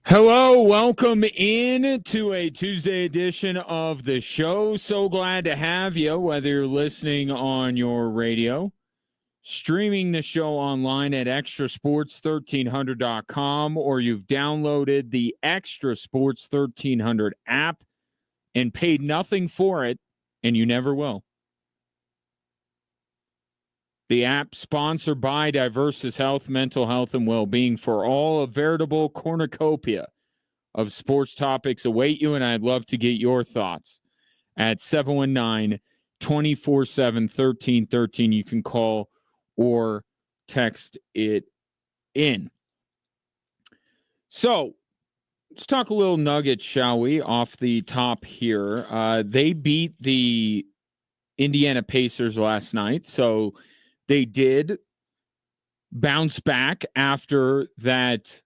Hello, welcome in to a Tuesday edition of the show. So glad to have you, whether you're listening on your radio, streaming the show online at extrasports1300.com, or you've downloaded the Extra Sports 1300 app and paid nothing for it, and you never will. The app sponsored by Diversus Health, Mental Health, and Well-Being for all, a veritable cornucopia of sports topics await you, and I'd love to get your thoughts at 719-247-1313. You can call or text it in. So let's talk a little Nuggets, shall we, off the top here. They beat the Indiana Pacers last night, so they did bounce back after that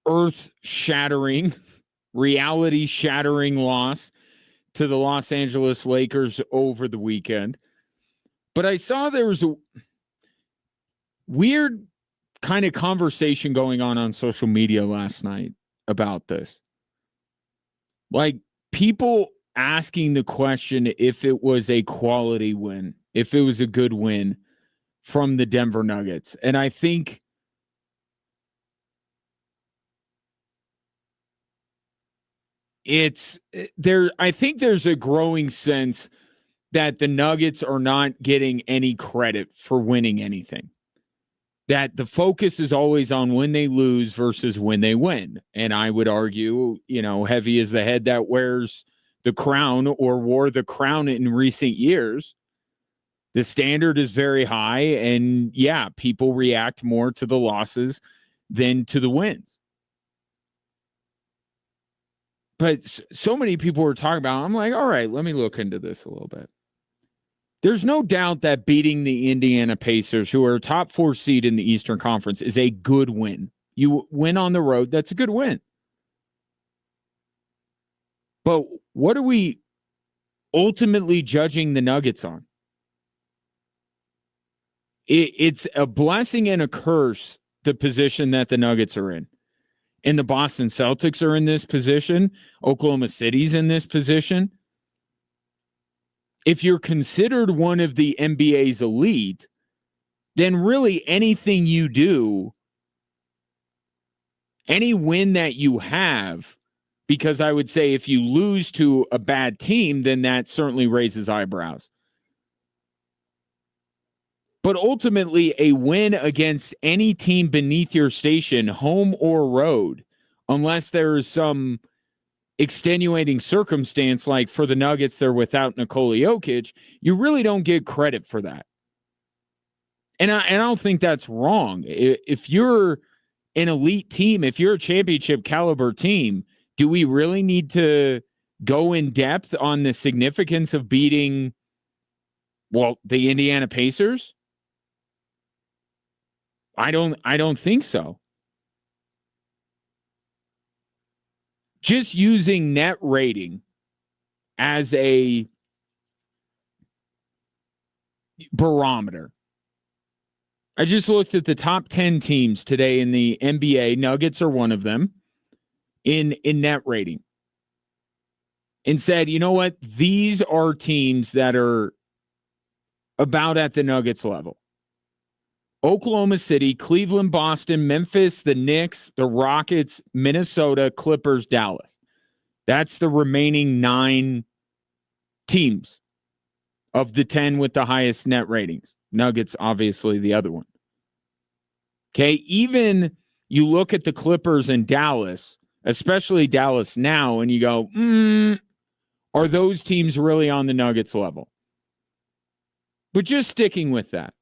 earth-shattering, reality-shattering loss to the Los Angeles Lakers over the weekend. But I saw there was a weird kind of conversation going on social media last night about this. Like, people asking the question if it was a quality win, if it was a good win from the Denver Nuggets. And I think there's a growing sense that the Nuggets are not getting any credit for winning anything. That the focus is always on when they lose versus when they win. And I would argue, heavy is the head that wears the crown or wore the crown in recent years. The standard is very high, and yeah, people react more to the losses than to the wins. But so many people were talking about, I'm like, all right, let me look into this a little bit. There's no doubt that beating the Indiana Pacers, who are a top 4 seed in the Eastern Conference, is a good win. You win on the road, that's a good win. But what are we ultimately judging the Nuggets on? It's a blessing and a curse, the position that the Nuggets are in. And the Boston Celtics are in this position. Oklahoma City's in this position. If you're considered one of the NBA's elite, then really anything you do, any win that you have, because I would say if you lose to a bad team, then that certainly raises eyebrows. But ultimately, a win against any team beneath your station, home or road, unless there is some extenuating circumstance, like for the Nuggets, they're without Nikola Jokic, you really don't get credit for that. And I don't think that's wrong. If you're an elite team, if you're a championship caliber team, do we really need to go in depth on the significance of beating, the Indiana Pacers? I don't think so. Just using net rating as a barometer. I just looked at the top 10 teams today in the NBA. Nuggets are one of them in net rating. And said, you know what? These are teams that are about at the Nuggets level. Oklahoma City, Cleveland, Boston, Memphis, the Knicks, the Rockets, Minnesota, Clippers, Dallas. That's the remaining 9 teams of the 10 with the highest net ratings. Nuggets, obviously, the other one. Okay, even you look at the Clippers and Dallas, especially Dallas now, and you go, are those teams really on the Nuggets level? But just sticking with that.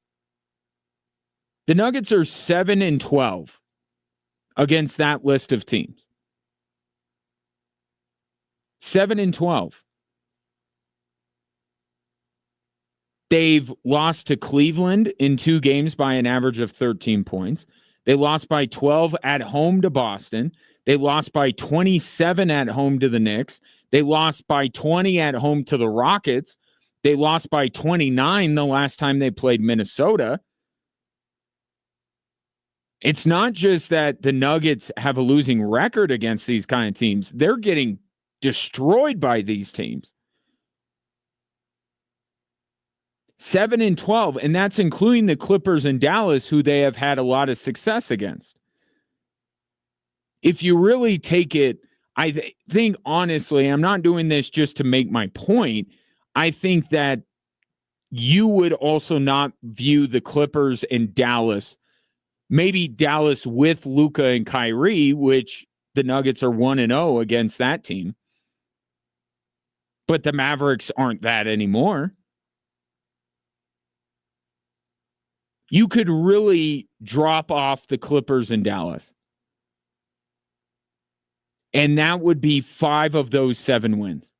The Nuggets are 7-12 against that list of teams. 7-12. They've lost to Cleveland in 2 games by an average of 13 points. They lost by 12 at home to Boston. They lost by 27 at home to the Knicks. They lost by 20 at home to the Rockets. They lost by 29 the last time they played Minnesota. It's not just that the Nuggets have a losing record against these kind of teams. They're getting destroyed by these teams. 7-12, and that's including the Clippers and Dallas, who they have had a lot of success against. If you really take it, I think, honestly, I'm not doing this just to make my point. I think that you would also not view the Clippers and Dallas, maybe Dallas with Luka and Kyrie, which the Nuggets are 1-0 against that team. But the Mavericks aren't that anymore. You could really drop off the Clippers and Dallas. And that would be 5 of those 7 wins.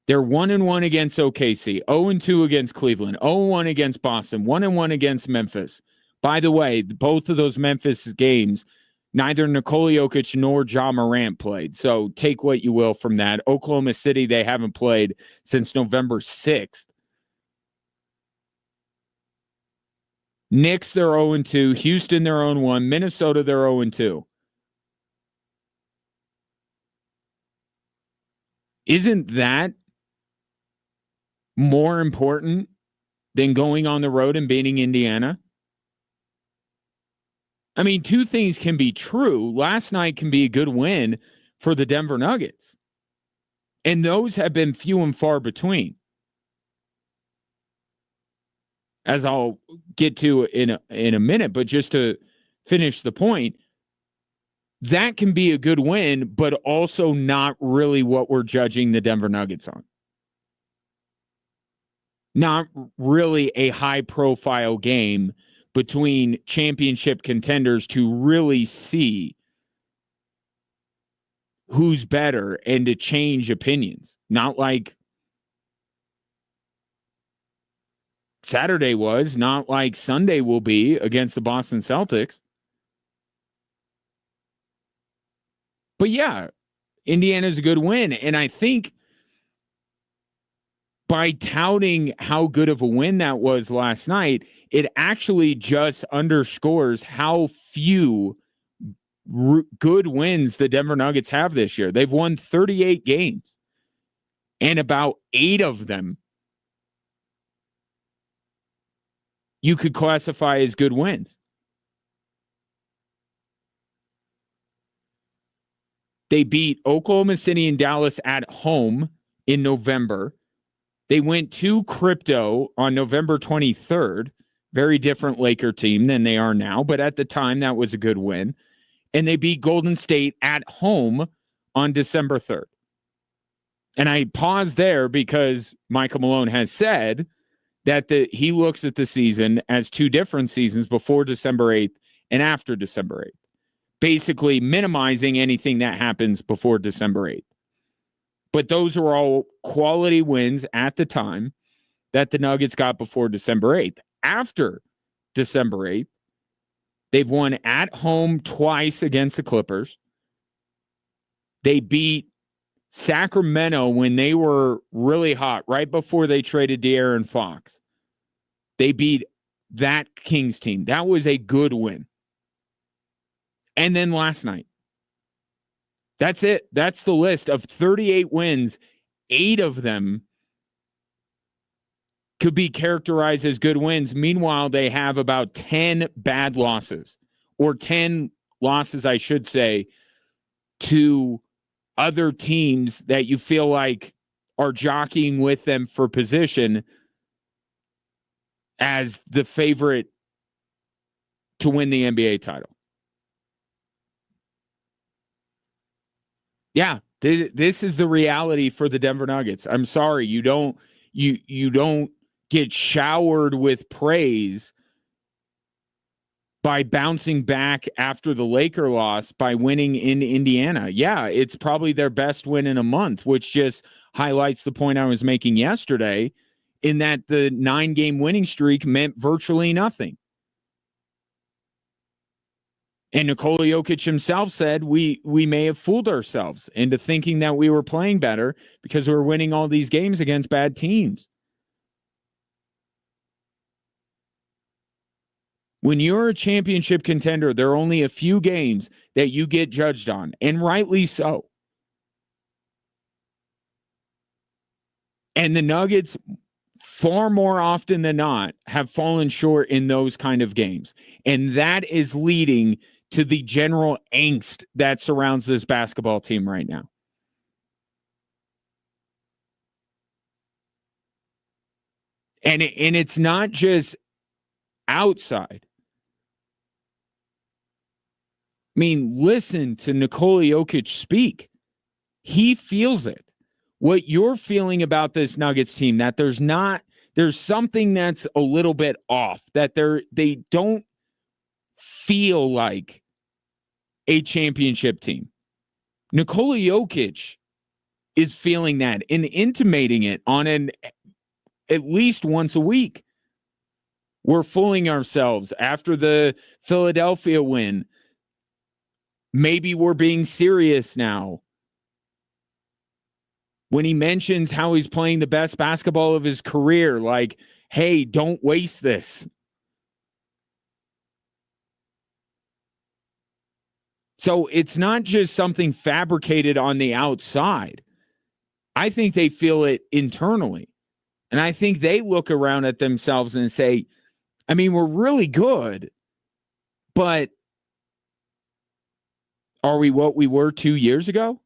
They're 1-1 against OKC, 0-2 against Cleveland, 0-1 against Boston, 1-1 against Memphis. By the way, both of those Memphis games, neither Nikola Jokic nor Ja Morant played. So take what you will from that. Oklahoma City, they haven't played since November 6th. Knicks, they're 0-2. Houston, they're 0-1. Minnesota, they're 0-2. Isn't that more important than going on the road and beating Indiana? I mean, 2 things can be true. Last night can be a good win for the Denver Nuggets. And those have been few and far between. As I'll get to in a minute, but just to finish the point, that can be a good win, but also not really what we're judging the Denver Nuggets on. Not really a high-profile game between championship contenders to really see who's better and to change opinions. Not like Saturday was, not like Sunday will be against the Boston Celtics. But yeah, Indiana's a good win. And I think by touting how good of a win that was last night, it actually just underscores how few good wins the Denver Nuggets have this year. They've won 38 games, and about 8 of them you could classify as good wins. They beat Oklahoma City and Dallas at home in November. They went to Crypto on November 23rd. Very different Laker team than they are now, but at the time that was a good win. And they beat Golden State at home on December 3rd. And I pause there because Michael Malone has said that he looks at the season as 2 different seasons, before December 8th and after December 8th, basically minimizing anything that happens before December 8th. But those are all quality wins at the time that the Nuggets got before December 8th. After December 8th, they've won at home twice against the Clippers. They beat Sacramento when they were really hot, right before they traded De'Aaron Fox. They beat that Kings team. That was a good win. And then last night. That's it. That's the list of 38 wins. 8 of them could be characterized as good wins. Meanwhile, they have about 10 bad losses, or 10 losses, I should say, to other teams that you feel like are jockeying with them for position as the favorite to win the NBA title. Yeah, this is the reality for the Denver Nuggets. I'm sorry, you don't get showered with praise by bouncing back after the Laker loss by winning in Indiana. Yeah, it's probably their best win in a month, which just highlights the point I was making yesterday, in that the 9-game winning streak meant virtually nothing. And Nikola Jokic himself said we may have fooled ourselves into thinking that we were playing better because we were winning all these games against bad teams. When you're a championship contender, there are only a few games that you get judged on, and rightly so. And the Nuggets, far more often than not, have fallen short in those kind of games. And that is leading to the general angst that surrounds this basketball team right now. And it's not just outside. I mean, listen to Nikola Jokic speak. He feels it. What you're feeling about this Nuggets team, that there's something that's a little bit off, that they don't feel like a championship team. Nikola Jokic is feeling that and intimating it on at least once a week. We're fooling ourselves after the Philadelphia win. Maybe we're being serious now. When he mentions how he's playing the best basketball of his career, like, hey, don't waste this. So it's not just something fabricated on the outside. I think they feel it internally. And I think they look around at themselves and say, I mean, we're really good, but are we what we were 2 years ago?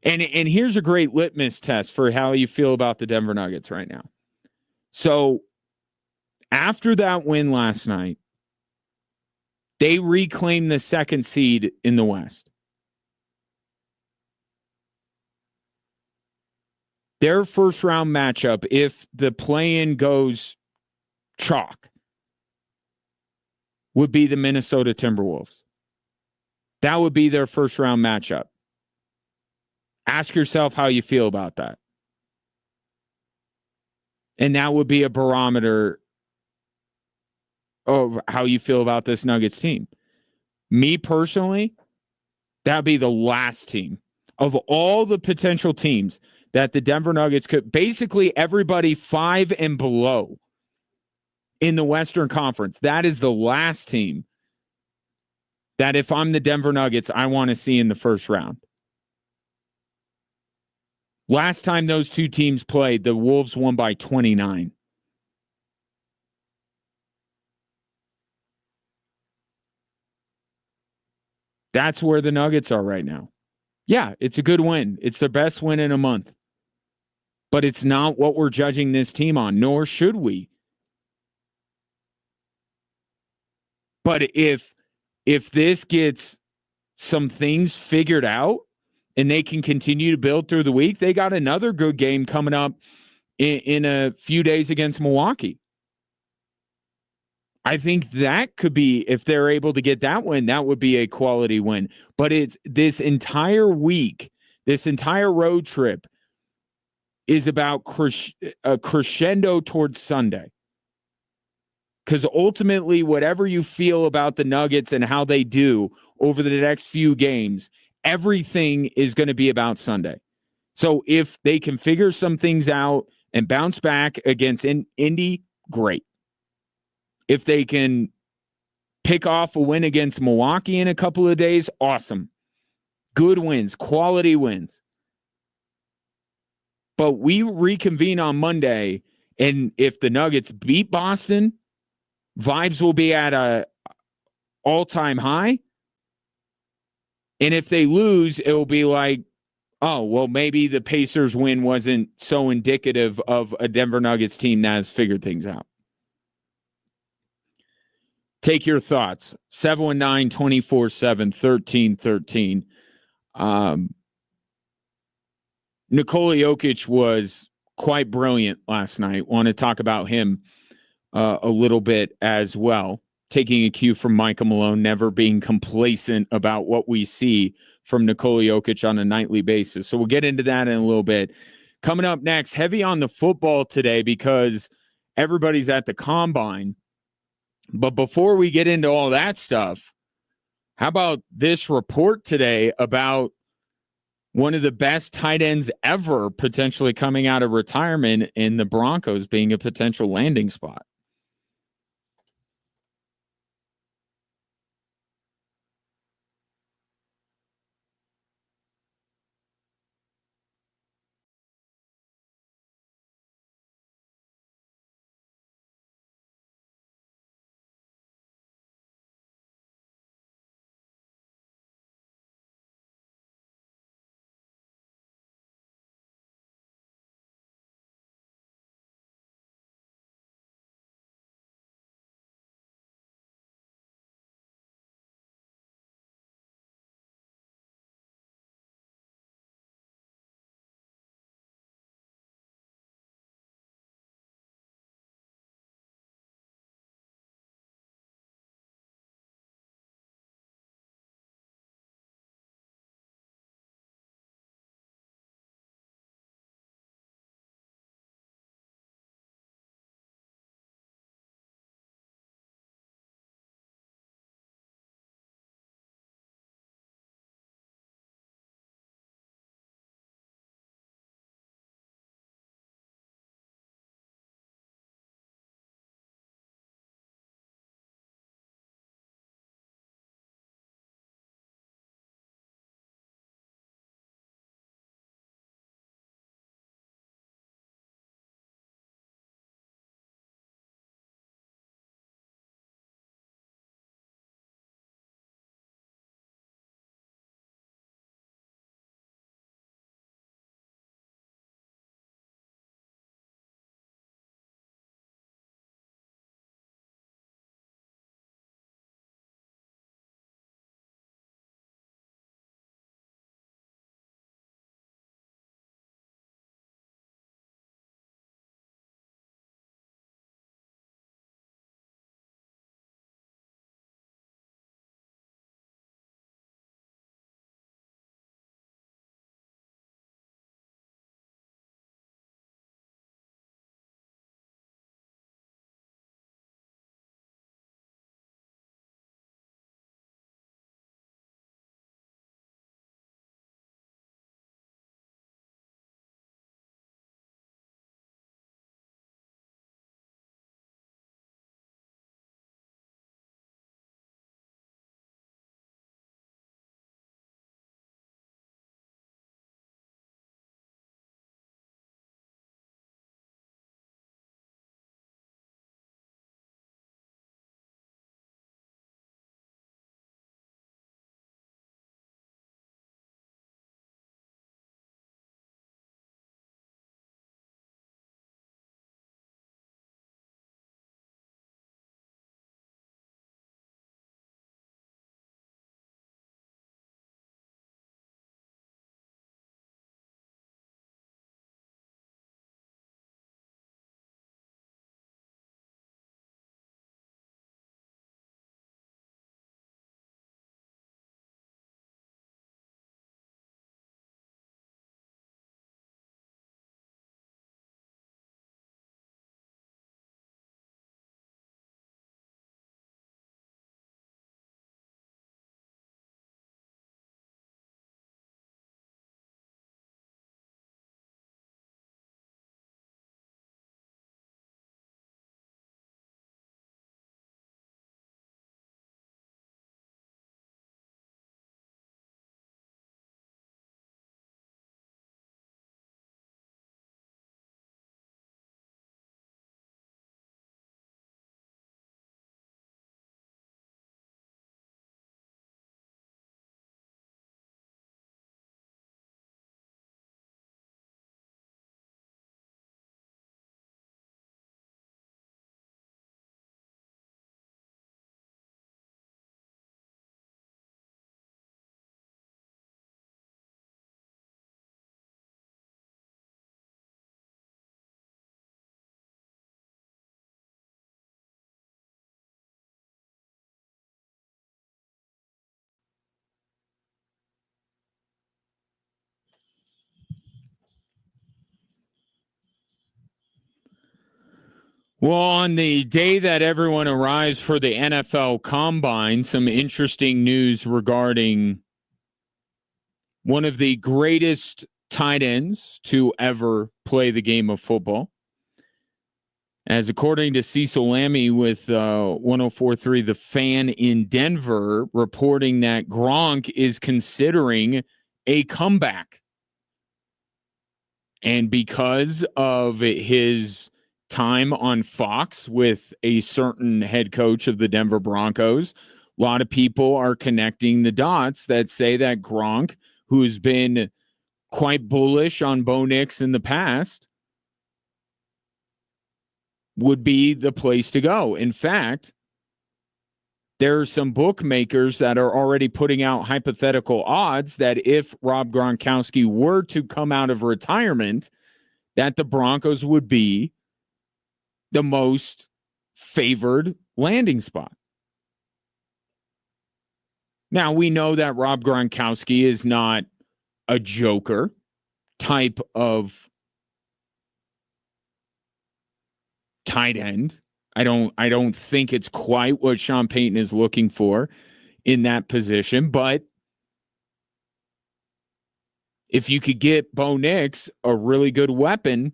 And here's a great litmus test for how you feel about the Denver Nuggets right now. So after that win last night, they reclaimed the second seed in the West. Their first round matchup, if the play-in goes chalk, would be the Minnesota Timberwolves. That would be their first round matchup. Ask yourself how you feel about that. And that would be a barometer of how you feel about this Nuggets team. Me personally, that'd be the last team of all the potential teams that the Denver Nuggets could, basically everybody 5 and below in the Western Conference. That is the last team that if I'm the Denver Nuggets, I want to see in the first round. Last time those two teams played, the Wolves won by 29. That's where the Nuggets are right now. Yeah, it's a good win. It's the best win in a month. But it's not what we're judging this team on, nor should we. But if this gets some things figured out and they can continue to build through the week, they got another good game coming up in a few days against Milwaukee. I think that could be, if they're able to get that win, that would be a quality win. But it's this entire week, this entire road trip is about a crescendo towards Sunday. Because ultimately, whatever you feel about the Nuggets and how they do over the next few games, everything is going to be about Sunday. So if they can figure some things out and bounce back against Indy, great. If they can pick off a win against Milwaukee in a couple of days, awesome. Good wins, quality wins. But we reconvene on Monday, and if the Nuggets beat Boston, vibes will be at a all-time high. And if they lose, it will be like, oh, well, maybe the Pacers win wasn't so indicative of a Denver Nuggets team that has figured things out. Take your thoughts. 719-247-1313. Nikola Jokic was quite brilliant last night. Want to talk about him a little bit as well. Taking a cue from Michael Malone, never being complacent about what we see from Nikola Jokic on a nightly basis. So we'll get into that in a little bit. Coming up next, heavy on the football today because everybody's at the combine. But before we get into all that stuff, how about this report today about one of the best tight ends ever potentially coming out of retirement, in the Broncos being a potential landing spot. Well, on the day that everyone arrives for the NFL Combine, some interesting news regarding one of the greatest tight ends to ever play the game of football. As according to Cecil Lammey with 104.3 The Fan in Denver, reporting that Gronk is considering a comeback. And because of his time on Fox with a certain head coach of the Denver Broncos, a lot of people are connecting the dots that say that Gronk, who's been quite bullish on Bo Nix in the past, would be the place to go. In fact, there are some bookmakers that are already putting out hypothetical odds that if Rob Gronkowski were to come out of retirement, that the Broncos would be the most favored landing spot. Now, we know that Rob Gronkowski is not a joker type of tight end. I don't think it's quite what Sean Payton is looking for in that position, but if you could get Bo Nix a really good weapon,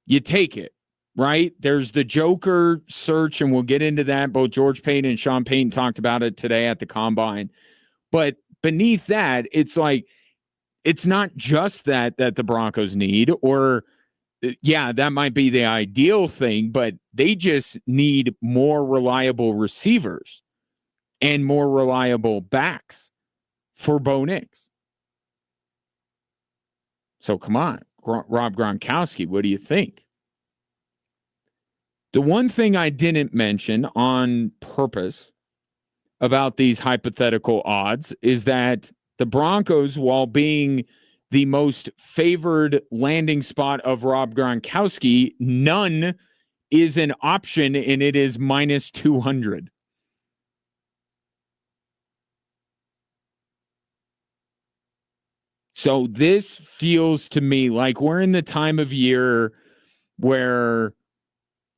you take it, right? There's the joker search, and we'll get into that. Both George Payton and Sean Payton talked about it today at the Combine. But beneath that, it's like, it's not just that the Broncos need, or yeah, that might be the ideal thing, but they just need more reliable receivers and more reliable backs for Bo Nix. So come on, Rob Gronkowski, what do you think? The one thing I didn't mention on purpose about these hypothetical odds is that the Broncos, while being the most favored landing spot of Rob Gronkowski, none is an option, and it is minus 200. So this feels to me like we're in the time of year where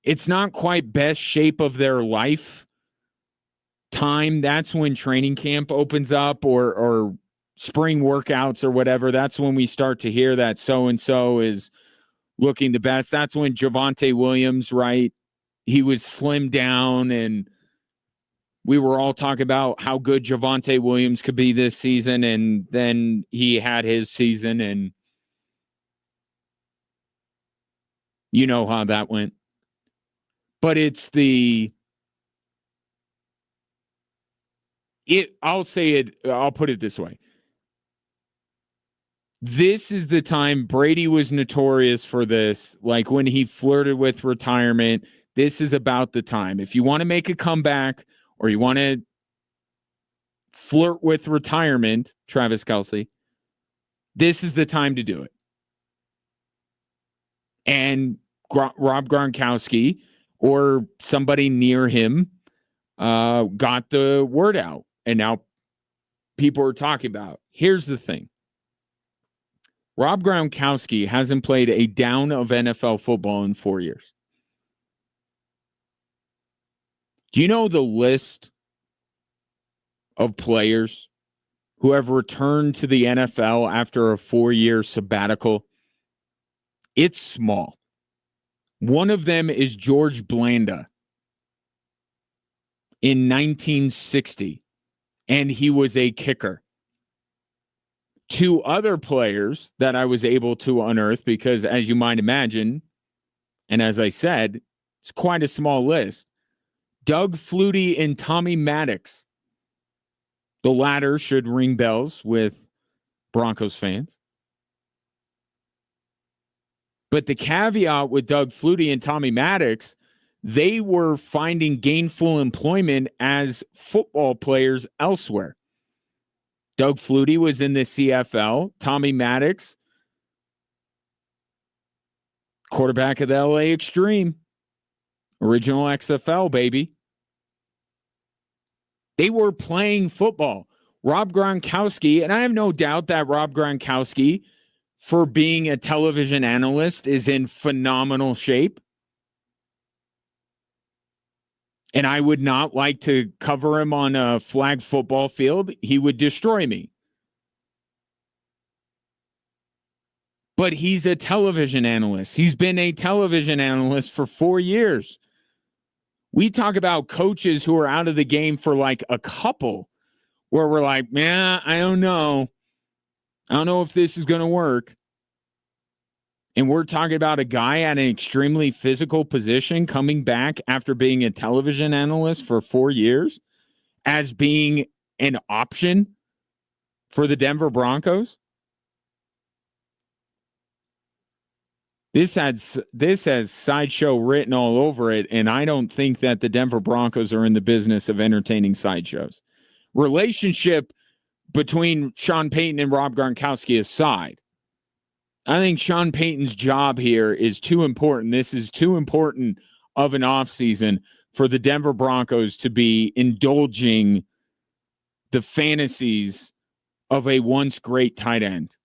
it's not quite best shape of their life time. That's when training camp opens up, or spring workouts or whatever. That's when we start to hear that so-and-so is looking the best. That's when Javonte Williams, right? He was slimmed down, and we were all talking about how good Javonte Williams could be this season, and then he had his season, and you know how that went. But I'll put it this way. This is the time. Brady was notorious for this, like when he flirted with retirement. This is about the time. If you want to make a comeback or you want to flirt with retirement, Travis Kelce, this is the time to do it. And Rob Gronkowski or somebody near him got the word out, and now people are talking about. Here's the thing. Rob Gronkowski hasn't played a down of NFL football in 4 years. Do you know the list of players who have returned to the NFL after a 4-year sabbatical? It's small. One of them is George Blanda in 1960, and he was a kicker. Two other players that I was able to unearth, because as you might imagine, and as I said, it's quite a small list. Doug Flutie and Tommy Maddox. The latter should ring bells with Broncos fans. But the caveat with Doug Flutie and Tommy Maddox, they were finding gainful employment as football players elsewhere. Doug Flutie was in the CFL. Tommy Maddox, quarterback of the LA Extreme. Original XFL, baby. They were playing football. Rob Gronkowski, and I have no doubt that Rob Gronkowski, for being a television analyst, is in phenomenal shape. And I would not like to cover him on a flag football field. He would destroy me. but he's a television analyst. He's been a television analyst for 4 years. We talk about coaches who are out of the game for like a couple, where we're like, man, I don't know. I don't know if this is going to work. And we're talking about a guy at an extremely physical position coming back after being a television analyst for 4 years as being an option for the Denver Broncos. This has sideshow written all over it, and I don't think that the Denver Broncos are in the business of entertaining sideshows. Relationship between Sean Payton and Rob Gronkowski aside, I think Sean Payton's job here is too important. This is too important of an offseason for the Denver Broncos to be indulging the fantasies of a once great tight end.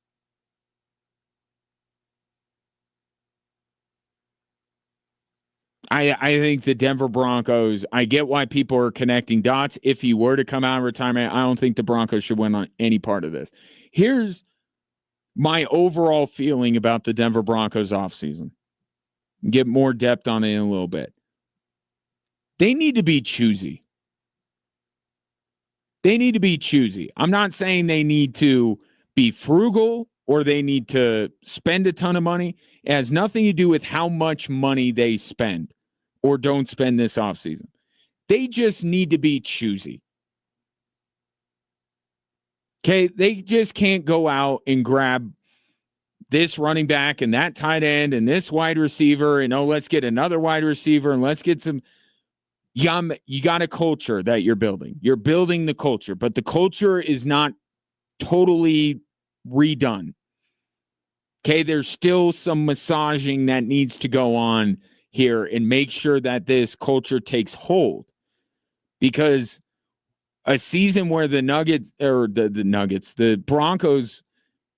I think the Denver Broncos, I get why people are connecting dots. If he were to come out of retirement, I don't think the Broncos should win on any part of this. Here's my overall feeling about the Denver Broncos offseason. Get more depth on it in a little bit. They need to be choosy. They need to be choosy. I'm not saying they need to be frugal or they need to spend a ton of money. It has nothing to do with how much money they spend or don't spend this offseason. They just need to be choosy. Okay, they just can't go out and grab this running back and that tight end and this wide receiver and, let's get another wide receiver and let's get some. You got a culture that you're building. You're building the culture, but the culture is not totally redone. Okay, there's still some massaging that needs to go on here and make sure that this culture takes hold. Because a season where the Broncos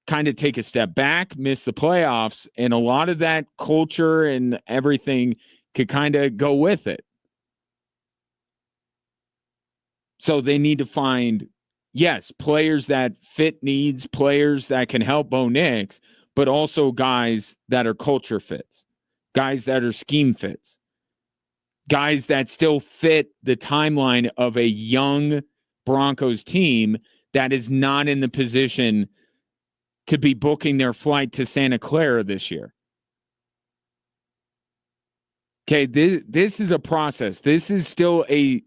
kind of take a step back, miss the playoffs, and a lot of that culture and everything could kind of go with it. So they need to find, yes, players that fit needs, players that can help Bo Nix, but also guys that are culture fits, guys that are scheme fits, guys that still fit the timeline of a young Broncos team that is not in the position to be booking their flight to Santa Clara this year. Okay, this is a process. This is still a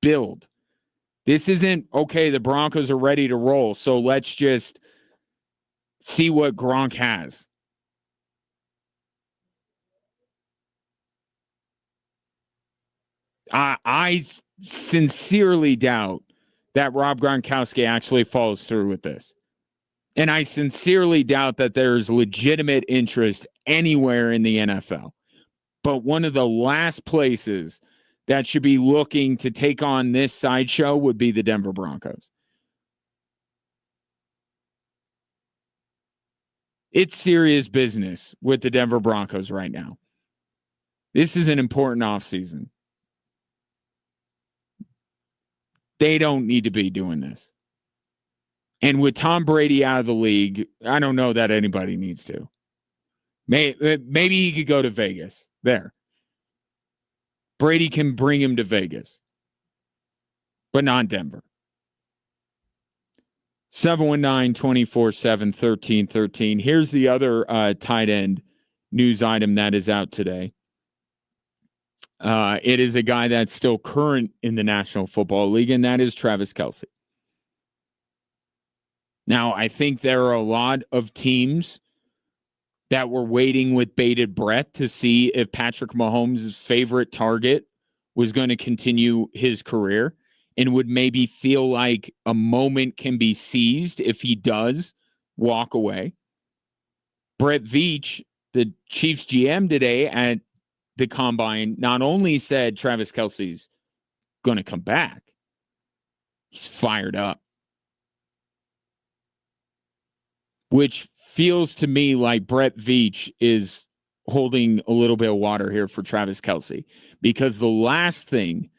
build. This isn't, okay, the Broncos are ready to roll, so let's just see what Gronk has. I sincerely doubt that Rob Gronkowski actually follows through with this. And I sincerely doubt that there's legitimate interest anywhere in the NFL. But one of the last places that should be looking to take on this sideshow would be the Denver Broncos. It's serious business with the Denver Broncos right now. This is an important offseason. They don't need to be doing this. And with Tom Brady out of the league, I don't know that anybody needs to. Maybe he could go to Vegas. There. Brady can bring him to Vegas, but not Denver. 719-247-1313. Here's the other tight end news item that is out today. It is a guy that's still current in the National Football League, and that is Travis Kelce. Now, I think there are a lot of teams that were waiting with bated breath to see if Patrick Mahomes' favorite target was going to continue his career and would maybe feel like a moment can be seized if he does walk away. Brett Veach, the Chiefs GM today at the Combine, not only said Travis Kelce's going to come back, he's fired up. Which feels to me like Brett Veach is holding a little bit of water here for Travis Kelce. Because the last thing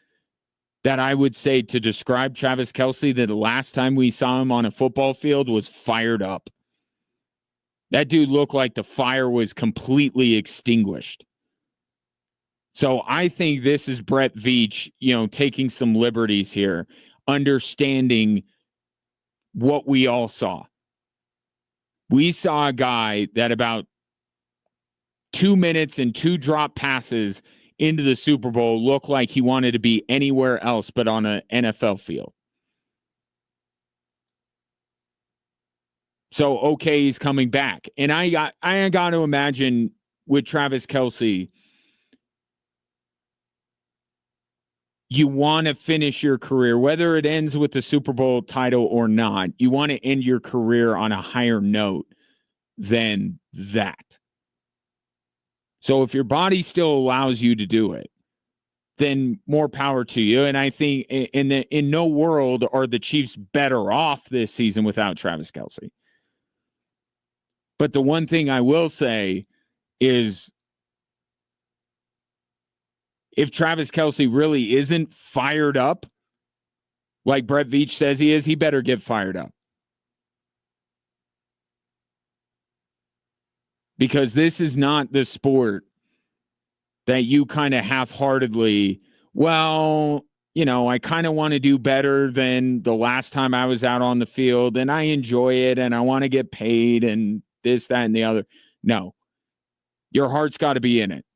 that I would say to describe Travis Kelce, that the last time we saw him on a football field was fired up. That dude looked like the fire was completely extinguished. So I think this is Brett Veach, taking some liberties here, understanding what we all saw. We saw a guy that about 2 minutes and 2 drop passes into the Super Bowl looked like he wanted to be anywhere else but on an NFL field. So, okay, he's coming back. And I got to imagine with Travis Kelce, you want to finish your career, whether it ends with the Super Bowl title or not, you want to end your career on a higher note than that. So if your body still allows you to do it, then more power to you. And I think in no world are the Chiefs better off this season without Travis Kelce. But the one thing I will say is if Travis Kelce really isn't fired up, like Brett Veach says he is, he better get fired up. Because this is not the sport that you kind of half-heartedly, I kind of want to do better than the last time I was out on the field, and I enjoy it, and I want to get paid, and this, that, and the other. No. Your heart's got to be in it.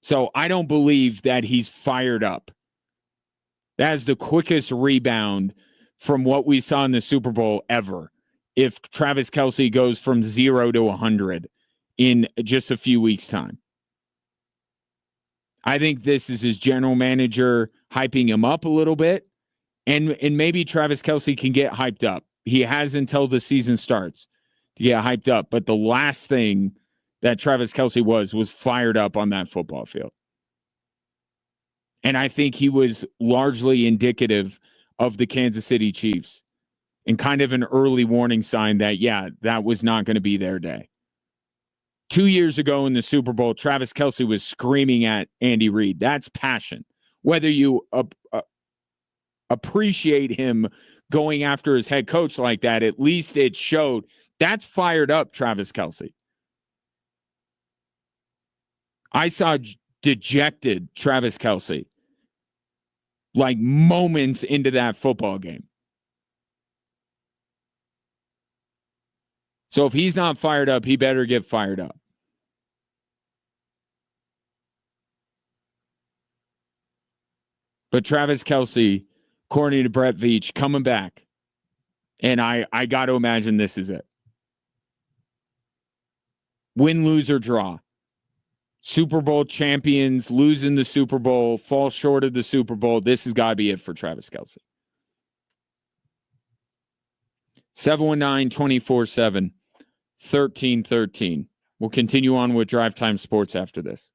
So I don't believe that he's fired up. That is the quickest rebound from what we saw in the Super Bowl ever. If Travis Kelce goes from 0 to 100 in just a few weeks' time. I think this is his general manager hyping him up a little bit. And maybe Travis Kelce can get hyped up. He has until the season starts to get hyped up. But the last thing that Travis Kelce was fired up on that football field. And I think he was largely indicative of the Kansas City Chiefs and kind of an early warning sign that, that was not going to be their day. 2 years ago in the Super Bowl, Travis Kelce was screaming at Andy Reid. That's passion. Whether you appreciate him going after his head coach like that, at least it showed that's fired up Travis Kelce. I saw dejected Travis Kelce like moments into that football game. So if he's not fired up, he better get fired up. But Travis Kelce, according to Brett Veach, coming back. And I got to imagine this is it. Win, lose, or draw. Super Bowl champions, losing the Super Bowl, fall short of the Super Bowl. This has got to be it for Travis Kelce. 719-247-1313. We'll continue on with Drive Time Sports after this.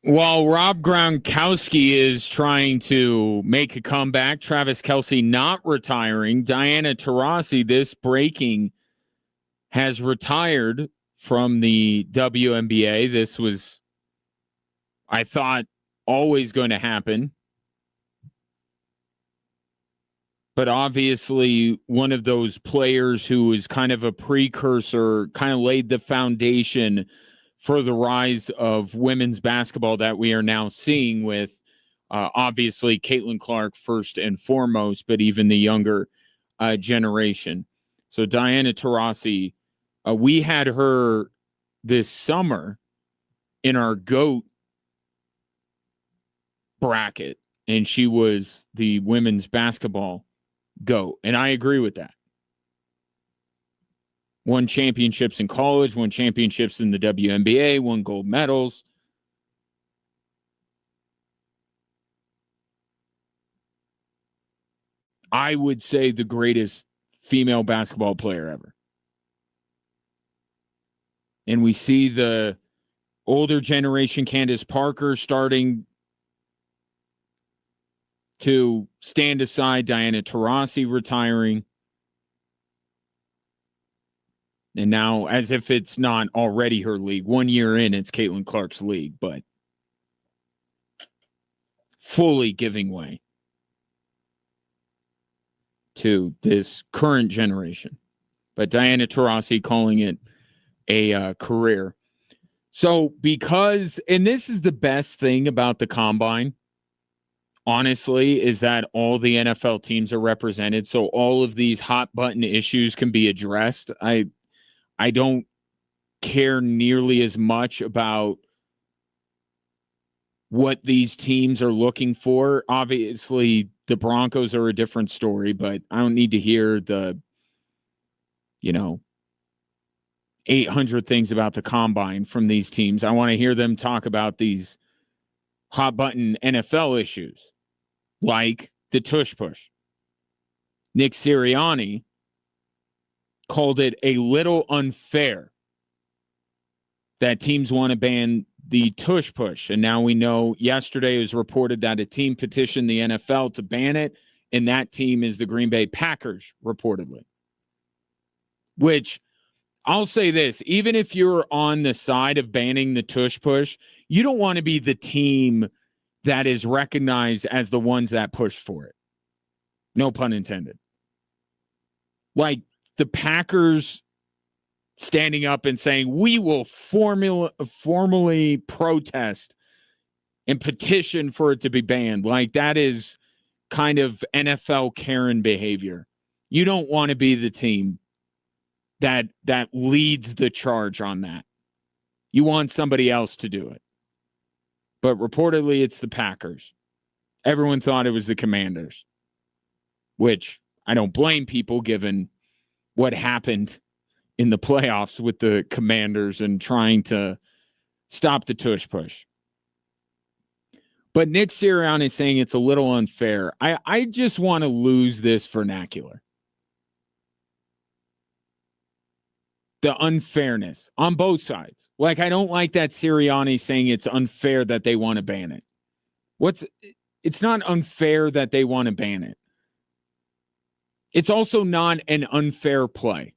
While Rob Gronkowski is trying to make a comeback, Travis Kelce not retiring, Diana Taurasi, this breaking, has retired from the WNBA. This was, I thought, always going to happen. But obviously, one of those players who was kind of a precursor, kind of laid the foundation for the rise of women's basketball that we are now seeing with obviously Caitlin Clark first and foremost, but even the younger generation. So Diana Taurasi, we had her this summer in our GOAT bracket, and she was the women's basketball GOAT. And I agree with that. Won championships in college, won championships in the WNBA, won gold medals. I would say the greatest female basketball player ever. And we see the older generation, Candace Parker, starting to stand aside, Diana Taurasi retiring. And now, as if it's not already her league, 1 year in, it's Caitlin Clark's league, but fully giving way to this current generation. But Diana Taurasi calling it a career. So because, and this is the best thing about the combine, honestly, is that all the NFL teams are represented. So all of these hot button issues can be addressed. I don't care nearly as much about what these teams are looking for. Obviously, the Broncos are a different story, but I don't need to hear the, 800 things about the combine from these teams. I want to hear them talk about these hot button NFL issues, like the tush push. Nick Sirianni called it a little unfair that teams want to ban the tush push. And now we know yesterday it was reported that a team petitioned the NFL to ban it, and that team is the Green Bay Packers, reportedly. Which, I'll say this, even if you're on the side of banning the tush push, you don't want to be the team that is recognized as the ones that push for it. No pun intended. Like the Packers standing up and saying, we will formally protest and petition for it to be banned. Like that is kind of NFL Karen behavior. You don't want to be the team that leads the charge on that. You want somebody else to do it. But reportedly, it's the Packers. Everyone thought it was the Commanders, which I don't blame people given what happened in the playoffs with the Commanders and trying to stop the tush push. But Nick Sirianni is saying it's a little unfair. I just want to lose this vernacular. The unfairness on both sides. Like, I don't like that Sirianni saying it's unfair that they want to ban it. It's not unfair that they want to ban it. It's also not an unfair play.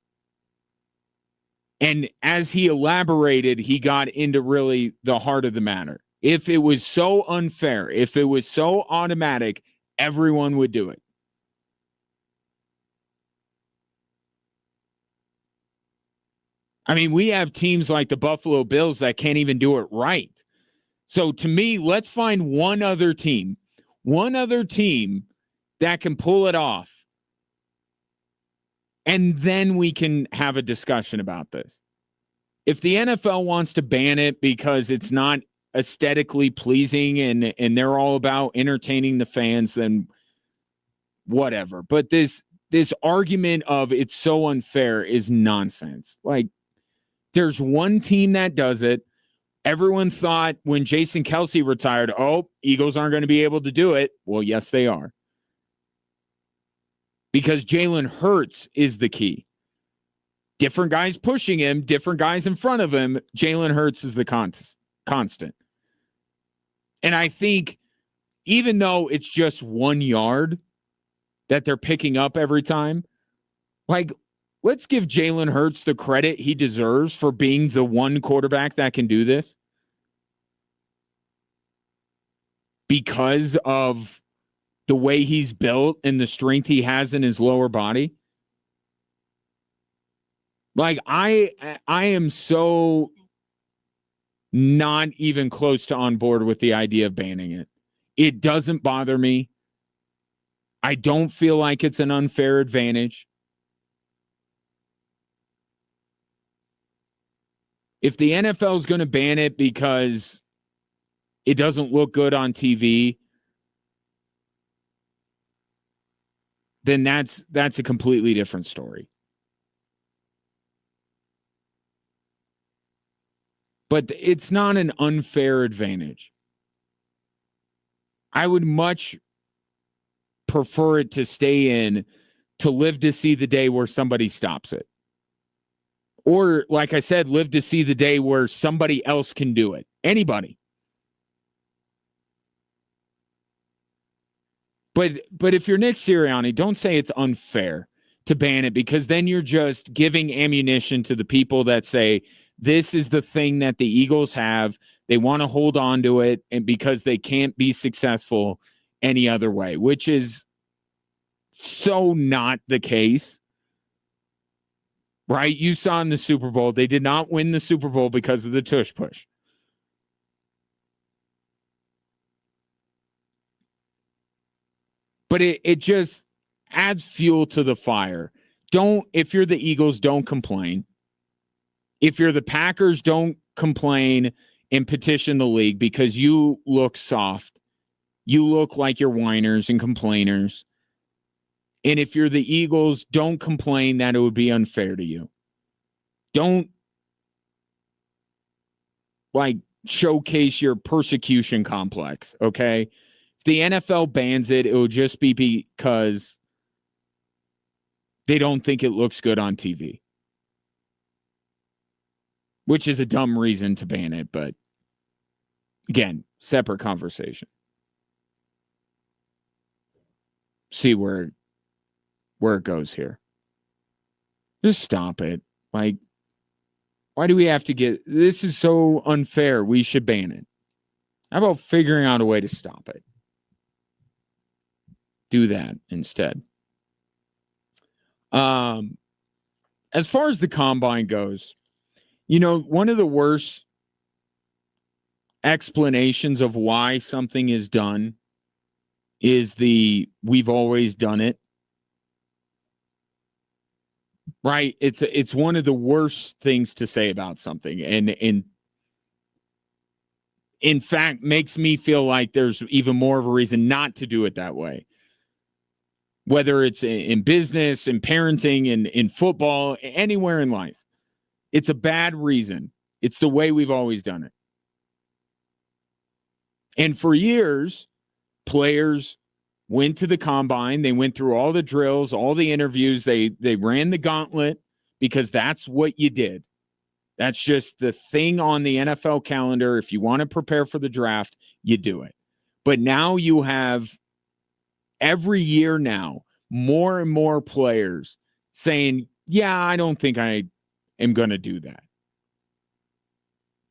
And as he elaborated, he got into really the heart of the matter. If it was so unfair, if it was so automatic, everyone would do it. I mean, we have teams like the Buffalo Bills that can't even do it right. So to me, let's find one other team that can pull it off. And then we can have a discussion about this. If the NFL wants to ban it because it's not aesthetically pleasing and they're all about entertaining the fans, then whatever. But this argument of it's so unfair is nonsense. Like, there's one team that does it. Everyone thought when Jason Kelce retired, Eagles aren't going to be able to do it. Well, yes, they are. Because Jalen Hurts is the key. Different guys pushing him, different guys in front of him. Jalen Hurts is the constant. And I think even though it's just 1 yard that they're picking up every time, like, let's give Jalen Hurts the credit he deserves for being the one quarterback that can do this because of the way he's built and the strength he has in his lower body. Like, I am so not even close to on board with the idea of banning it. It doesn't bother me. I don't feel like it's an unfair advantage. If the NFL is going to ban it because it doesn't look good on TV, then that's a completely different story. But it's not an unfair advantage. I would much prefer it to stay in to live to see the day where somebody stops it. Or, like I said, live to see the day where somebody else can do it. Anybody. But if you're Nick Sirianni, don't say it's unfair to ban it, because then you're just giving ammunition to the people that say this is the thing that the Eagles have. They want to hold on to it, and because they can't be successful any other way, which is so not the case. Right? You saw in the Super Bowl, they did not win the Super Bowl because of the tush push. But it just adds fuel to the fire. If you're the Eagles, don't complain. If you're the Packers, don't complain and petition the league because you look soft. You look like you're whiners and complainers. And if you're the Eagles, don't complain that it would be unfair to you. Don't showcase your persecution complex, okay? If the NFL bans it, it will just be because they don't think it looks good on TV. Which is a dumb reason to ban it, but again, separate conversation. See where it goes here. Just stop it. Like, why do we have to this is so unfair. We should ban it. How about figuring out a way to stop it? Do that instead. As far as the combine goes, one of the worst explanations of why something is done is we've always done it. Right? It's one of the worst things to say about something, and in fact makes me feel like there's even more of a reason not to do it that way. Whether it's in business, in parenting, in football, anywhere in life. It's a bad reason. It's the way we've always done it. And for years, players went to the combine. They went through all the drills, all the interviews. They ran the gauntlet because that's what you did. That's just the thing on the NFL calendar. If you want to prepare for the draft, you do it. But now you have every year now more and more players saying, yeah, I don't think I am going to do that.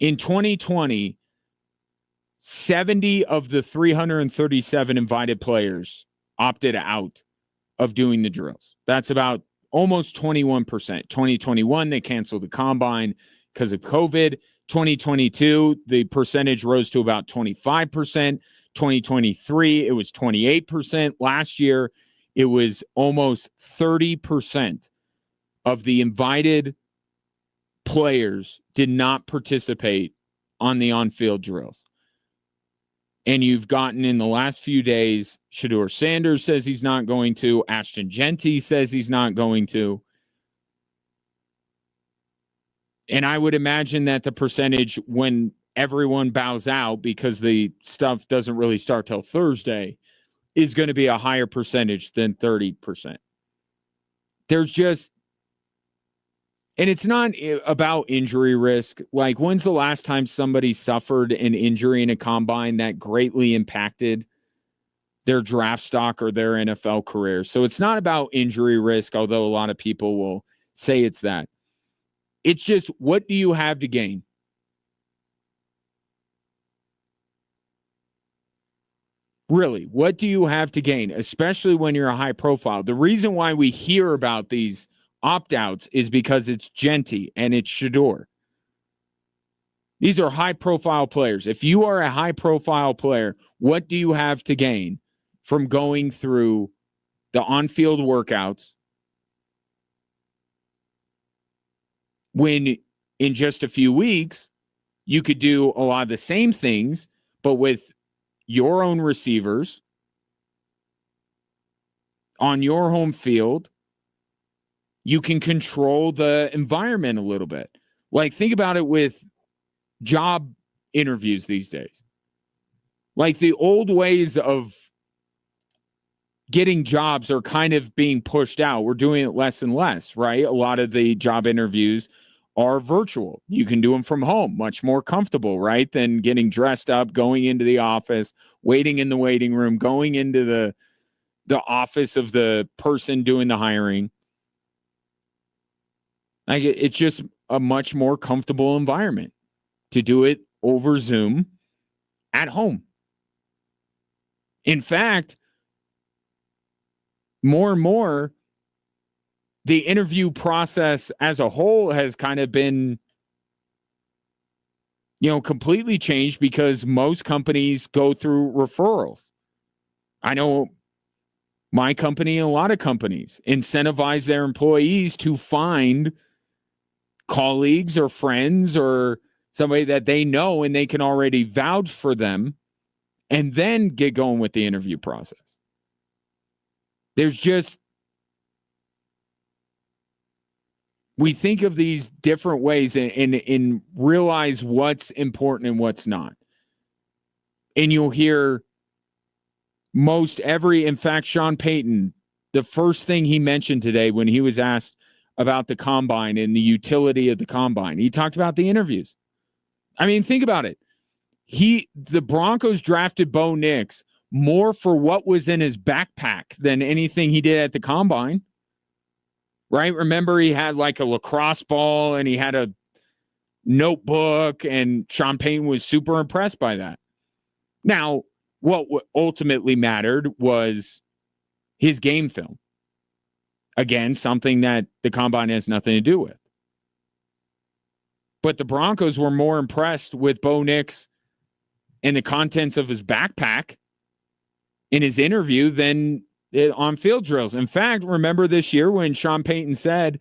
In 2020, 70 of the 337 invited players opted out of doing the drills. That's about almost 21%. 2021, they canceled the combine because of COVID. 2022, the percentage rose to about 25%. 2023, it was 28%. Last year, it was almost 30% of the invited players did not participate on the on-field drills. And you've gotten in the last few days, Shedeur Sanders says he's not going to. Ashton Genty says he's not going to. And I would imagine that the percentage when everyone bows out because the stuff doesn't really start till Thursday is going to be a higher percentage than 30%. There's just And it's not about injury risk. Like, when's the last time somebody suffered an injury in a combine that greatly impacted their draft stock or their NFL career? So it's not about injury risk, although a lot of people will say it's that. It's just, what do you have to gain? Really, what do you have to gain, especially when you're a high profile? The reason why we hear about these opt-outs is because it's Genty and it's Shador. These are high-profile players. If you are a high-profile player, what do you have to gain from going through the on-field workouts when in just a few weeks you could do a lot of the same things, but with your own receivers on your home field? You can control the environment a little bit. Like, think about it with job interviews these days. Like, the old ways of getting jobs are kind of being pushed out. We're doing it less and less, right? A lot of the job interviews are virtual. You can do them from home, much more comfortable, right? Than getting dressed up, going into the office, waiting in the waiting room, going into the office of the person doing the hiring. Like, it's just a much more comfortable environment to do it over Zoom at home. In fact, more and more, the interview process as a whole has kind of been, completely changed because most companies go through referrals. I know my company and a lot of companies incentivize their employees to find colleagues or friends or somebody that they know and they can already vouch for them and then get going with the interview process. There's just, we think of these different ways and realize what's important and what's not. And you'll hear in fact, Sean Payton, the first thing he mentioned today when he was asked about the combine and the utility of the combine, he talked about the interviews. I mean, think about it. The Broncos drafted Bo Nix more for what was in his backpack than anything he did at the combine. Right? Remember, he had like a lacrosse ball and he had a notebook, and Sean Payton was super impressed by that. Now, what ultimately mattered was his game film. Again, something that the combine has nothing to do with. But the Broncos were more impressed with Bo Nix and the contents of his backpack in his interview than on field drills. In fact, remember this year when Sean Payton said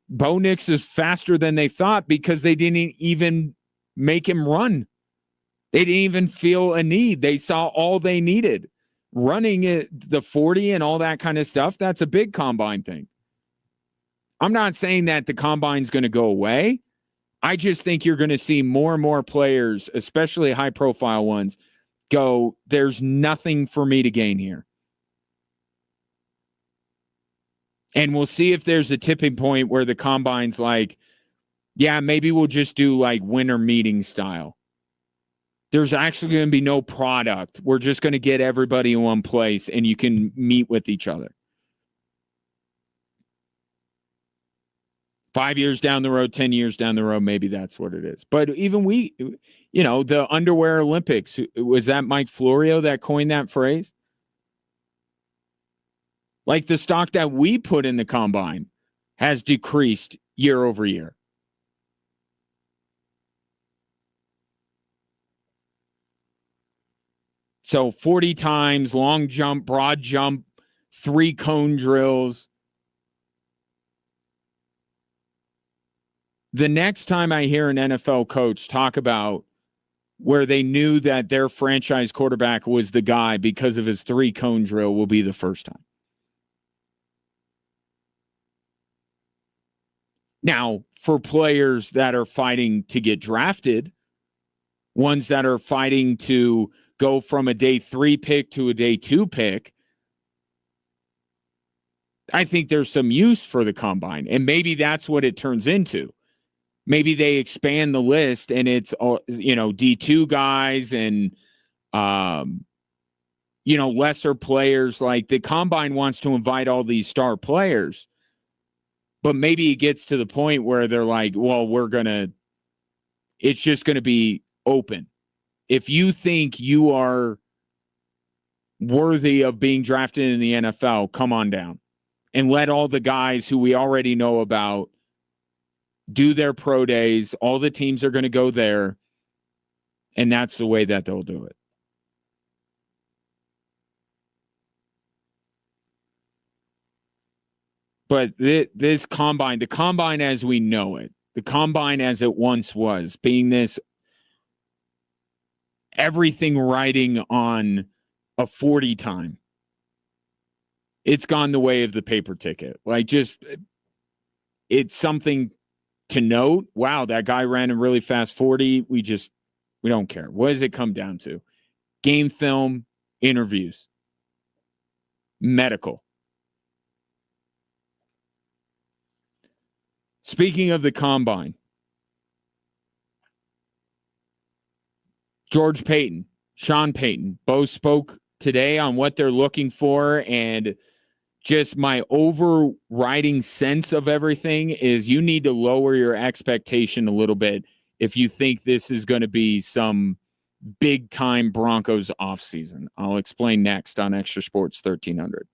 Bo Nix is faster than they thought because they didn't even make him run. They didn't even feel a need. They saw all they needed. Running the 40 and all that kind of stuff, that's a big combine thing. I'm not saying that the combine's going to go away. I just think you're going to see more and more players, especially high-profile ones, go, there's nothing for me to gain here. And we'll see if there's a tipping point where the combine's like, yeah, maybe we'll just do like winter meeting style. There's actually going to be no product. We're just going to get everybody in one place and you can meet with each other. 5 years down the road, 10 years down the road, maybe that's what it is. But even the underwear Olympics, was that Mike Florio that coined that phrase? Like, the stock that we put in the combine has decreased year over year. So 40 times, long jump, broad jump, 3 cone drills. The next time I hear an NFL coach talk about where they knew that their franchise quarterback was the guy because of his 3 cone drill will be the first time. Now, for players that are fighting to get drafted, ones that are fighting to go from a day 3 pick to a day 2 pick, I think there's some use for the combine, and maybe that's what it turns into. Maybe they expand the list and it's D2 guys and lesser players. Like the combine wants to invite all these star players, but maybe it gets to the point where they're like, well, it's just going to be open. If you think you are worthy of being drafted in the NFL, come on down and let all the guys who we already know about do their pro days. All the teams are going to go there, and that's the way that they'll do it. But this combine, the combine as we know it, the combine as it once was, being this everything riding on a 40 time, it's gone the way of the paper ticket. Like, just, it's something to note. Wow, that guy ran a really fast 40. We don't care. What does it come down to? Game film, interviews, medical. Speaking of the combine, George Paton, Sean Payton, both spoke today on what they're looking for, and just my overriding sense of everything is you need to lower your expectation a little bit if you think this is going to be some big-time Broncos offseason. I'll explain next on Extra Sports 1300.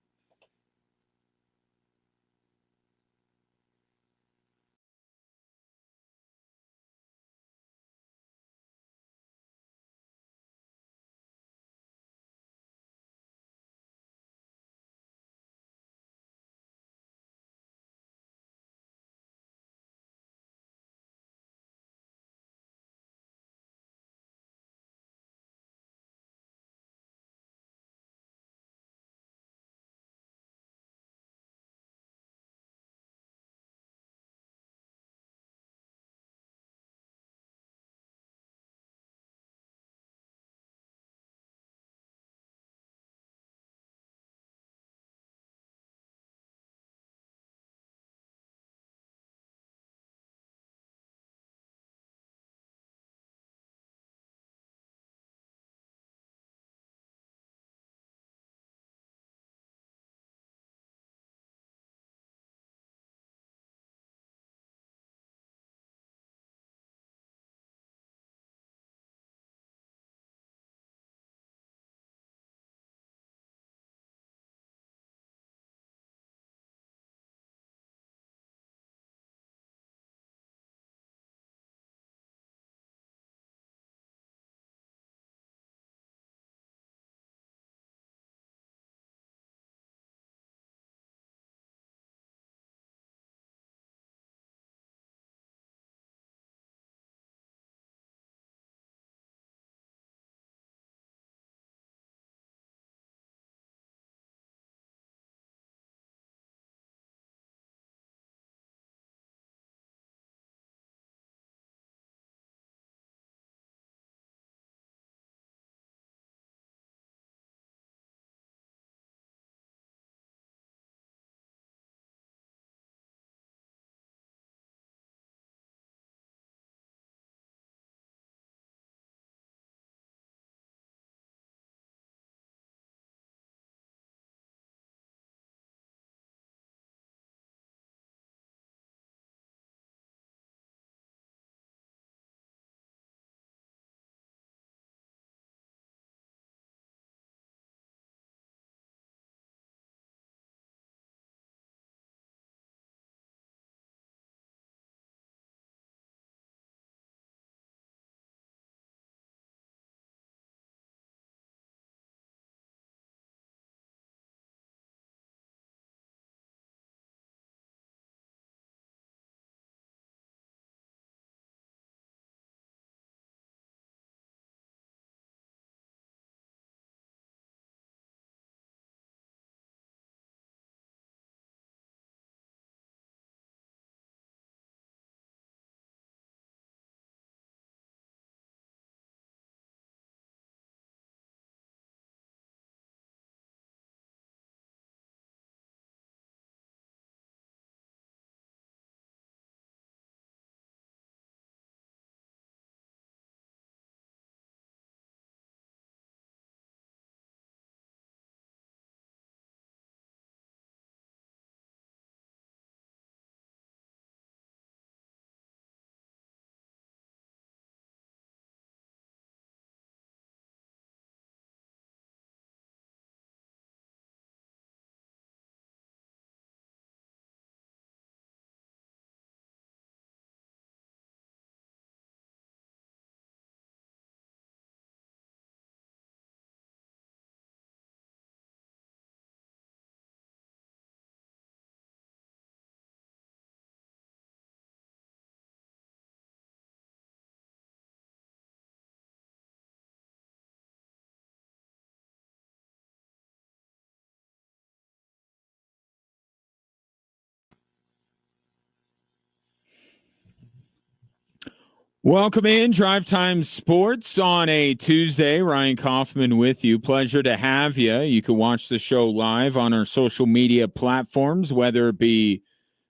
Welcome in Drive Time Sports on a Tuesday. Ryan Kaufman with you. Pleasure to have you. You can watch the show live on our social media platforms, whether it be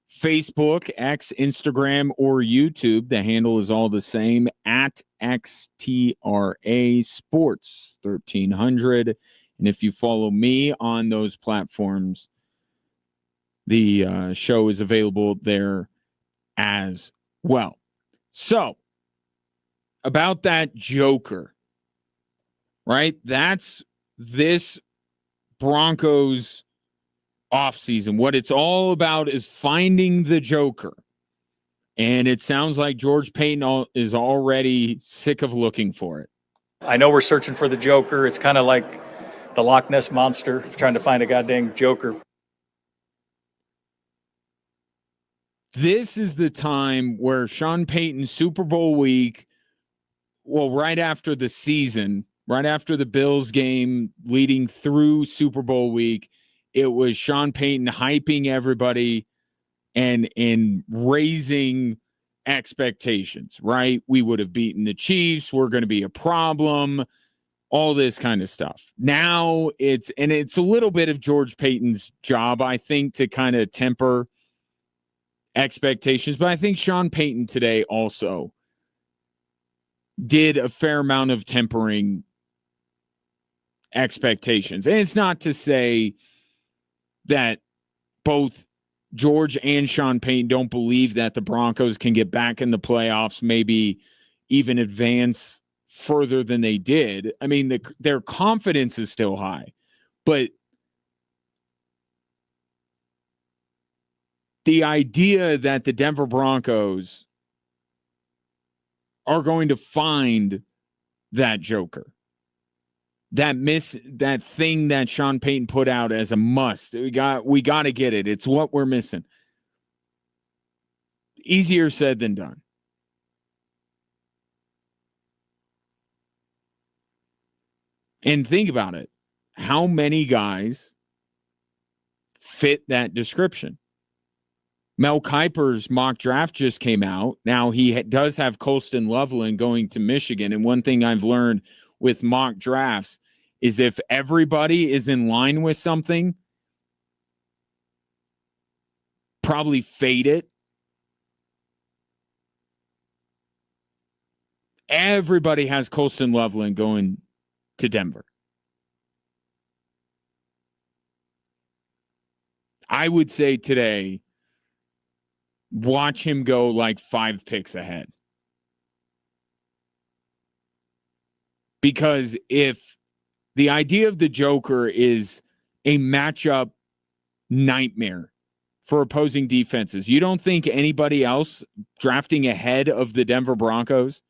Facebook, X, Instagram, or YouTube. The handle is all the same, at XTRA Sports 1300. And if you follow me on those platforms, the show is available there as well. So, about that Joker, right? That's this Broncos offseason. What it's all about is finding the Joker. And it sounds like George Paton is already sick of looking for it. I know we're searching for the Joker. It's kind of like the Loch Ness monster trying to find a goddamn Joker. This is the time where Sean Payton, Super Bowl week, well, right after the season, right after the Bills game, leading through Super Bowl week, it was Sean Payton hyping everybody and raising expectations, right? We would have beaten the Chiefs. We're going to be a problem, all this kind of stuff. Now it's a little bit of George Payton's job, I think, to kind of temper expectations. But I think Sean Payton today also did a fair amount of tempering expectations. And it's not to say that both George and Sean Payton don't believe that the Broncos can get back in the playoffs, maybe even advance further than they did. I mean, their confidence is still high, but the idea that the Denver Broncos are going to find that Joker, that thing that Sean Payton put out as a must. We got to get it. It's what we're missing. Easier said than done. And think about it. How many guys fit that description? Mel Kiper's mock draft just came out. Now he does have Colston Loveland going to Michigan. And one thing I've learned with mock drafts is if everybody is in line with something, probably fade it. Everybody has Colston Loveland going to Denver. I would say today, watch him go like 5 picks ahead. Because if the idea of the Joker is a matchup nightmare for opposing defenses, you don't think anybody else drafting ahead of the Denver Broncos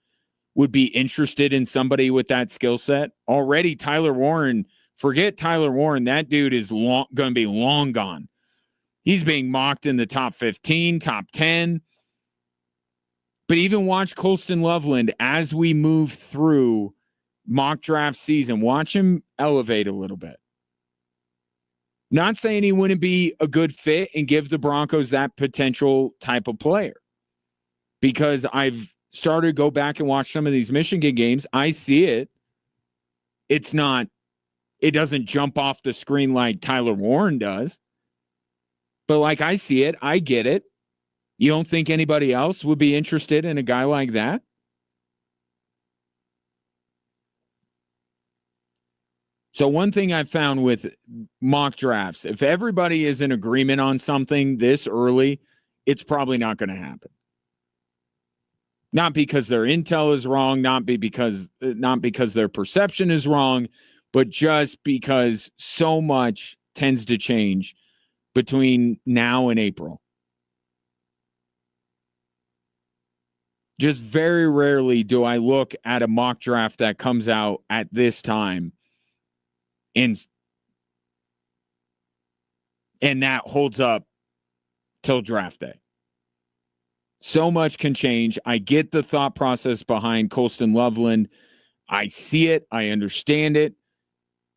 would be interested in somebody with that skill set? Already, Tyler Warren, forget Tyler Warren, that dude is going to be long gone. He's being mocked in the top 15, top 10. But even watch Colston Loveland as we move through mock draft season. Watch him elevate a little bit. Not saying he wouldn't be a good fit and give the Broncos that potential type of player. Because I've started to go back and watch some of these Michigan games. I see it. It doesn't jump off the screen like Tyler Warren does. But like I see it, I get it. You don't think anybody else would be interested in a guy like that? So one thing I've found with mock drafts, if everybody is in agreement on something this early, it's probably not going to happen. Not because their intel is wrong, not because their perception is wrong, but just because so much tends to change between now and April. Just very rarely do I look at a mock draft that comes out at this time and that holds up till draft day. So much can change. I get the thought process behind Colston Loveland. I see it. I understand it.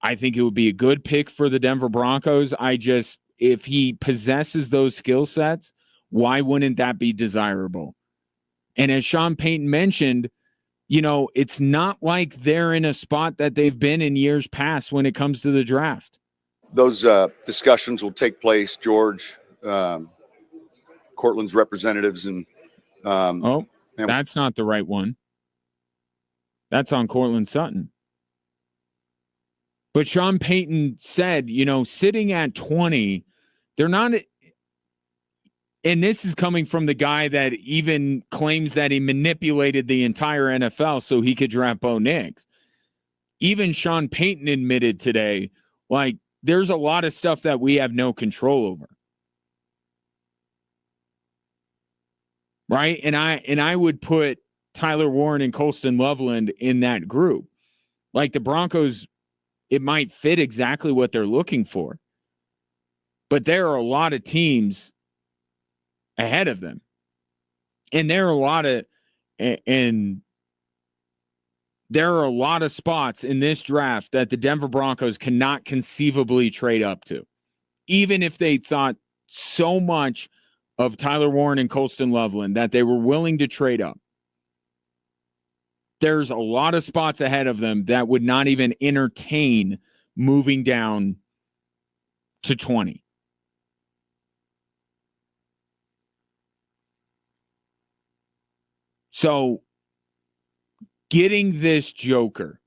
I think it would be a good pick for the Denver Broncos. If he possesses those skill sets, why wouldn't that be desirable? And as Sean Payton mentioned, it's not like they're in a spot that they've been in years past when it comes to the draft. Those discussions will take place, George, Cortland's representatives, and that's not the right one. That's on Cortland Sutton. But Sean Payton said, sitting at 20, they're not. And this is coming from the guy that even claims that he manipulated the entire NFL so he could draft Bo Nix. Even Sean Payton admitted today, there's a lot of stuff that we have no control over. Right? And I would put Tyler Warren and Colston Loveland in that group. The Broncos, it might fit exactly what they're looking for. But there are a lot of teams ahead of them. And there are a lot of spots in this draft that the Denver Broncos cannot conceivably trade up to. Even if they thought so much of Tyler Warren and Colston Loveland that they were willing to trade up. There's a lot of spots ahead of them that would not even entertain moving down to 20. So getting this joker,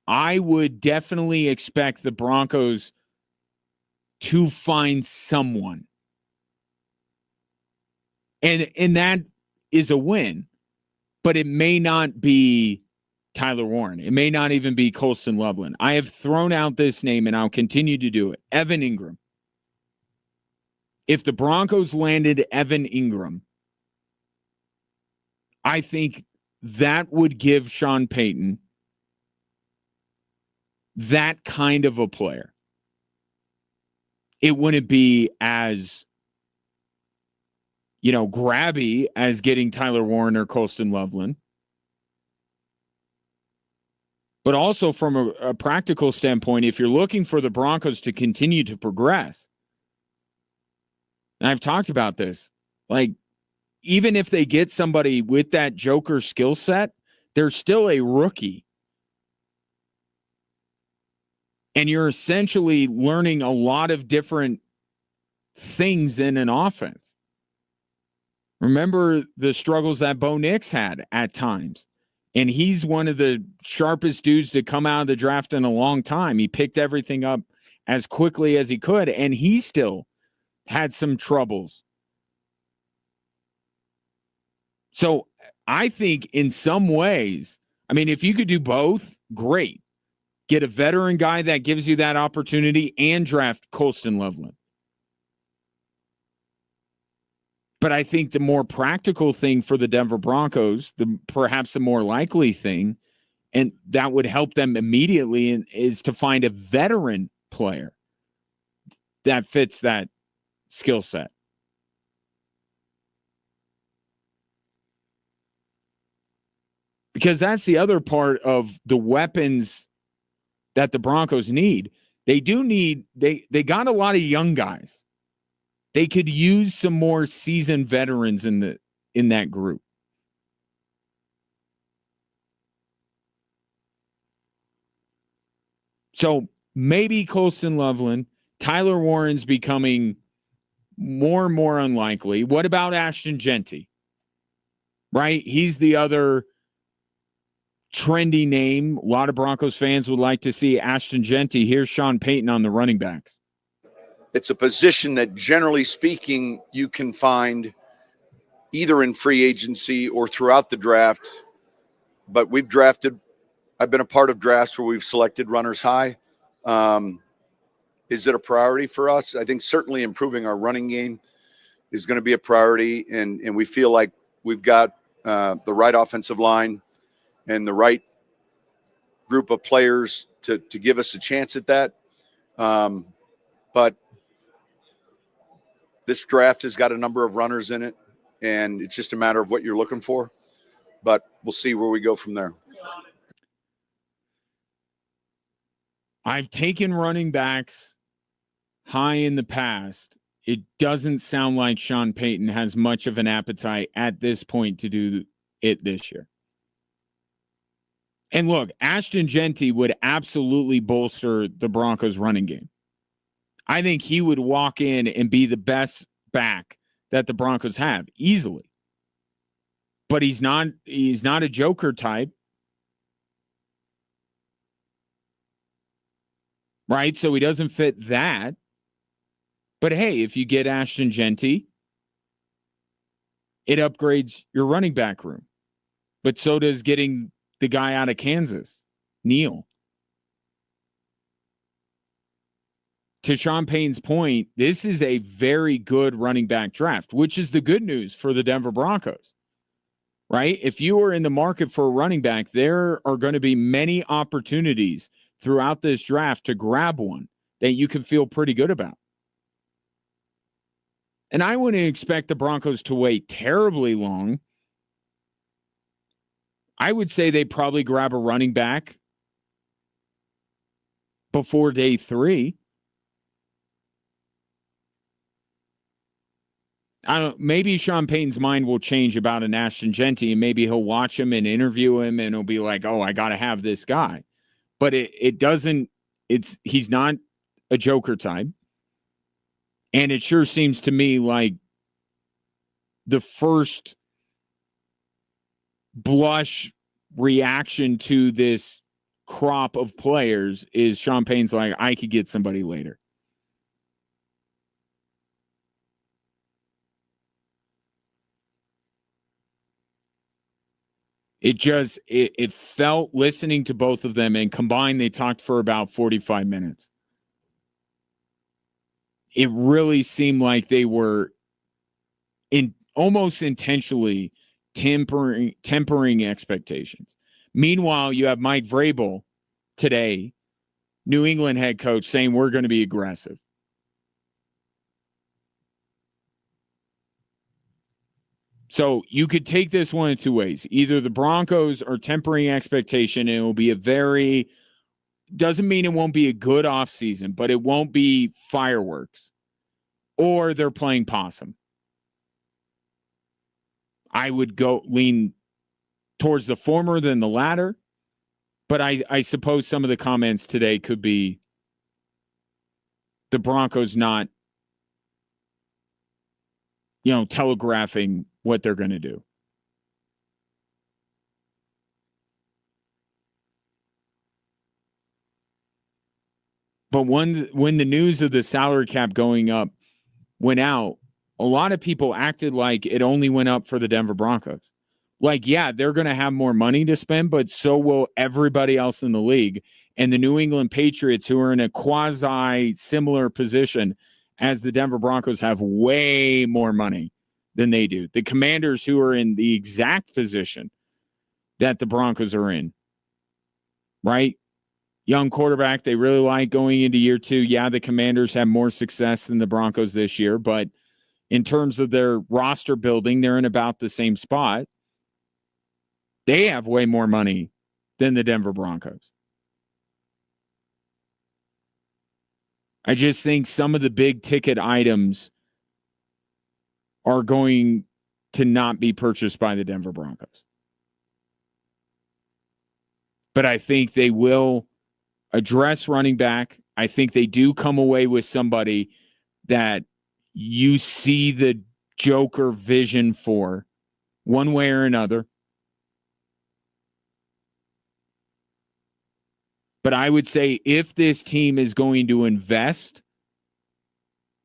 I would definitely expect the Broncos to find someone. And that is a win. But it may not be Tyler Warren. It may not even be Colston Loveland. I have thrown out this name, and I'll continue to do it. Evan Ingram. If the Broncos landed Evan Ingram, I think that would give Sean Payton that kind of a player. It wouldn't be as grabby as getting Tyler Warren or Colston Loveland. But also from a practical standpoint, if you're looking for the Broncos to continue to progress, and I've talked about this, even if they get somebody with that joker skill set, they're still a rookie. And you're essentially learning a lot of different things in an offense. Remember the struggles that Bo Nix had at times. And he's one of the sharpest dudes to come out of the draft in a long time. He picked everything up as quickly as he could, and he still had some troubles. So I think in some ways, if you could do both, great. Get a veteran guy that gives you that opportunity and draft Colston Loveland. But I think the more practical thing for the Denver Broncos, perhaps the more likely thing, and that would help them immediately, is to find a veteran player that fits that skill set. Because that's the other part of the weapons that the Broncos need. They got a lot of young guys. They could use some more seasoned veterans in that group. So maybe Colston Loveland, Tyler Warren's becoming more and more unlikely. What about Ashton Genty? Right? He's the other trendy name. A lot of Broncos fans would like to see Ashton Genty. Here's Sean Payton on the running backs. It's a position that, generally speaking, you can find either in free agency or throughout the draft. But I've been a part of drafts where we've selected runners high. Is it a priority for us? I think certainly improving our running game is going to be a priority. And we feel like we've got the right offensive line and the right group of players to give us a chance at that. But this draft has got a number of runners in it, and it's just a matter of what you're looking for. But we'll see where we go from there. I've taken running backs high in the past. it doesn't sound like Sean Payton has much of an appetite at this point to do it this year. And look, Ashton Genty would absolutely bolster the Broncos running game. I think he would walk in and be the best back that the Broncos have easily. But he's not a joker type. Right? So he doesn't fit that. But hey, if you get Ashton Genty, it upgrades your running back room. But so does getting the guy out of Kansas, Neal. To Sean Payton's point, this is a very good running back draft, which is the good news for the Denver Broncos, right? If you are in the market for a running back, there are going to be many opportunities throughout this draft to grab one that you can feel pretty good about. And I wouldn't expect the Broncos to wait terribly long. I would say they probably grab a running back before day 3. Maybe Sean Payton's mind will change about an Ashton Genty, and maybe he'll watch him and interview him, and he'll be like, "Oh, I got to have this guy." But he's not a joker type, and it sure seems to me like the first blush reaction to this crop of players is Sean Payton's like, "I could get somebody later." It felt, listening to both of them, and combined, they talked for about 45 minutes. It really seemed like they were almost intentionally tempering expectations. Meanwhile, you have Mike Vrabel today, New England head coach, saying we're going to be aggressive. So you could take this one of two ways. Either the Broncos are tempering expectation, and it will be doesn't mean it won't be a good offseason, but it won't be fireworks. Or they're playing possum. I would lean towards the former than the latter, but I suppose some of the comments today could be the Broncos not, telegraphing what they're going to do. But when the news of the salary cap going up went out, a lot of people acted like it only went up for the Denver Broncos. Like, yeah, they're going to have more money to spend, but so will everybody else in the league. And the New England Patriots, who are in a quasi-similar position as the Denver Broncos, have way more money than they do. The Commanders, who are in the exact position that the Broncos are in, right? Young quarterback they really like going into year 2. Yeah, the Commanders have more success than the Broncos this year, but in terms of their roster building, they're in about the same spot. They have way more money than the Denver Broncos. I just think some of the big ticket items are going to not be purchased by the Denver Broncos. But I think they will address running back. I think they do come away with somebody that you see the Joker vision for one way or another. But I would say if this team is going to invest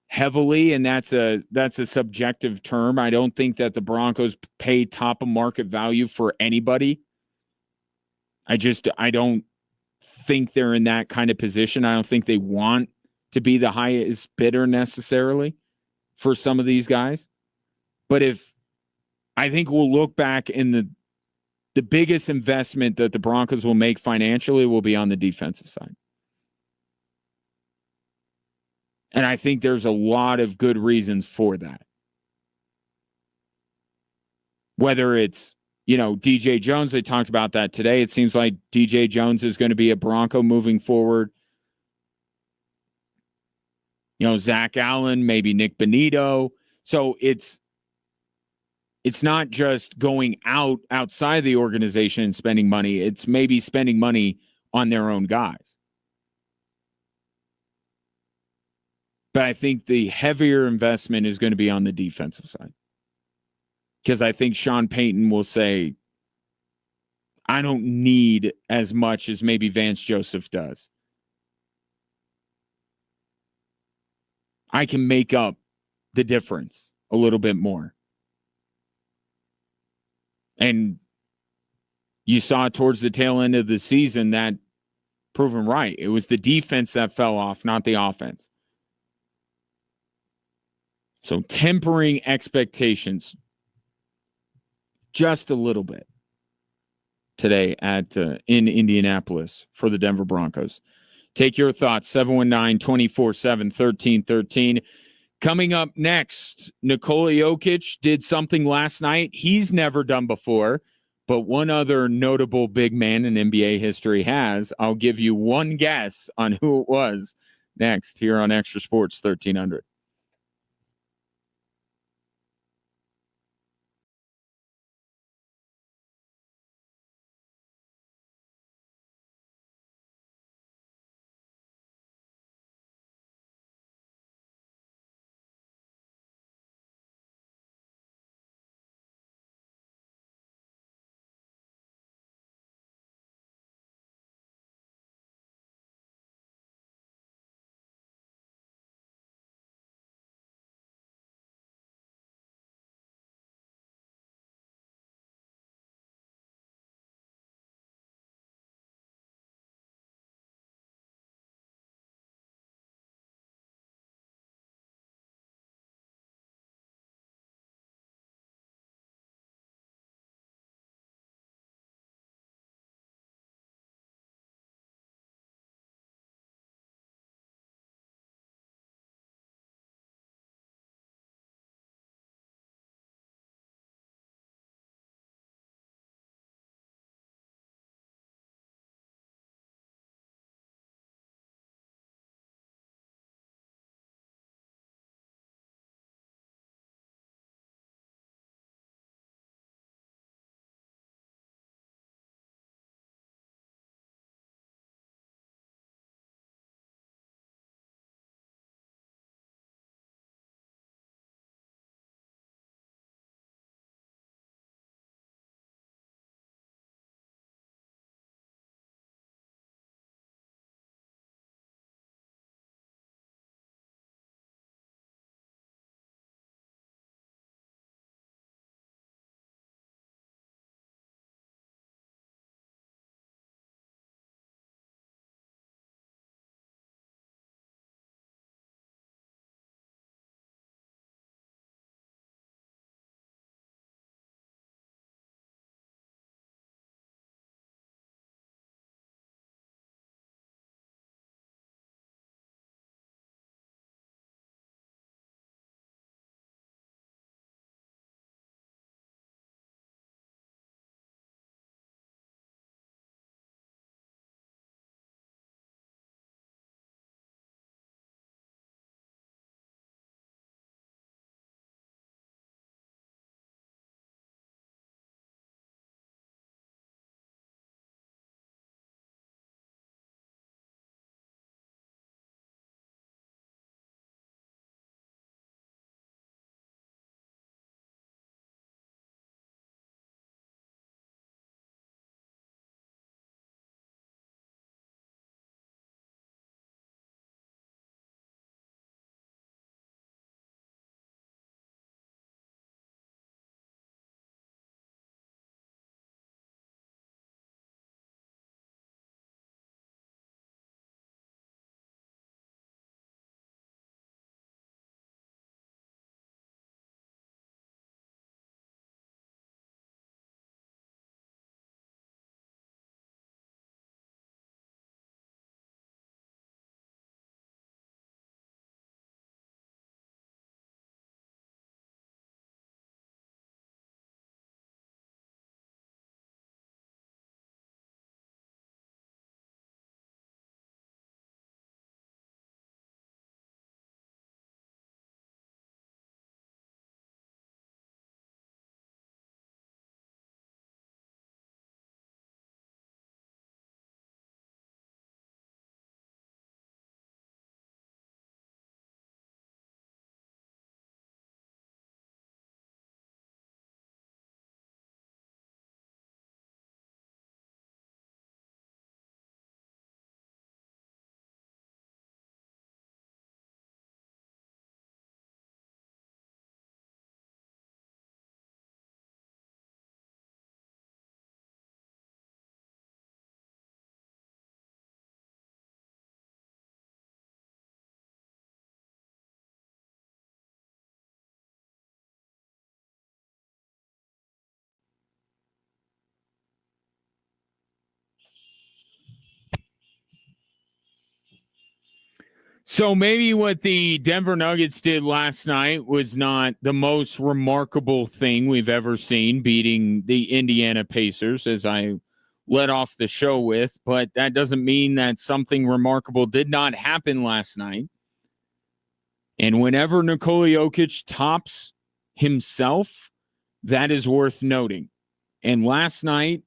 heavily, and that's a subjective term, I don't think that the Broncos pay top of market value for anybody. I don't think they're in that kind of position. I don't think they want to be the highest bidder necessarily for some of these guys. But I think we'll look back in the biggest investment that the Broncos will make financially will be on the defensive side. And I think there's a lot of good reasons for that. Whether it's, DJ Jones, they talked about that today. It seems like DJ Jones is going to be a Bronco moving forward. Zach Allen, maybe Nick Bonito. So it's not just going outside the organization and spending money. It's maybe spending money on their own guys. But I think the heavier investment is going to be on the defensive side. Because I think Sean Payton will say, I don't need as much as maybe Vance Joseph does. I can make up the difference a little bit more. And you saw towards the tail end of the season that proven right. It was the defense that fell off, not the offense. So tempering expectations just a little bit today in Indianapolis for the Denver Broncos. Take your thoughts, 719-247-1313. Coming up next, Nikola Jokic did something last night he's never done before, but one other notable big man in NBA history has. I'll give you one guess on who it was next here on Extra Sports 1300. So maybe what the Denver Nuggets did last night was not the most remarkable thing we've ever seen, beating the Indiana Pacers, as I led off the show with, but that doesn't mean that something remarkable did not happen last night. And whenever Nikola Jokic tops himself, that is worth noting. And last night,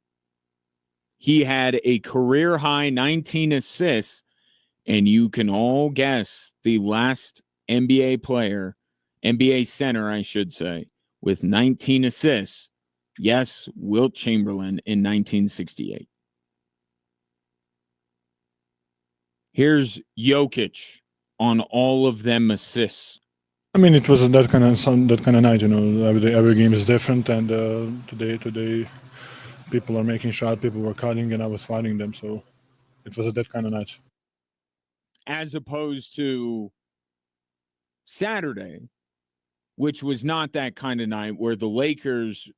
he had a career-high 19 assists. And you can all guess the last NBA player, NBA center, I should say, with 19 assists. Yes, Wilt Chamberlain in 1968. Here's Jokic on all of them assists. I mean, it was that kind of night. Every game is different, and today people are making shots, people were cutting, and I was fighting them. So it was that kind of night. As opposed to Saturday, which was not that kind of night, where the Lakers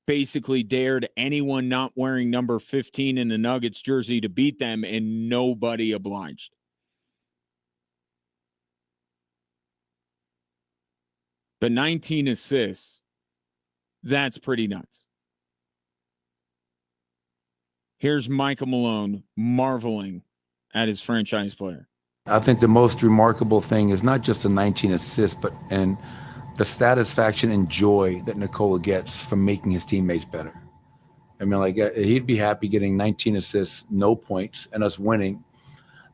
basically dared anyone not wearing number 15 in the Nuggets jersey to beat them, and nobody obliged. But 19 assists, that's pretty nuts. Here's Michael Malone marveling at his franchise player. I think the most remarkable thing is not just the 19 assists, but the satisfaction and joy that Nikola gets from making his teammates better. I mean, like, he'd be happy getting 19 assists, no points, and us winning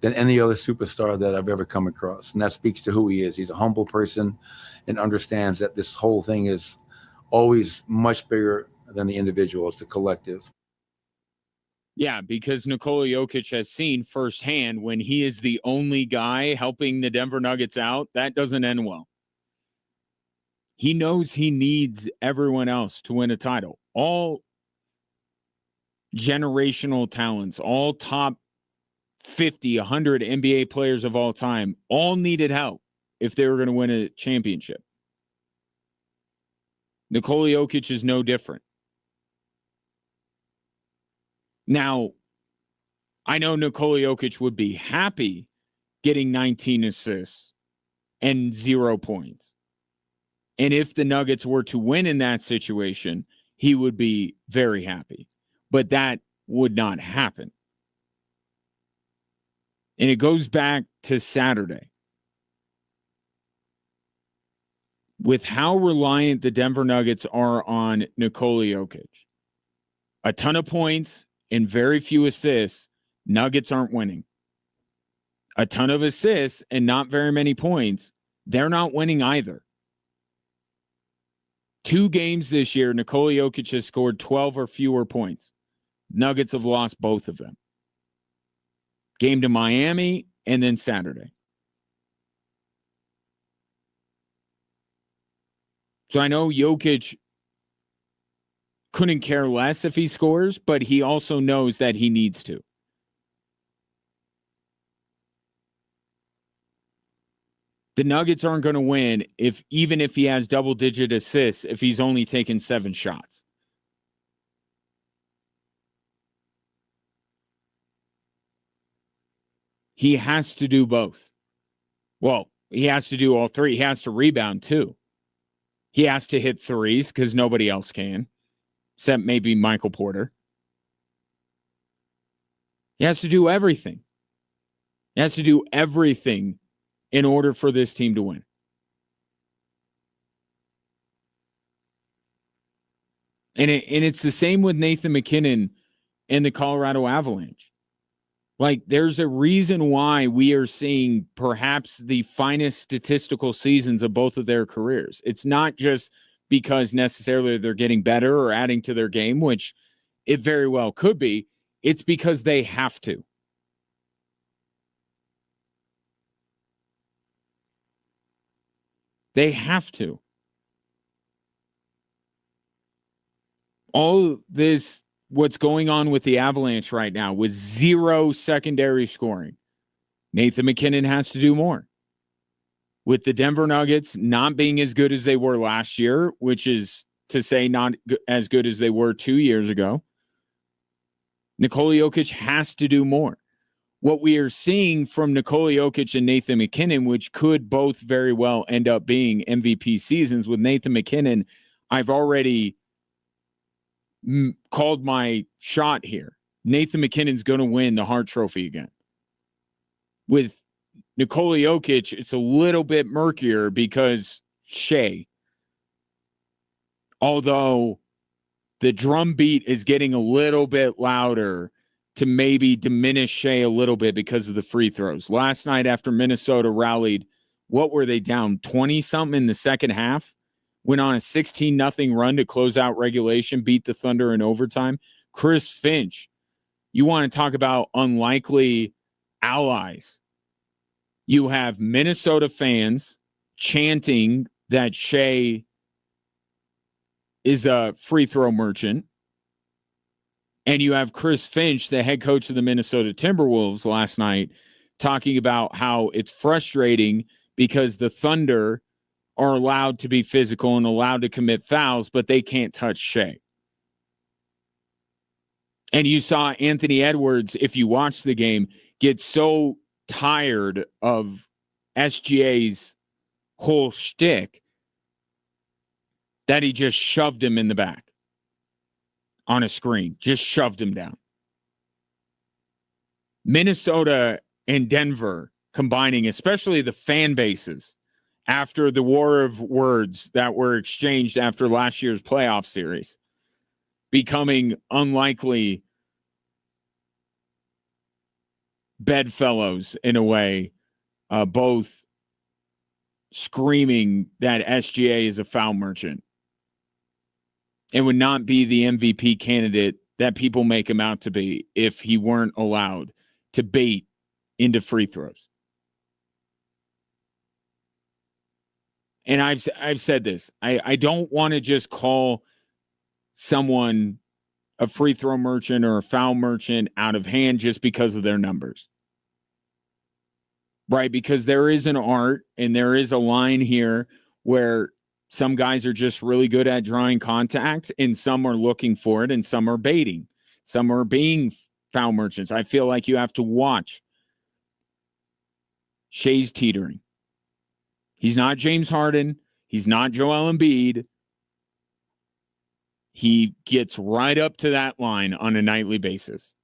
than any other superstar that I've ever come across. And that speaks to who he is. He's a humble person and understands that this whole thing is always much bigger than the individual. It's the collective. Yeah, because Nikola Jokic has seen firsthand when he is the only guy helping the Denver Nuggets out, that doesn't end well. He knows he needs everyone else to win a title. All generational talents, all top 50, 100 NBA players of all time, all needed help if they were going to win a championship. Nikola Jokic is no different. Now, I know Nikola Jokic would be happy getting 19 assists and 0 points. And if the Nuggets were to win in that situation, he would be very happy. But that would not happen. And it goes back to Saturday. With how reliant the Denver Nuggets are on Nikola Jokic, a ton of points and very few assists, Nuggets aren't winning. A ton of assists and not very many points, they're not winning either. 2 games this year, Nikola Jokic has scored 12 or fewer points. Nuggets have lost both of them. Game to Miami and then Saturday. So I know Jokic couldn't care less if he scores, but he also knows that he needs to. The Nuggets aren't going to win even if he has double-digit assists if he's only taken 7 shots. He has to do both. Well, he has to do all 3. He has to rebound too. He has to hit threes because nobody else can, except maybe Michael Porter. He has to do everything. He has to do everything in order for this team to win. And it's the same with Nathan McKinnon and the Colorado Avalanche. Like, there's a reason why we are seeing perhaps the finest statistical seasons of both of their careers. It's not just because necessarily they're getting better or adding to their game, which it very well could be. It's because they have to. They have to. All this, what's going on with the Avalanche right now, with 0 secondary scoring, Nathan McKinnon has to do more. With the Denver Nuggets not being as good as they were last year, which is to say not as good as they were 2 years ago, Nikola Jokic has to do more. what we are seeing from Nikola Jokic and Nathan McKinnon, which could both very well end up being MVP seasons. With Nathan McKinnon, I've already called my shot here. Nathan McKinnon's going to win the Hart Trophy again. With Nikola Jokic, it's a little bit murkier because Shea, although the drum beat is getting a little bit louder to maybe diminish Shea a little bit because of the free throws. Last night after Minnesota rallied, what were they down? 20-something in the second half? Went on a 16-0 run to close out regulation, beat the Thunder in overtime. Chris Finch, you want to talk about unlikely allies. You have Minnesota fans chanting that Shea is a free throw merchant. And you have Chris Finch, the head coach of the Minnesota Timberwolves last night, talking about how it's frustrating because the Thunder are allowed to be physical and allowed to commit fouls, but they can't touch Shea. And you saw Anthony Edwards, if you watch the game, get so tired of SGA's whole shtick that he just shoved him in the back on a screen, just shoved him down. Minnesota and Denver combining, especially the fan bases, after the war of words that were exchanged after last year's playoff series, becoming unlikely bedfellows in a way, both screaming that SGA is a foul merchant and would not be the MVP candidate that people make him out to be if he weren't allowed to bait into free throws. And I've said this. I don't want to just call someone a free throw merchant or a foul merchant out of hand just because of their numbers. Right? Because there is an art and there is a line here where some guys are just really good at drawing contact and some are looking for it and some are baiting. Some are being foul merchants. I feel like you have to watch Shea's teetering. He's not James Harden. He's not Joel Embiid. He gets right up to that line on a nightly basis.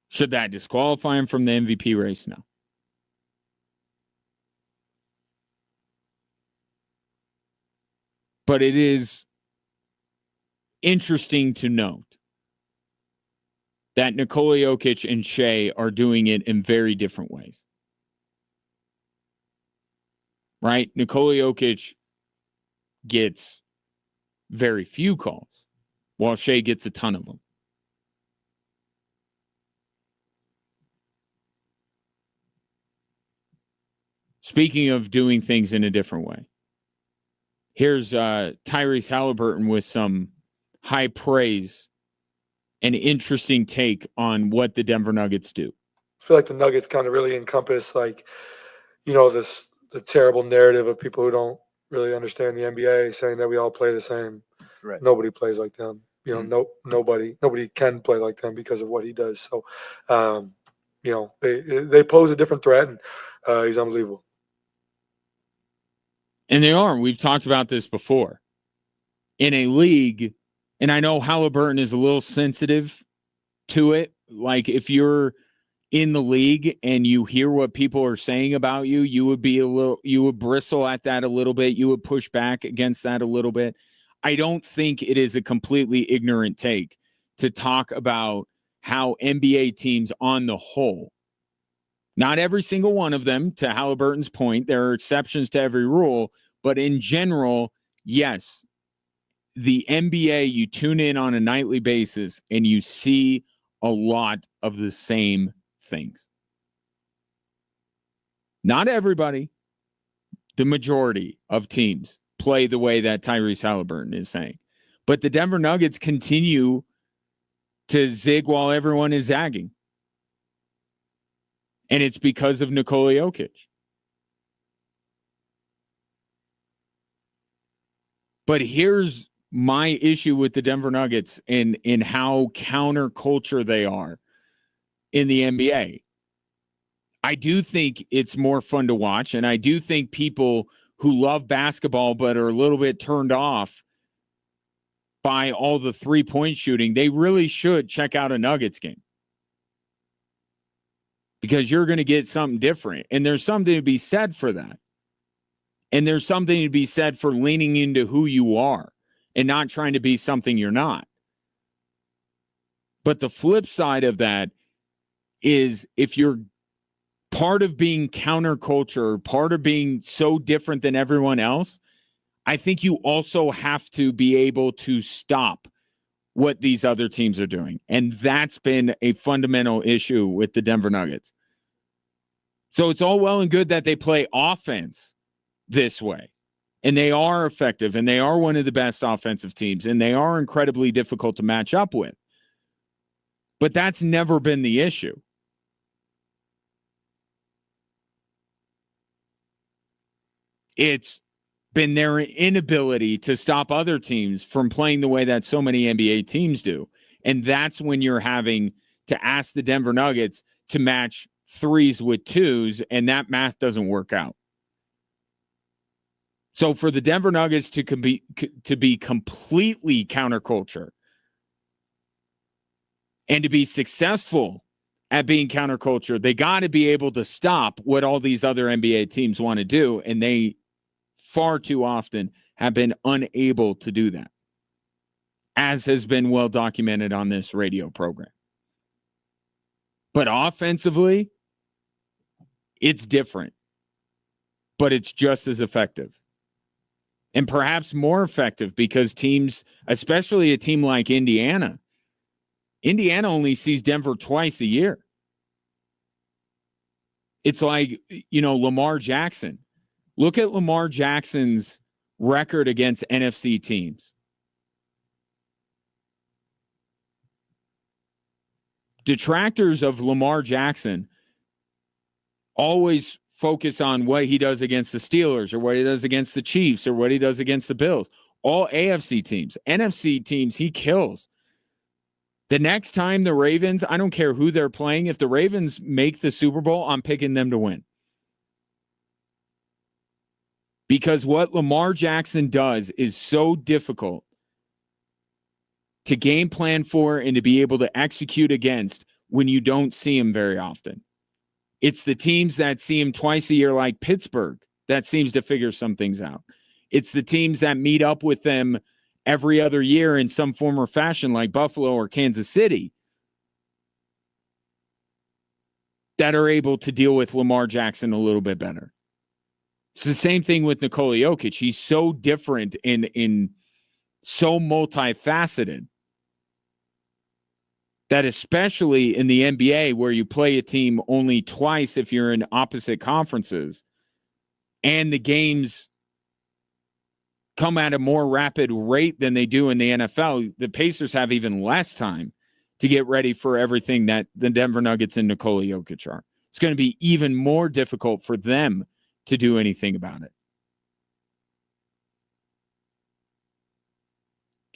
Should that disqualify him from the MVP race? No. But it is interesting to note that Nikola Jokic and Shea are doing it in very different ways. Right? Nikola Jokic gets very few calls, while Shea gets a ton of them. Speaking of doing things in a different way, here's Tyrese Halliburton with some high praise and interesting take on what the Denver Nuggets do. I feel like the Nuggets kind of really encompass, like, you know, the terrible narrative of people who don't really understand the NBA, saying that we all play the same. Right. Nobody plays like them. You know, nobody can play like them because of what he does. So, you know, they pose a different threat, and he's unbelievable. And they are. We've talked about this before. In a league, and I know Halliburton is a little sensitive to it. Like, if you're in the league and you hear what people are saying about you, you would bristle at that a little bit. You would push back against that a little bit. I don't think it is a completely ignorant take to talk about how NBA teams on the whole, not every single one of them, to Halliburton's point, there are exceptions to every rule, but in general, yes, the NBA, you tune in on a nightly basis and you see a lot of the same things. Not everybody, the majority of teams play the way that Tyrese Halliburton is saying. But the Denver Nuggets continue to zig while everyone is zagging. And it's because of Nikola Jokic. But here's my issue with the Denver Nuggets in how counterculture they are in the NBA. I do think it's more fun to watch, and I do think people who love basketball but are a little bit turned off by all the three-point shooting, they really should check out a Nuggets game. Because you're going to get something different. And there's something to be said for that. And there's something to be said for leaning into who you are and not trying to be something you're not. But the flip side of that is if you're part of being counterculture, part of being so different than everyone else, I think you also have to be able to stop what these other teams are doing. And that's been a fundamental issue with the Denver Nuggets. So it's all well and good that they play offense this way. And they are effective, and they are one of the best offensive teams, and they are incredibly difficult to match up with. But that's never been the issue. It's been their inability to stop other teams from playing the way that so many NBA teams do. And that's when you're having to ask the Denver Nuggets to match threes with twos, and that math doesn't work out. So for the Denver Nuggets to be completely counterculture and to be successful at being counterculture, they got to be able to stop what all these other NBA teams want to do, and they far too often have been unable to do that, as has been well documented on this radio program. But offensively, it's different, but it's just as effective. And perhaps more effective because teams, especially a team like Indiana only sees Denver twice a year. It's like, Lamar Jackson. Look at Lamar Jackson's record against NFC teams. Detractors of Lamar Jackson always focus on what he does against the Steelers or what he does against the Chiefs or what he does against the Bills. All AFC teams. NFC teams, he kills. The next time the Ravens, I don't care who they're playing, if the Ravens make the Super Bowl, I'm picking them to win. Because what Lamar Jackson does is so difficult to game plan for and to be able to execute against when you don't see him very often. It's the teams that see him twice a year, like Pittsburgh, that seems to figure some things out. It's the teams that meet up with them every other year in some form or fashion, like Buffalo or Kansas City, that are able to deal with Lamar Jackson a little bit better. It's the same thing with Nikola Jokic. He's so different in so multifaceted that especially in the NBA where you play a team only twice if you're in opposite conferences and the games come at a more rapid rate than they do in the NFL, the Pacers have even less time to get ready for everything that the Denver Nuggets and Nikola Jokic are. It's going to be even more difficult for them to do anything about it.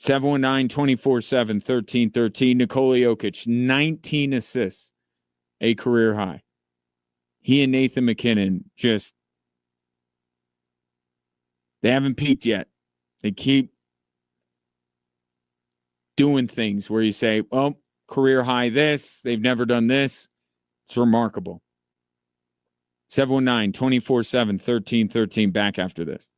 719-247-1313. Nikola Jokic, 19 assists, a career high. He and Nathan McKinnon they haven't peaked yet. They keep doing things where you say, well, career high this, they've never done this. It's remarkable. 719-247-1313. Back after this.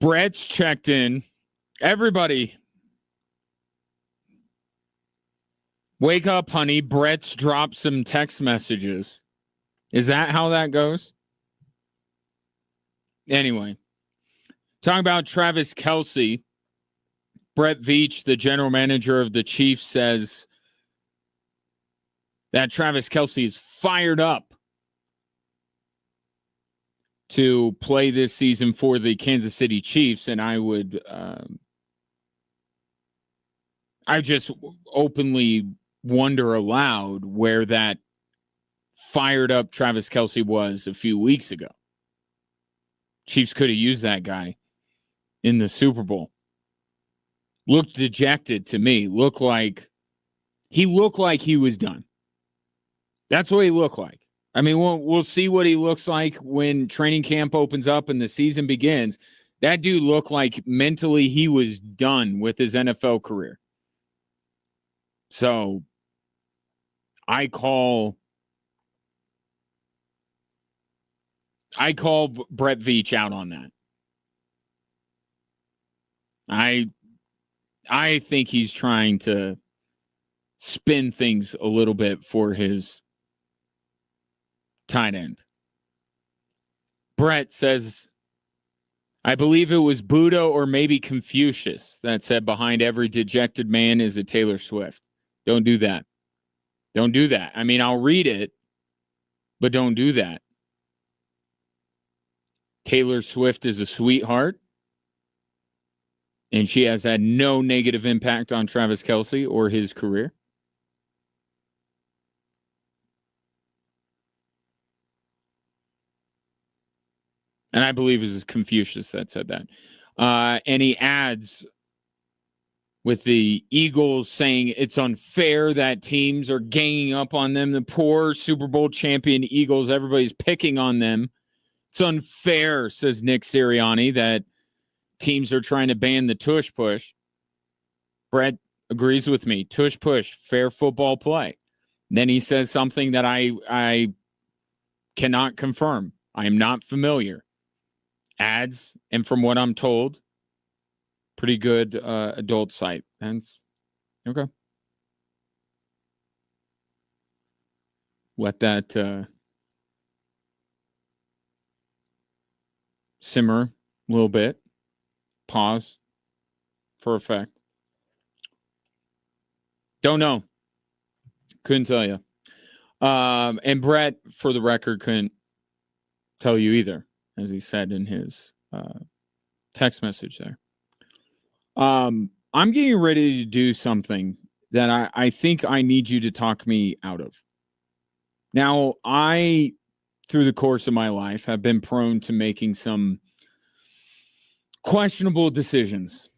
Brett's checked in. Everybody, wake up, honey. Brett's dropped some text messages. Is that how that goes? Anyway, talking about Travis Kelce, Brett Veach, the general manager of the Chiefs, says that Travis Kelce is fired up to play this season for the Kansas City Chiefs. And I would, I just openly wonder aloud where that fired up Travis Kelce was a few weeks ago. Chiefs could have used that guy in the Super Bowl. Looked dejected to me. Looked like he was done. That's what he looked like. I mean, we'll see what he looks like when training camp opens up and the season begins. That dude looked like mentally he was done with his NFL career. So I call Brett Veach out on that. I think he's trying to spin things a little bit for his tight end. Brett says, I believe it was Buddha or maybe Confucius that said behind every dejected man is a Taylor Swift. Don't do that. Don't do that. I mean, I'll read it, but don't do that. Taylor Swift is a sweetheart, and she has had no negative impact on Travis Kelce or his career. And I believe it was Confucius that said that. And he adds with the Eagles saying it's unfair that teams are ganging up on them. The poor Super Bowl champion Eagles, everybody's picking on them. It's unfair, says Nick Sirianni, that teams are trying to ban the tush push. Brett agrees with me. Tush push, fair football play. Then he says something that I cannot confirm. I am not familiar. Adds, and from what I'm told, pretty good adult site. That's okay. Let that simmer a little bit. Pause for effect. Don't know. Couldn't tell you. And Brett, for the record, couldn't tell you either, as he said in his text message there. I'm getting ready to do something that I think I need you to talk me out of. Now, through the course of my life, have been prone to making some questionable decisions,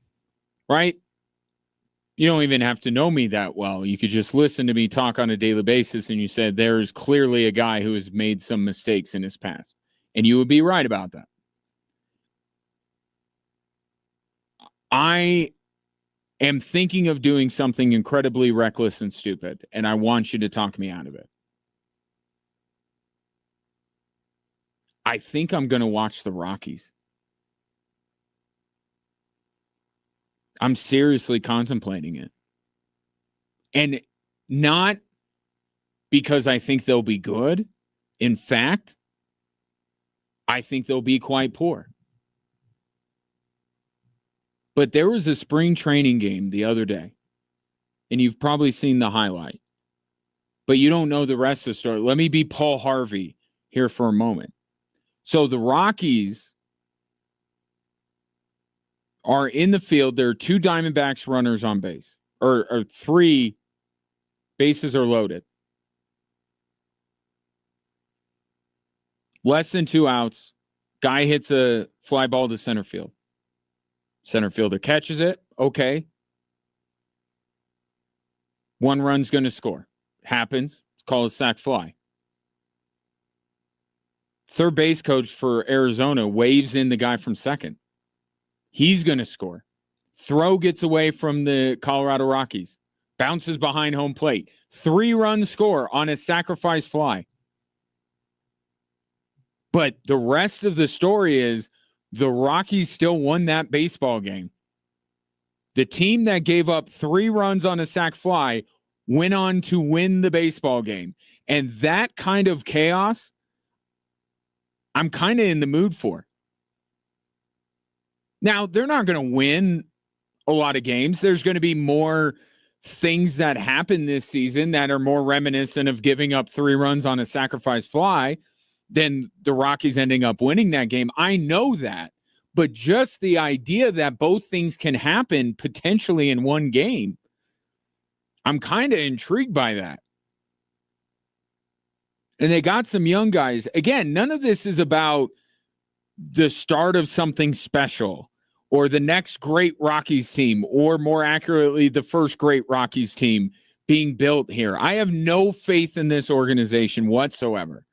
right? You don't even have to know me that well. You could just listen to me talk on a daily basis, and you said there's clearly a guy who has made some mistakes in his past. And you would be right about that. I am thinking of doing something incredibly reckless and stupid, and I want you to talk me out of it. I think I'm going to watch the Rockies. I'm seriously contemplating it. And not because I think they'll be good. In fact, I think they'll be quite poor. But there was a spring training game the other day, and you've probably seen the highlight, but you don't know the rest of the story. Let me be Paul Harvey here for a moment. So the Rockies are in the field. There are 2 Diamondbacks runners on base, or 3 bases are loaded. Less than 2 outs. Guy hits a fly ball to center field. Center fielder catches it. Okay. 1 run's going to score. Happens. It's called a sac fly. Third base coach for Arizona waves in the guy from second. He's going to score. Throw gets away from the Colorado Rockies. Bounces behind home plate. 3-run score on a sacrifice fly. But the rest of the story is the Rockies still won that baseball game. The team that gave up 3 runs on a sac fly went on to win the baseball game. And that kind of chaos, I'm kind of in the mood for. Now, they're not going to win a lot of games. There's going to be more things that happen this season that are more reminiscent of giving up 3 runs on a sacrifice fly than the Rockies ending up winning that game. I know that. But just the idea that both things can happen potentially in one game, I'm kind of intrigued by that. And they got some young guys. Again, none of this is about the start of something special or the next great Rockies team, or more accurately, the first great Rockies team being built here. I have no faith in this organization whatsoever.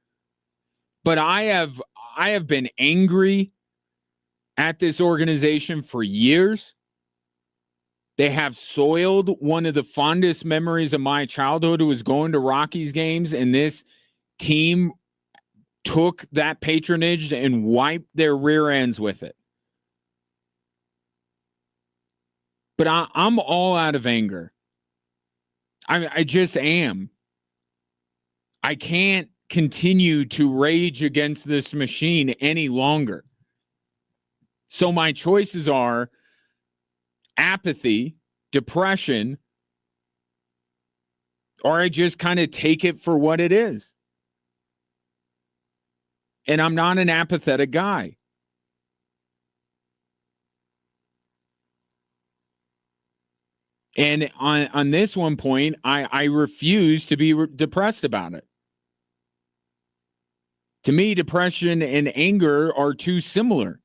But I have been angry at this organization for years. They have soiled one of the fondest memories of my childhood, was going to Rockies games, and this team took that patronage and wiped their rear ends with it. But I'm all out of anger. I just am. I can't continue to rage against this machine any longer. So my choices are apathy, depression, or I just kind of take it for what it is. And I'm not an apathetic guy. And on this one point, I refuse to be depressed about it. To me, depression and anger are too similar.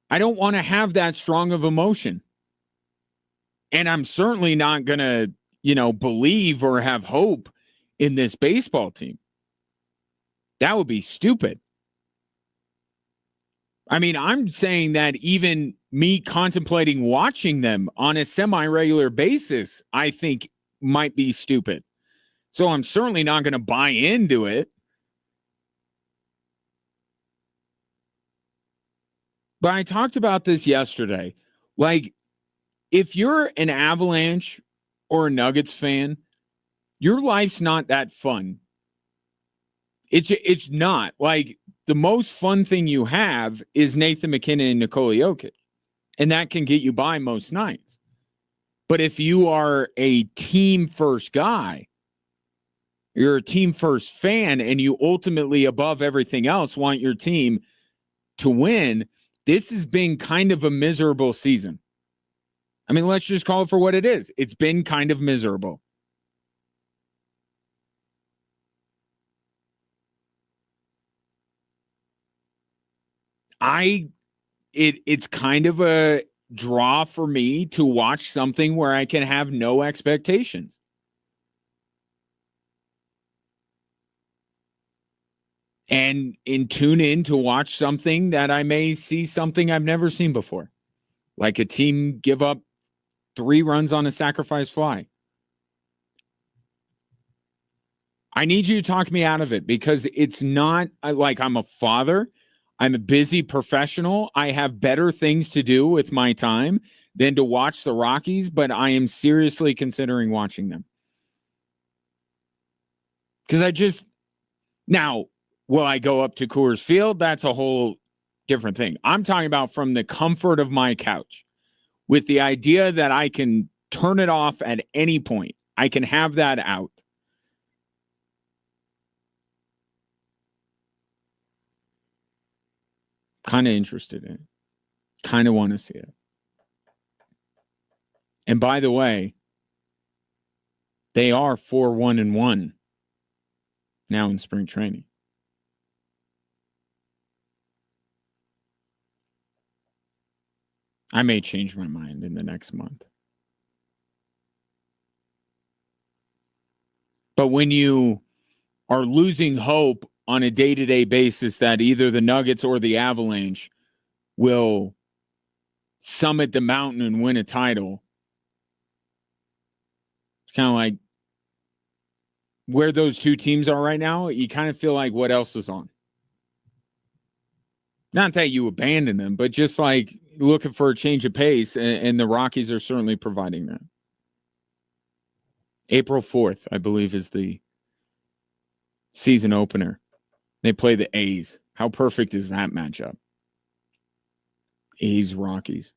I don't want to have that strong of emotion. And I'm certainly not going to, believe or have hope in this baseball team. That would be stupid. I mean, I'm saying that even me contemplating watching them on a semi-regular basis, I think might be stupid. So I'm certainly not going to buy into it. But I talked about this yesterday. Like, if you're an Avalanche or a Nuggets fan, your life's not that fun. It's not. Like, the most fun thing you have is Nathan McKinnon and Nikola Jokic. And that can get you by most nights. But if you are a team-first guy, you're a team-first fan, and you ultimately, above everything else, want your team to win, this has been kind of a miserable season. I mean, let's just call it for what it is. It's been kind of miserable. It's kind of a draw for me to watch something where I can have no expectations. And tune in to watch something that I may see something I've never seen before. Like a team give up 3 runs on a sacrifice fly. I need you to talk me out of it, because it's not like I'm a father. I'm a busy professional. I have better things to do with my time than to watch the Rockies, but I am seriously considering watching them. Because now, will I go up to Coors Field? That's a whole different thing. I'm talking about from the comfort of my couch, with the idea that I can turn it off at any point. I can have that out. Kind of interested in it. Kind of want to see it. And by the way, they are 4-1-1 now in spring training. I may change my mind in the next month. But when you are losing hope on a day-to-day basis that either the Nuggets or the Avalanche will summit the mountain and win a title, it's kind of like where those two teams are right now. You kind of feel like, what else is on? Not that you abandon them, but just like looking for a change of pace, and the Rockies are certainly providing that. April 4th, I believe, is the season opener. They play the A's. How perfect is that matchup? A's, Rockies.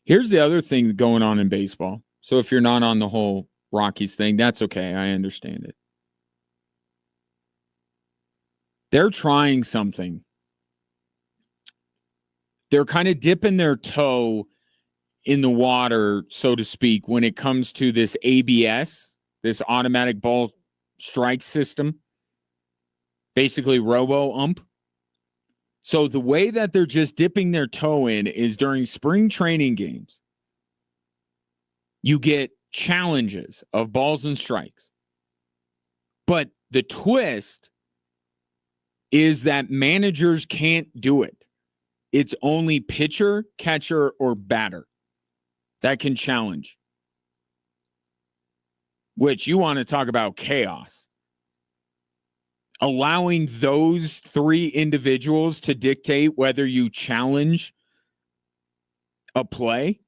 Here's the other thing going on in baseball. So if you're not on the whole Rockies thing, that's okay. I understand it. They're trying something. They're kind of dipping their toe in the water, so to speak, when it comes to this ABS, this automatic ball strike system, basically robo-ump. So the way that they're just dipping their toe in is during spring training games, you get challenges of balls and strikes. But the twist is that managers can't do it. It's only pitcher, catcher, or batter that can challenge. Which you want to talk about chaos. Allowing those three individuals to dictate whether you challenge a play.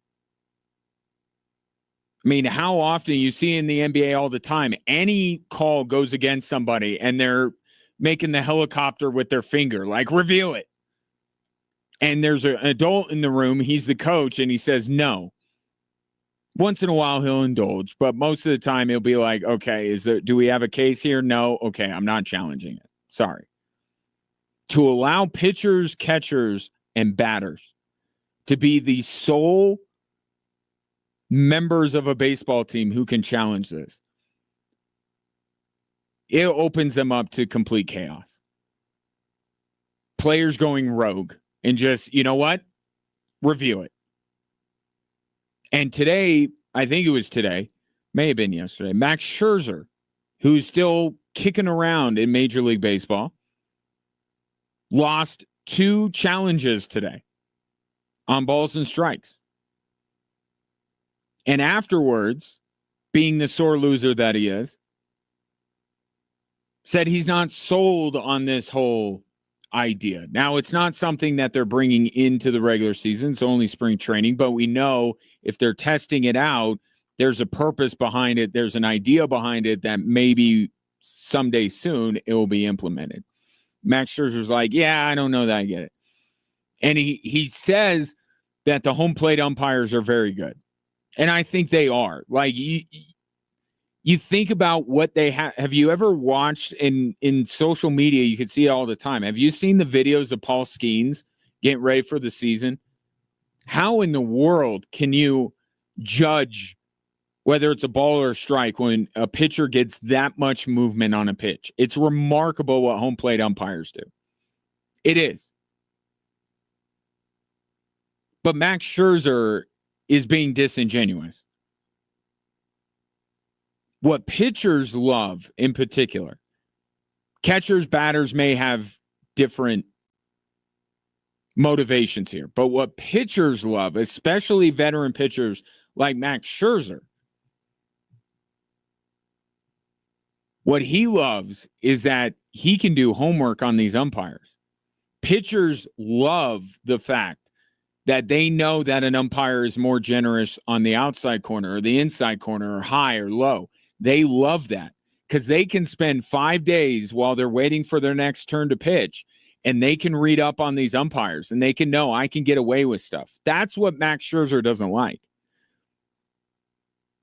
I mean, how often you see in the NBA all the time, any call goes against somebody and they're making the helicopter with their finger, like review it. And there's an adult in the room, he's the coach, and he says no. Once in a while he'll indulge, but most of the time he'll be like, okay, do we have a case here? No. Okay, I'm not challenging it. Sorry. To allow pitchers, catchers, and batters to be the sole members of a baseball team who can challenge this, it opens them up to complete chaos. Players going rogue and just, you know what? Review it. And today, I think it was today, may have been yesterday, Max Scherzer, who's still kicking around in Major League Baseball, lost 2 challenges today on balls and strikes. And afterwards, being the sore loser that he is, said he's not sold on this whole idea. Now, it's not something that they're bringing into the regular season. It's only spring training, but we know if they're testing it out, there's a purpose behind it. There's an idea behind it that maybe someday soon it will be implemented. Max Scherzer's like, yeah, I don't know that I get it. And he says that the home plate umpires are very good. And I think they are. Like, you think about what they have. Have you ever watched in social media? You can see it all the time. Have you seen the videos of Paul Skeens getting ready for the season? How in the world can you judge whether it's a ball or a strike when a pitcher gets that much movement on a pitch? It's remarkable what home plate umpires do. It is. But Max Scherzer is being disingenuous. What pitchers love in particular, catchers, batters may have different motivations here, but what pitchers love, especially veteran pitchers like Max Scherzer, what he loves is that he can do homework on these umpires. Pitchers love the fact that they know that an umpire is more generous on the outside corner or the inside corner or high or low. They love that because they can spend 5 days while they're waiting for their next turn to pitch, and they can read up on these umpires, and they can know I can get away with stuff. That's what Max Scherzer doesn't like.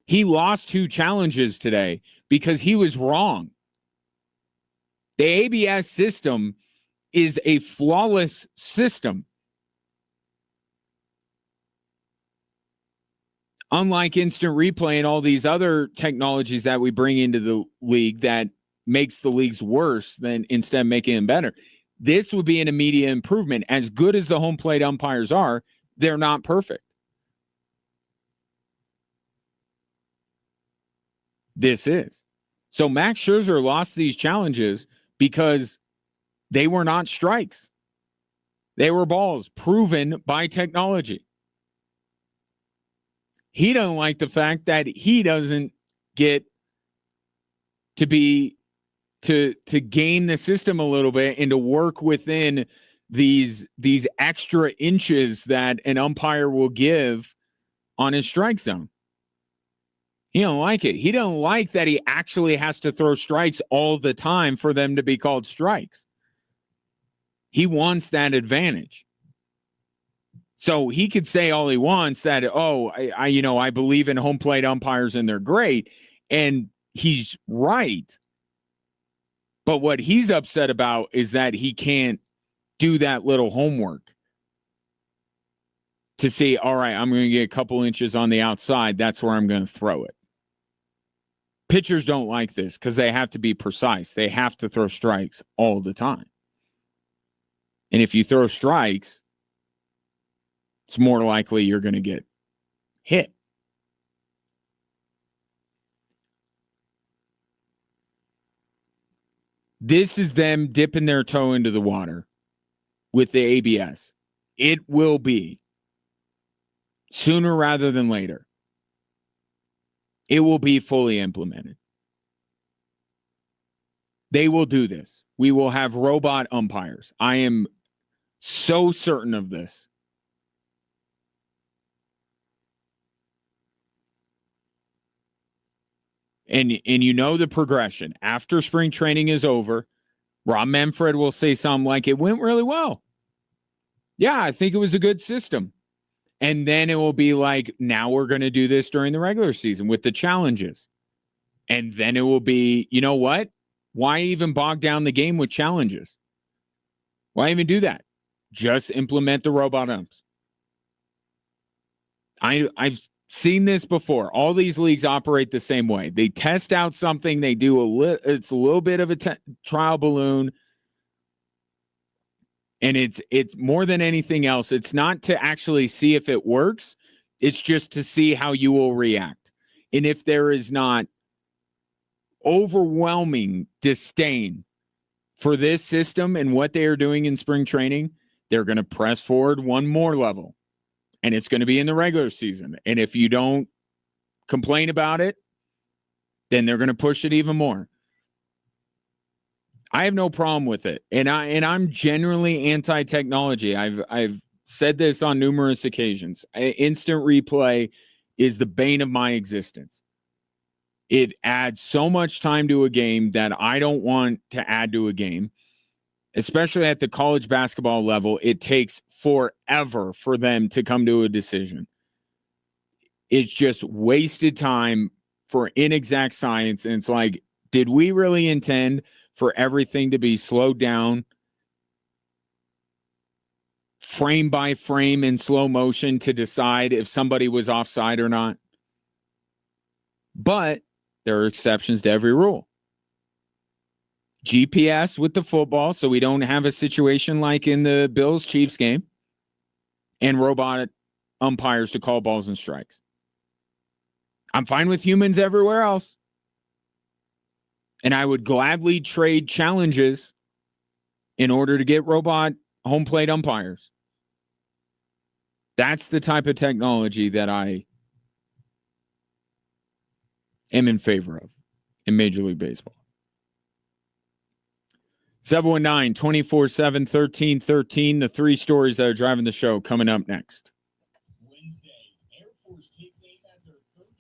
He lost 2 challenges today because he was wrong. The ABS system is a flawless system. Unlike instant replay and all these other technologies that we bring into the league that makes the leagues worse than instead of making them better, this would be an immediate improvement. As good as the home plate umpires are, they're not perfect. This is. So Max Scherzer lost these challenges because they were not strikes. They were balls proven by technology. He doesn't like the fact that he doesn't get to be to game the system a little bit and to work within these extra inches that an umpire will give on his strike zone. He don't like it. He don't like that he actually has to throw strikes all the time for them to be called strikes. He wants that advantage. So he could say all he wants that, I believe in home plate umpires and they're great. And he's right. But what he's upset about is that he can't do that little homework to see, all right, I'm going to get a couple inches on the outside. That's where I'm going to throw it. Pitchers don't like this because they have to be precise. They have to throw strikes all the time. And if you throw strikes, it's more likely you're going to get hit. This is them dipping their toe into the water with the ABS. It will be sooner rather than later. It will be fully implemented. They will do this. We will have robot umpires. I am so certain of this. And you know the progression. After spring training is over, Rob Manfred will say something like, it went really well. Yeah, I think it was a good system. And then it will be like, now we're going to do this during the regular season with the challenges. And then it will be, you know what? Why even bog down the game with challenges? Why even do that? Just implement the robot umps. I've seen this before. All these leagues operate the same way. They test out something. They do it's a little bit of a trial balloon. And it's more than anything else. It's not to actually see if it works. It's just to see how you will react. And if there is not overwhelming disdain for this system and what they are doing in spring training, they're going to press forward one more level. And it's going to be in the regular season. And if you don't complain about it, then they're going to push it even more. I have no problem with it. And I'm generally anti-technology. I've said this on numerous occasions. Instant replay is the bane of my existence. It adds so much time to a game that I don't want to add to a game. Especially at the college basketball level, it takes forever for them to come to a decision. It's just wasted time for inexact science. And it's like, did we really intend for everything to be slowed down, frame by frame in slow motion to decide if somebody was offside or not? But there are exceptions to every rule. GPS with the football, so we don't have a situation like in the Bills-Chiefs game, and robot umpires to call balls and strikes. I'm fine with humans everywhere else. And I would gladly trade challenges in order to get robot home plate umpires. That's the type of technology that I am in favor of in Major League Baseball. 719-247-1313. The three stories that are driving the show coming up next. Wednesday, Air Force takes aim at their third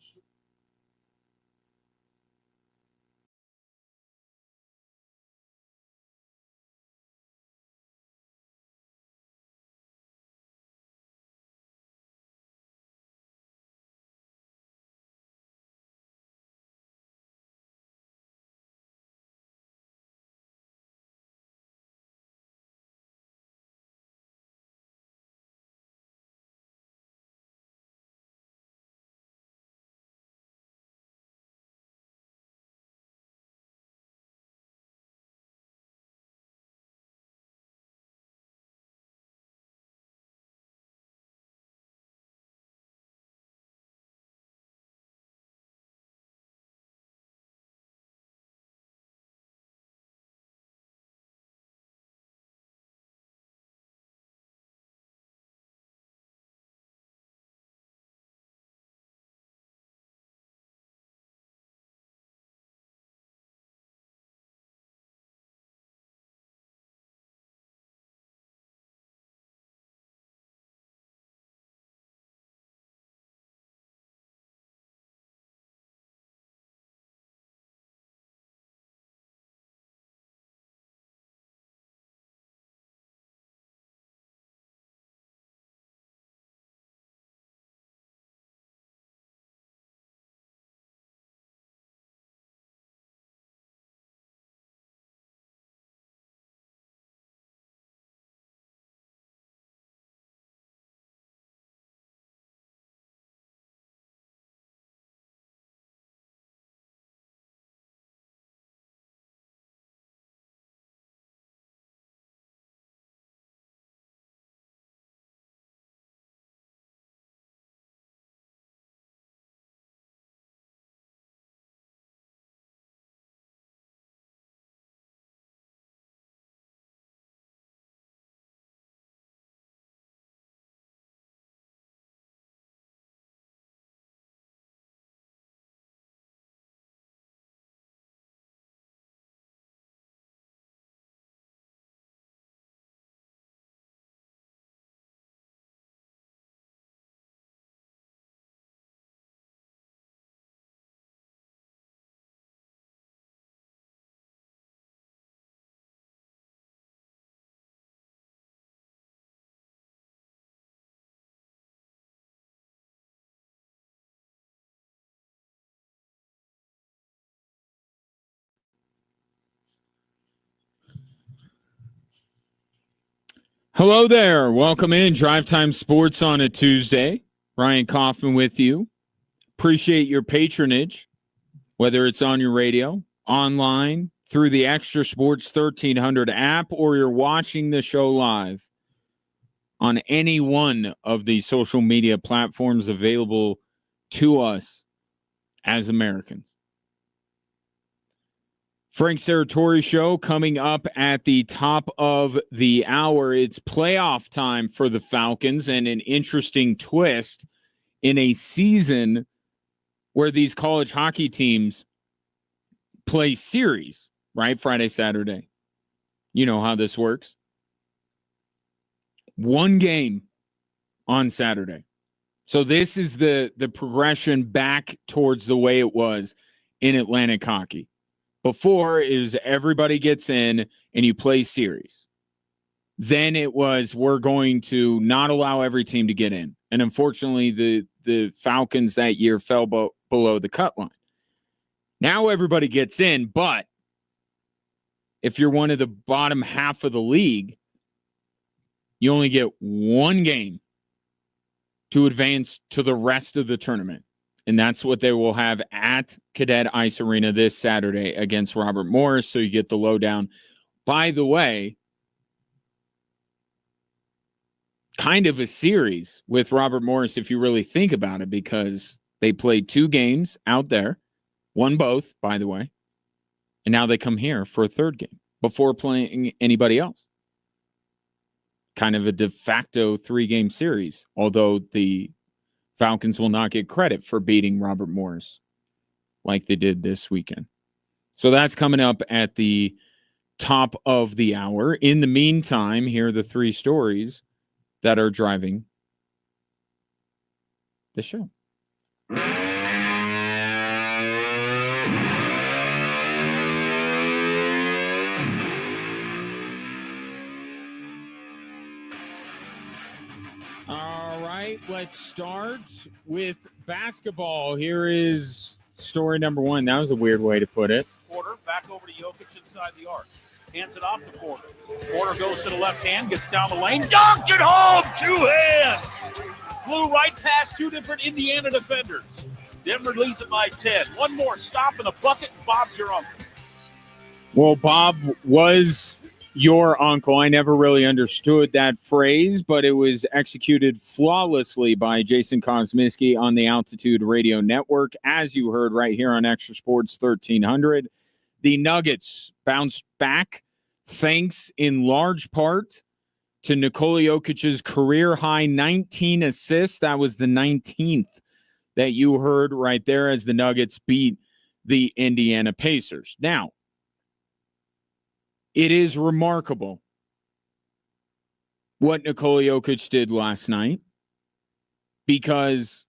Hello there. Welcome in. Drive Time Sports on a Tuesday. Ryan Kaufman with you. Appreciate your patronage, whether it's on your radio, online, through the Extra Sports 1300 app, or you're watching the show live on any one of the social media platforms available to us as Americans. Frank Serratori Show coming up at the top of the hour. It's playoff time for the Falcons, and an interesting twist in a season where these college hockey teams play series, right? Friday, Saturday. You know how this works. One game on Saturday. So this is the progression back towards the way it was in Atlantic hockey. Before is everybody gets in and you play series. Then it was we're going to not allow every team to get in. And unfortunately, the Falcons that year fell below the cut line. Now everybody gets in, but if you're one of the bottom half of the league, you only get one game to advance to the rest of the tournament. And that's what they will have at Cadet Ice Arena this Saturday against Robert Morris. So you get the lowdown. By the way, kind of a series with Robert Morris, if you really think about it, because they played 2 games out there, won both, by the way. And now they come here for a third game before playing anybody else. Kind of a de facto 3-game series, although the Falcons will not get credit for beating Robert Morris like they did this weekend. So that's coming up at the top of the hour. In the meantime, here are the 3 stories that are driving the show. All right, let's start with basketball. Here is story number 1. That was a weird way to put it. Porter back over to Jokic inside the arc. Hands it off to Porter. Porter goes to the left hand, gets down the lane, dunked it home, 2 hands. Flew right past 2 different Indiana defenders. Denver leads it by 10. One more stop in the bucket, and Bob's your uncle. Well, Bob was your uncle. I never really understood that phrase, but it was executed flawlessly by Jason Kosminski on the Altitude Radio Network, as you heard right here on Extra Sports 1300. The Nuggets bounced back thanks in large part to Nikola Jokic's career-high 19 assists. That was the 19th that you heard right there as the Nuggets beat the Indiana Pacers. Now, it is remarkable what Nikola Jokic did last night, because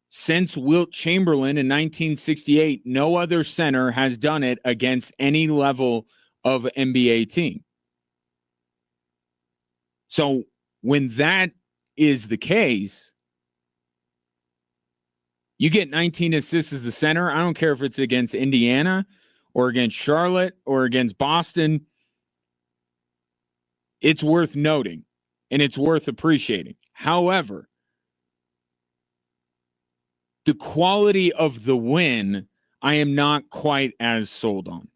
since Wilt Chamberlain in 1968, no other center has done it against any level of NBA team. So when that is the case, you get 19 assists as the center. I don't care if it's against Indiana or against Charlotte or against Boston. It's worth noting and it's worth appreciating. However, the quality of the win, I am not quite as sold on.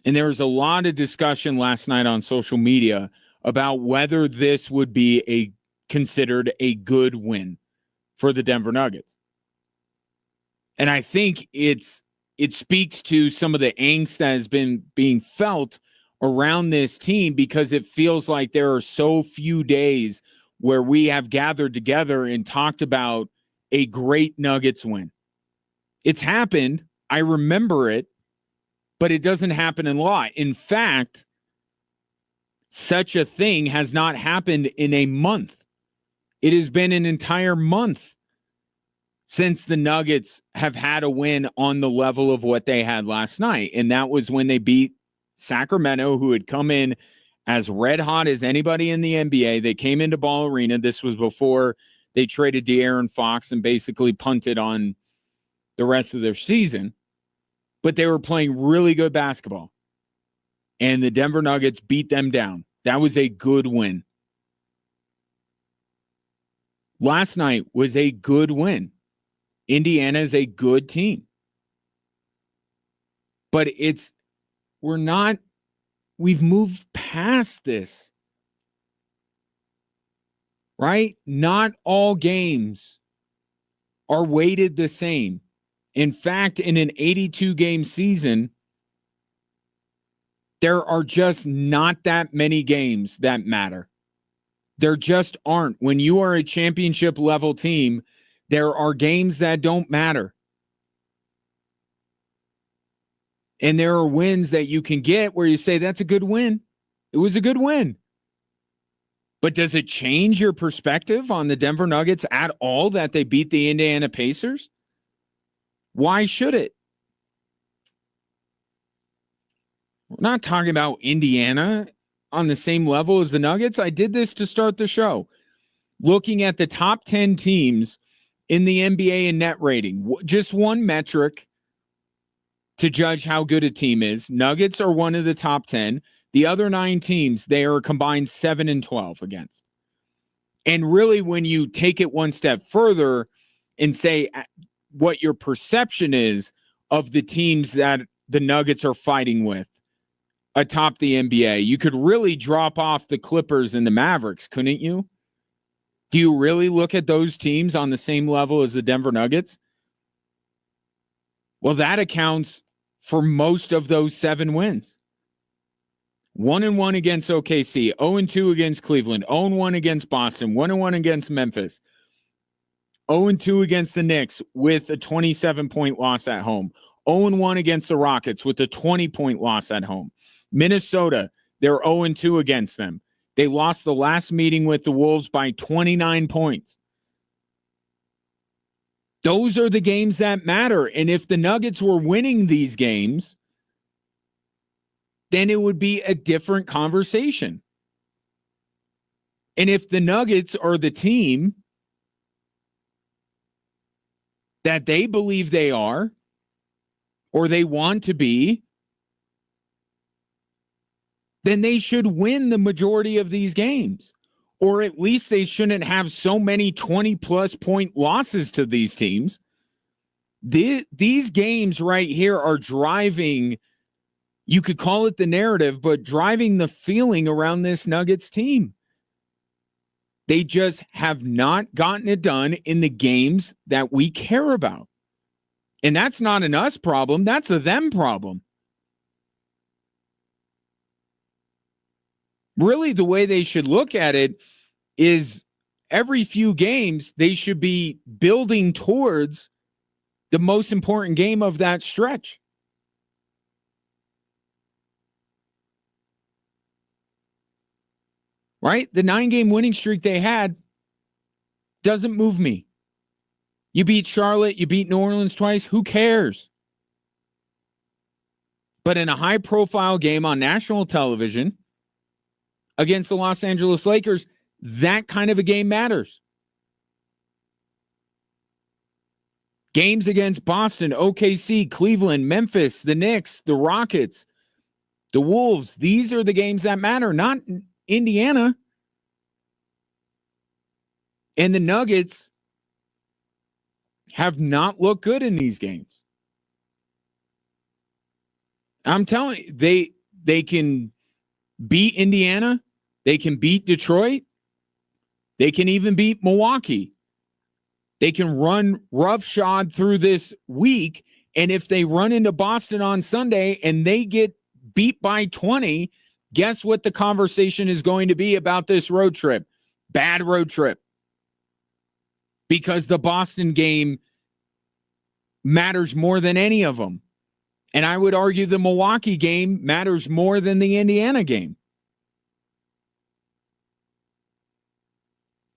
And there was a lot of discussion last night on social media about whether this would be considered a good win for the Denver Nuggets. And I think it speaks to some of the angst that has been being felt around this team, because it feels like there are so few days where we have gathered together and talked about a great Nuggets win. It's happened. I remember it, but it doesn't happen a lot. In fact, such a thing has not happened in a month. It has been an entire month since the Nuggets have had a win on the level of what they had last night. And that was when they beat Sacramento, who had come in as red hot as anybody in the NBA. They came into Ball Arena. This was before they traded De'Aaron Fox and basically punted on the rest of their season. But they were playing really good basketball. And the Denver Nuggets beat them down That was a good win. Last night was a good win. Indiana is a good team. But we've moved past this. Right? Not all games are weighted the same. In fact, in an 82-game season, there are just not that many games that matter. There just aren't. When you are a championship level team, there are games that don't matter. And there are wins that you can get where you say, that's a good win. It was a good win. But does it change your perspective on the Denver Nuggets at all that they beat the Indiana Pacers? Why should it? We're not talking about Indiana on the same level as the Nuggets. I did this to start the show. Looking at the top 10 teams in the NBA in net rating. Just one metric to judge how good a team is. Nuggets are one of the top 10. The other 9 teams, they are combined 7 and 12 against. And really, when you take it one step further and say what your perception is of the teams that the Nuggets are fighting with atop the NBA, you could really drop off the Clippers and the Mavericks, couldn't you? Do you really look at those teams on the same level as the Denver Nuggets? Well, that accounts for most of those 7 wins. 1-1 against OKC, 0-2 against Cleveland, 0-1 against Boston, 1-1 against Memphis, 0-2 against the Knicks with a 27-point loss at home, 0-1 against the Rockets with a 20-point loss at home. Minnesota, they're 0-2 against them. They lost the last meeting with the Wolves by 29 points. Those are the games that matter. And if the Nuggets were winning these games, then it would be a different conversation. And if the Nuggets are the team that they believe they are, or they want to be, then they should win the majority of these games. Or at least they shouldn't have so many 20-plus point losses to these teams. These games right here are driving, you could call it the narrative, but driving the feeling around this Nuggets team. They just have not gotten it done in the games that we care about. And that's not an us problem, that's a them problem. Really, the way they should look at it is every few games, they should be building towards the most important game of that stretch. Right? The 9-game winning streak they had doesn't move me. You beat Charlotte, you beat New Orleans twice, who cares? But in a high-profile game on national television against the Los Angeles Lakers, that kind of a game matters. Games against Boston, OKC, Cleveland, Memphis, the Knicks, the Rockets, the Wolves, these are the games that matter, not Indiana. And the Nuggets have not looked good in these games. I'm telling you, they can beat Indiana. They can beat Detroit. They can even beat Milwaukee. They can run roughshod through this week. And if they run into Boston on Sunday and they get beat by 20, guess what the conversation is going to be about this road trip? Bad road trip. Because the Boston game matters more than any of them. And I would argue the Milwaukee game matters more than the Indiana game.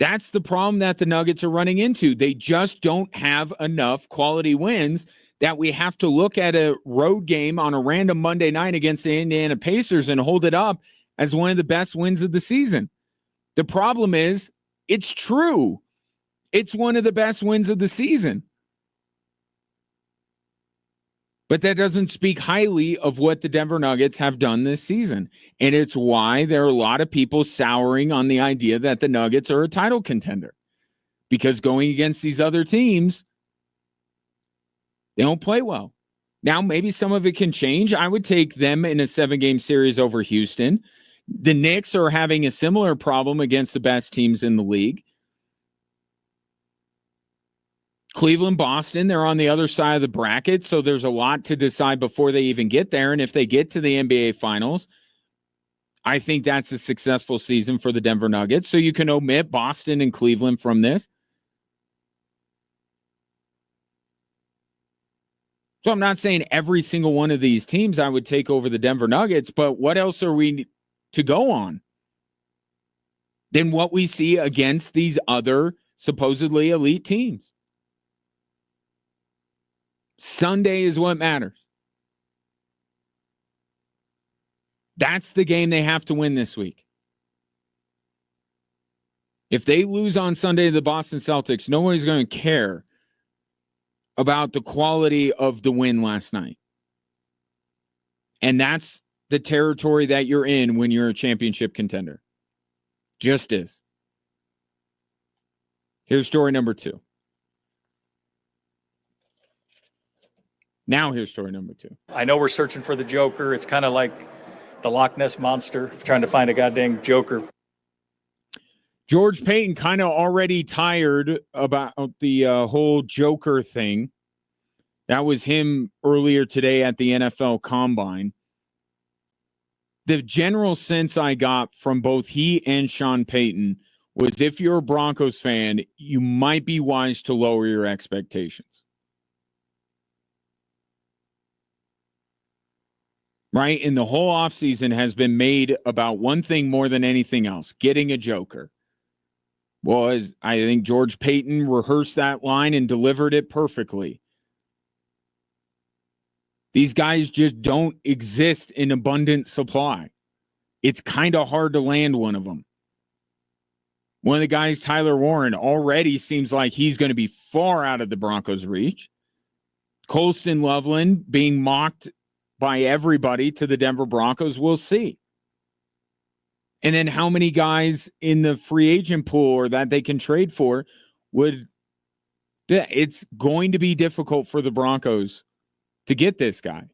That's the problem that the Nuggets are running into. They just don't have enough quality wins that we have to look at a road game on a random Monday night against the Indiana Pacers and hold it up as one of the best wins of the season. The problem is, it's true. It's one of the best wins of the season. But that doesn't speak highly of what the Denver Nuggets have done this season. And it's why there are a lot of people souring on the idea that the Nuggets are a title contender. Because going against these other teams, they don't play well. Now, maybe some of it can change. I would take them in a 7-game series over Houston. The Knicks are having a similar problem against the best teams in the league. Cleveland, Boston, they're on the other side of the bracket, so there's a lot to decide before they even get there. And if they get to the NBA Finals, I think that's a successful season for the Denver Nuggets. So you can omit Boston and Cleveland from this. So I'm not saying every single one of these teams I would take over the Denver Nuggets, but what else are we to go on than what we see against these other supposedly elite teams? Sunday is what matters. That's the game they have to win this week. If they lose on Sunday to the Boston Celtics, nobody's going to care about the quality of the win last night. And that's the territory that you're in when you're a championship contender. Just is. Here's story number 2. Now here's story number 2. I know we're searching for the Joker. It's kind of like the Loch Ness monster, trying to find a goddamn Joker. George Payton kind of already tired about the whole Joker thing. That was him earlier today at the NFL Combine. The general sense I got from both he and Sean Payton was if you're a Broncos fan, you might be wise to lower your expectations. Right? And the whole offseason has been made about one thing more than anything else, getting a Joker. Well, I think George Payton rehearsed that line and delivered it perfectly. These guys just don't exist in abundant supply. It's kind of hard to land one of them. One of the guys, Tyler Warren, already seems like he's going to be far out of the Broncos' reach. Colston Loveland being mocked by everybody to the Denver Broncos, we'll see. And then how many guys in the free agent pool or that they can trade for it's going to be difficult for the Broncos to get this guy.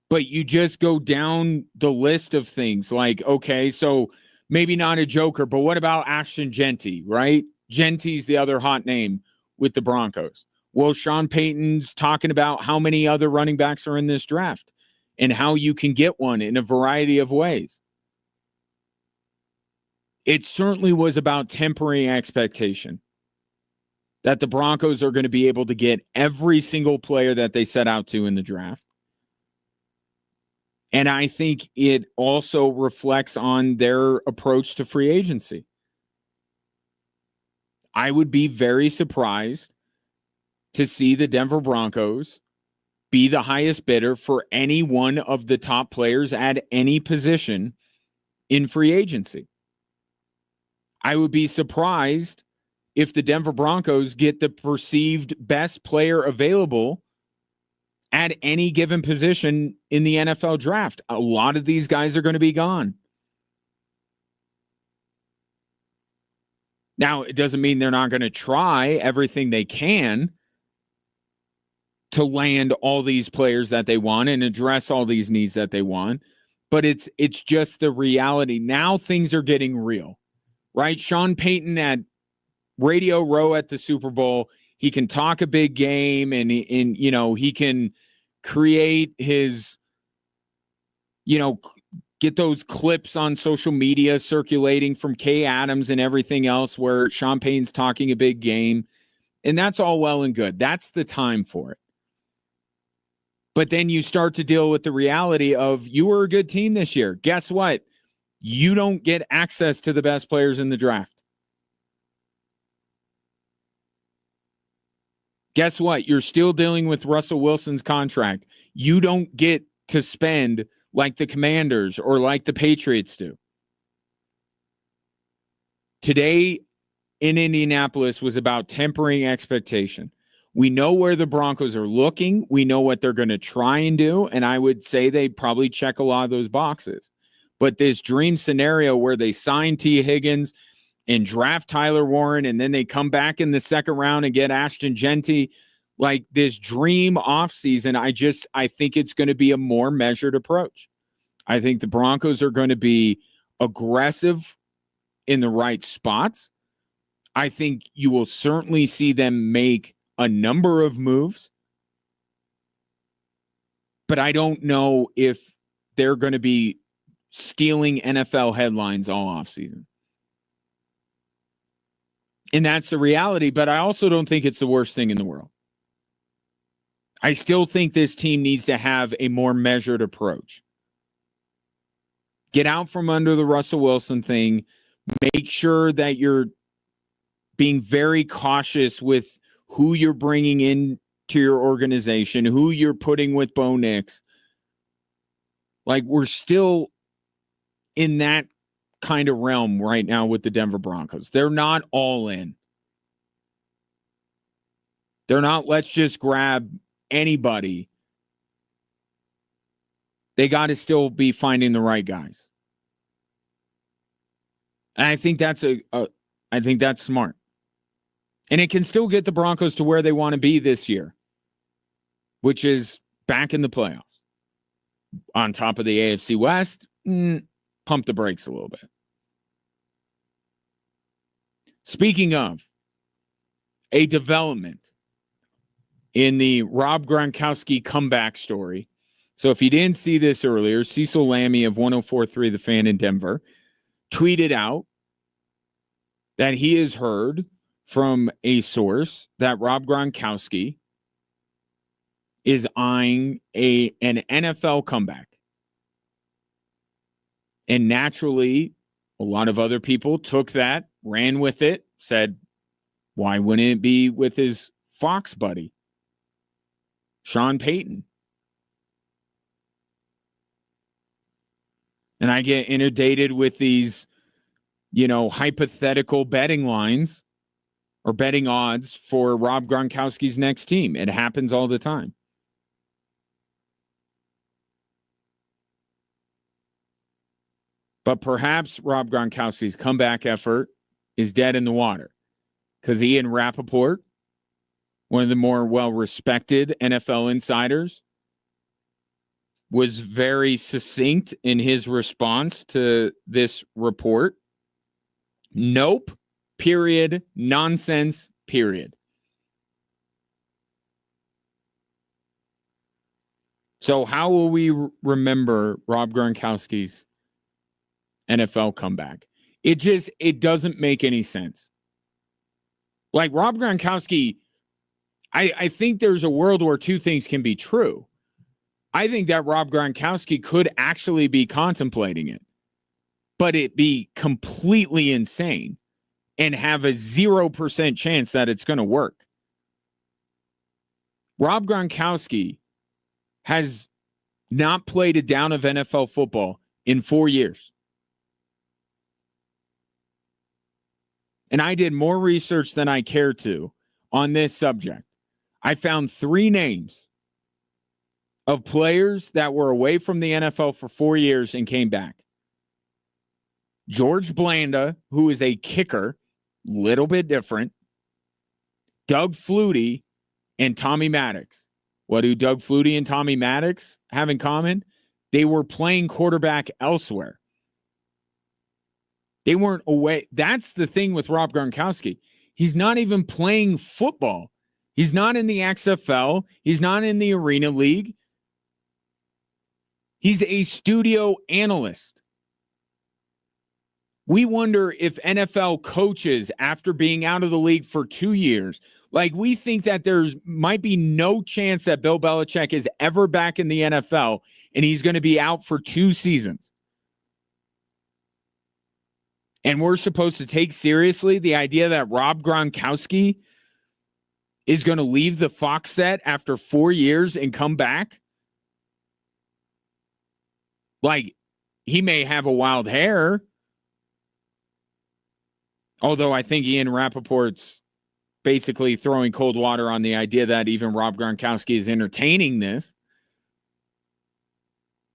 But you just go down the list of things like, okay, so maybe not a Joker, but what about Ashton Genty, right? Genty's the other hot name with the Broncos. Well, Sean Payton's talking about how many other running backs are in this draft and how you can get one in a variety of ways. It certainly was about tempering expectation that the Broncos are going to be able to get every single player that they set out to in the draft. And I think it also reflects on their approach to free agency. I would be very surprised to see the Denver Broncos be the highest bidder for any one of the top players at any position in free agency. I would be surprised if the Denver Broncos get the perceived best player available at any given position in the NFL draft. A lot of these guys are going to be gone. Now, it doesn't mean they're not going to try everything they can to land all these players that they want and address all these needs that they want. But it's just the reality. Now things are getting real, right? Sean Payton at Radio Row at the Super Bowl, he can talk a big game and he can create his, get those clips on social media circulating from Kay Adams and everything else where Sean Payton's talking a big game. And that's all well and good. That's the time for it. But then you start to deal with the reality of you were a good team this year. Guess what? You don't get access to the best players in the draft. Guess what? You're still dealing with Russell Wilson's contract. You don't get to spend like the Commanders or like the Patriots do. Today in Indianapolis was about tempering expectation. We know where the Broncos are looking. We know what they're going to try and do. And I would say they probably check a lot of those boxes. But this dream scenario where they sign T. Higgins and draft Tyler Warren, and then they come back in the second round and get Ashton Genty, like this dream offseason, I think it's going to be a more measured approach. I think the Broncos are going to be aggressive in the right spots. I think you will certainly see them make a number of moves, but I don't know if they're going to be stealing NFL headlines all offseason. And that's the reality, but I also don't think it's the worst thing in the world. I still think this team needs to have a more measured approach. Get out from under the Russell Wilson thing. Make sure that you're being very cautious with who you're bringing in to your organization, who you're putting with Bo Nix. Like, we're still in that kind of realm right now with the Denver Broncos. They're not all in. They're not, let's just grab anybody. They got to still be finding the right guys. And I think that's I think that's smart. And it can still get the Broncos to where they want to be this year, which is back in the playoffs. On top of the AFC West, pump the brakes a little bit. Speaking of a development in the Rob Gronkowski comeback story. So if you didn't see this earlier, Cecil Lammy of 104.3 The Fan in Denver tweeted out that he has heard from a source that Rob Gronkowski is eyeing an NFL comeback. And naturally, a lot of other people took that, ran with it, said, why wouldn't it be with his Fox buddy, Sean Payton? And I get inundated with these, hypothetical betting lines or betting odds for Rob Gronkowski's next team. It happens all the time. But perhaps Rob Gronkowski's comeback effort is dead in the water because Ian Rappaport, one of the more well-respected NFL insiders, was very succinct in his response to this report. Nope, period, nonsense, period. So how will we remember Rob Gronkowski's NFL comeback? It doesn't make any sense. Like, Rob Gronkowski, I think there's a world where two things can be true. I think that Rob Gronkowski could actually be contemplating it, but it be completely insane and have a 0% chance that it's going to work. Rob Gronkowski has not played a down of NFL football in 4 years. And I did more research than I care to on this subject. I found 3 names of players that were away from the NFL for 4 years and came back. George Blanda, who is a kicker, little bit different. Doug Flutie and Tommy Maddox. What do Doug Flutie and Tommy Maddox have in common? They were playing quarterback elsewhere. They weren't away. That's the thing with Rob Gronkowski. He's not even playing football. He's not in the XFL. He's not in the Arena League. He's a studio analyst. We wonder if NFL coaches, after being out of the league for 2 years, like, we think that there's might be no chance that Bill Belichick is ever back in the NFL and he's going to be out for 2 seasons. And we're supposed to take seriously the idea that Rob Gronkowski is going to leave the Fox set after 4 years and come back? Like, he may have a wild hair, although I think Ian Rappaport's basically throwing cold water on the idea that even Rob Gronkowski is entertaining this.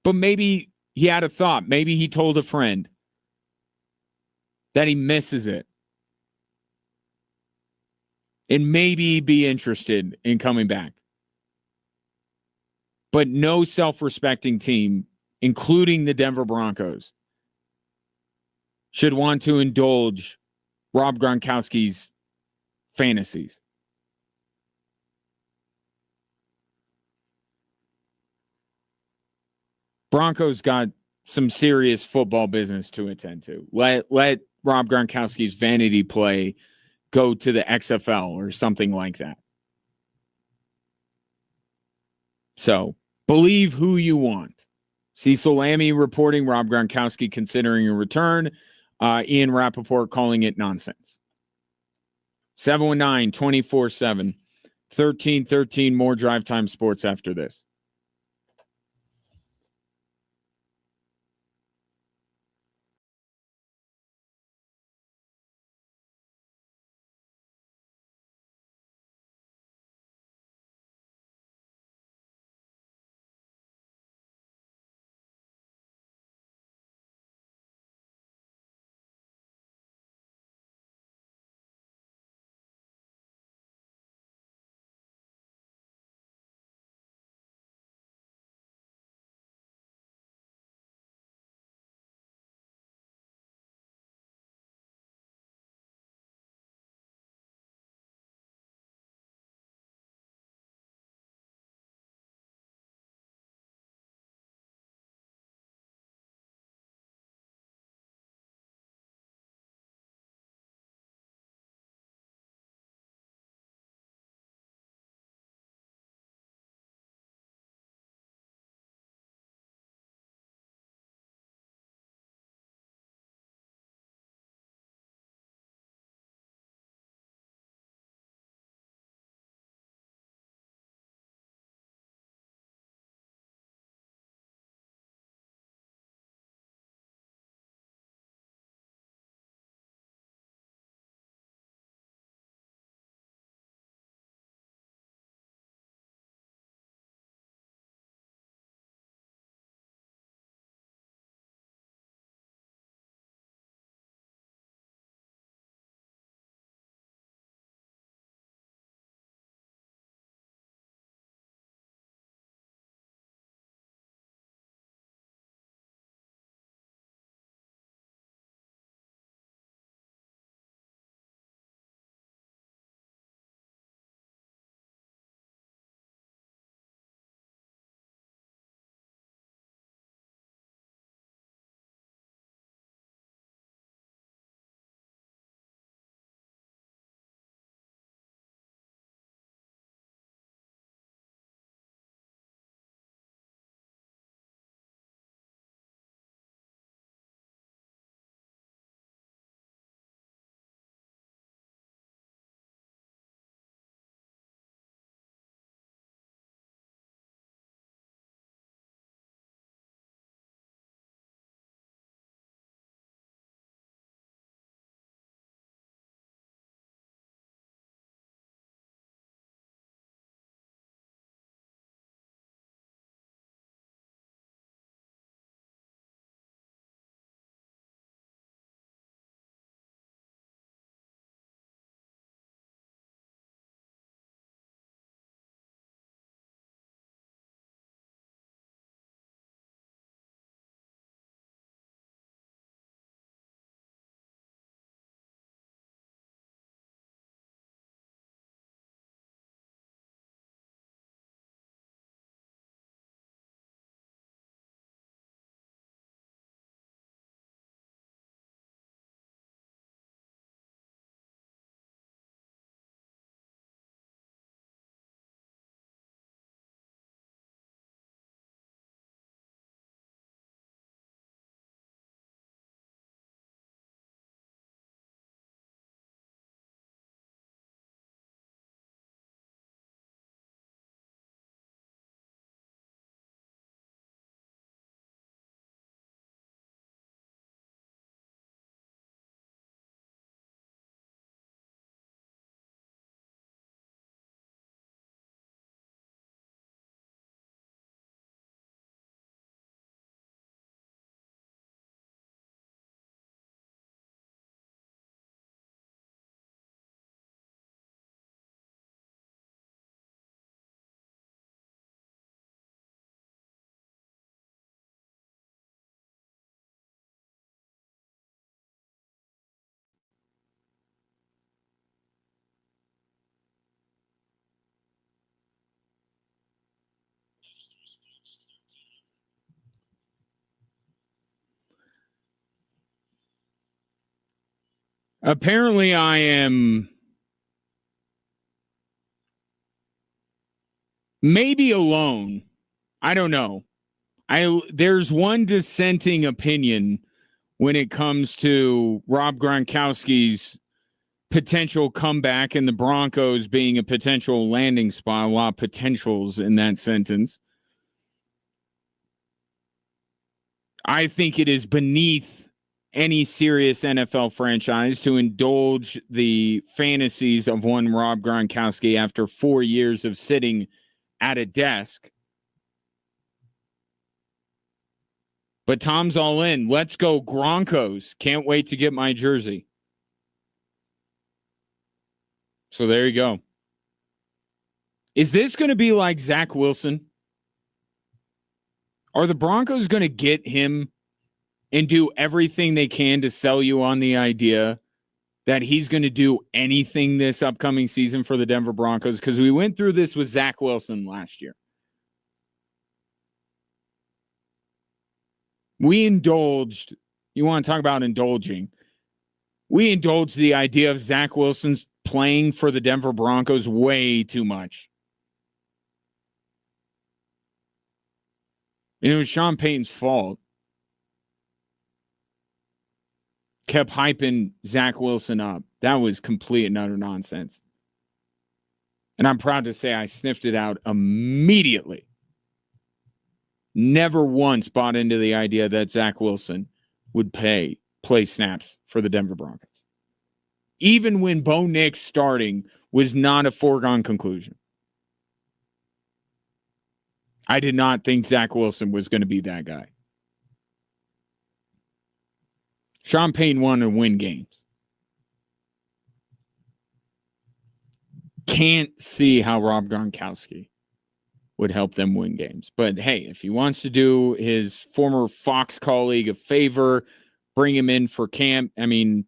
But maybe he had a thought. Maybe he told a friend that he misses it. And maybe be interested in coming back. But no self-respecting team, including the Denver Broncos, should want to indulge Rob Gronkowski's fantasies. Broncos got some serious football business to attend to. Let Rob Gronkowski's vanity play go to the XFL or something like that. So, believe who you want. Cecil Lammey reporting Rob Gronkowski considering a return. Ian Rappaport calling it nonsense. 719-24-7. 1313 more Drive Time Sports after this. Apparently, I am maybe alone. I don't know. There's one dissenting opinion when it comes to Rob Gronkowski's potential comeback and the Broncos being a potential landing spot. A lot of potentials in that sentence. I think it is beneath any serious NFL franchise to indulge the fantasies of one Rob Gronkowski after 4 years of sitting at a desk. But Tom's all in. Let's go Broncos. Can't wait to get my jersey. So there you go. Is this going to be like Zach Wilson? Are the Broncos going to get him and do everything they can to sell you on the idea that he's going to do anything this upcoming season for the Denver Broncos? Because we went through this with Zach Wilson last year. We indulged, you want to talk about indulging, we indulged the idea of Zach Wilson's playing for the Denver Broncos way too much. It was Sean Payton's fault. Kept hyping Zach Wilson up. That was complete and utter nonsense. And I'm proud to say I sniffed it out immediately. Never once bought into the idea that Zach Wilson would play snaps for the Denver Broncos. Even when Bo Nix starting was not a foregone conclusion. I did not think Zach Wilson was going to be that guy. Sean Payton wanted to win games. Can't see how Rob Gronkowski would help them win games. But hey, if he wants to do his former Fox colleague a favor, bring him in for camp, I mean,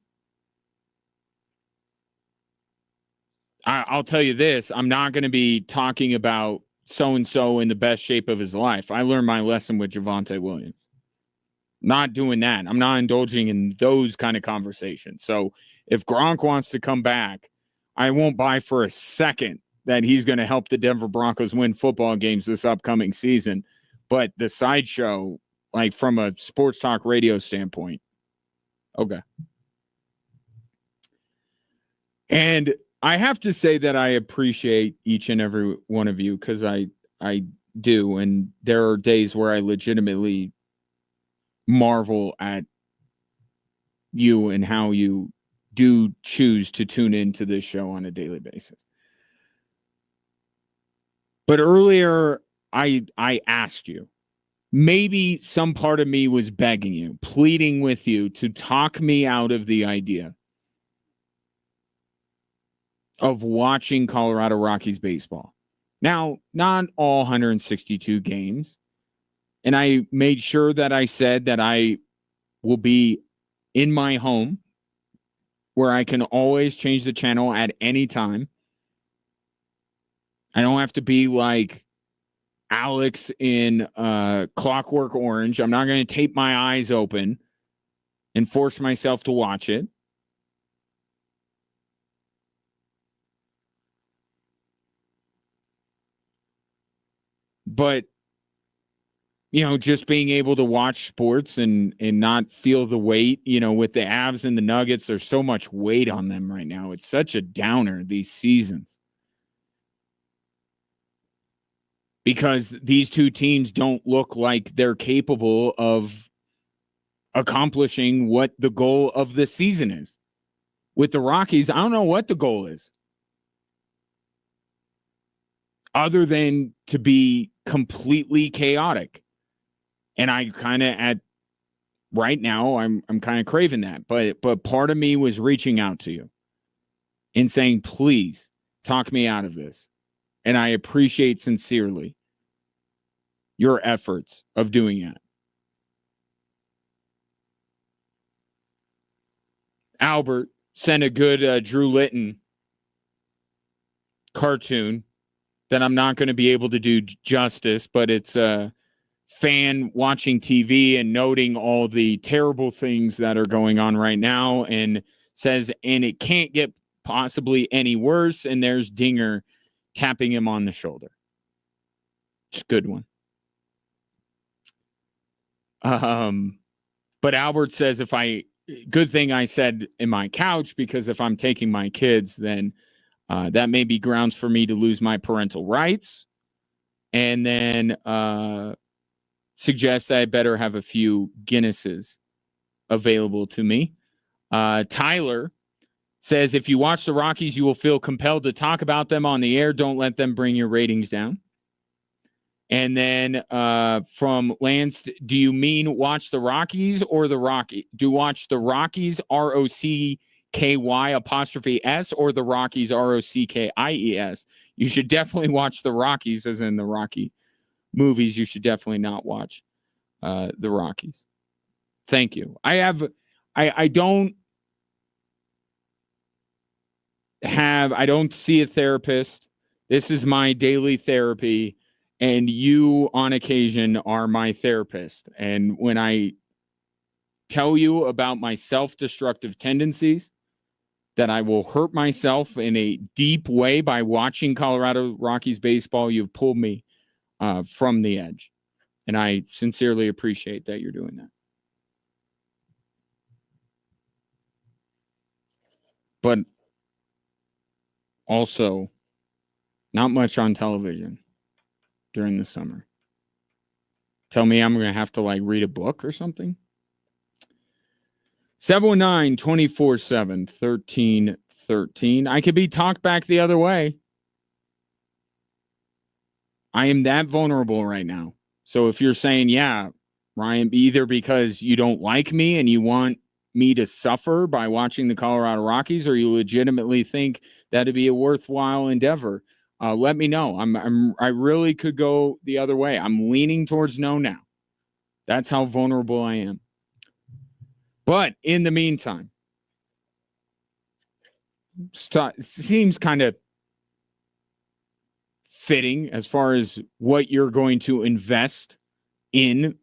I'll tell you this, I'm not going to be talking about so-and-so in the best shape of his life. I learned my lesson with Javonte Williams. Not doing that. I'm not indulging in those kind of conversations. So if Gronk wants to come back, I won't buy for a second that he's going to help the Denver Broncos win football games this upcoming season. But the sideshow, like from a sports talk radio standpoint, okay. And I have to say that I appreciate each and every one of you because I do. And there are days where I legitimately marvel at you and how you do choose to tune into this show on a daily basis. But earlier, I asked you, maybe some part of me was begging you, pleading with you to talk me out of the idea of watching Colorado Rockies baseball. Now, not all 162 games. And I made sure that I said that I will be in my home where I can always change the channel at any time. I don't have to be like Alex in Clockwork Orange. I'm not going to tape my eyes open and force myself to watch it. But, you know, just being able to watch sports and not feel the weight, you know, with the Avs and the Nuggets, there's so much weight on them right now. It's such a downer, these seasons. Because these two teams don't look like they're capable of accomplishing what the goal of the season is. With the Rockies, I don't know what the goal is. Other than to be completely chaotic. And I kind of right now, I'm kind of craving that. But part of me was reaching out to you and saying, please talk me out of this. And I appreciate sincerely your efforts of doing that. Albert sent a good Drew Litton cartoon that I'm not going to be able to do justice, but it's a fan watching TV and noting all the terrible things that are going on right now and says, and it can't get possibly any worse. And there's Dinger tapping him on the shoulder. It's a good one. But Albert says, good thing I said in my couch, because if I'm taking my kids, then that may be grounds for me to lose my parental rights. And then suggests I better have a few Guinnesses available to me. Tyler says, if you watch the Rockies, you will feel compelled to talk about them on the air. Don't let them bring your ratings down. And then from Lance, do you mean watch the Rockies or the Rocky? Do watch the Rockies, ROCKY_S, or the Rockies, ROCKIES? You should definitely watch the Rockies, as in the Rocky movies. You should definitely not watch the Rockies. Thank you. I don't see a therapist. This is my daily therapy. And you, on occasion, are my therapist. And when I tell you about my self-destructive tendencies, that I will hurt myself in a deep way by watching Colorado Rockies baseball, you've pulled me from the edge. And I sincerely appreciate that you're doing that. But also, not much on television during the summer. Tell me I'm going to have to read a book or something? 719-247-1313. I could be talked back the other way. I am that vulnerable right now. So if you're saying, yeah, Ryan, either because you don't like me and you want me to suffer by watching the Colorado Rockies, or you legitimately think that'd be a worthwhile endeavor, let me know. I really could go the other way. I'm leaning towards no now. That's how vulnerable I am. But in the meantime, it seems kind of fitting as far as what you're going to invest in.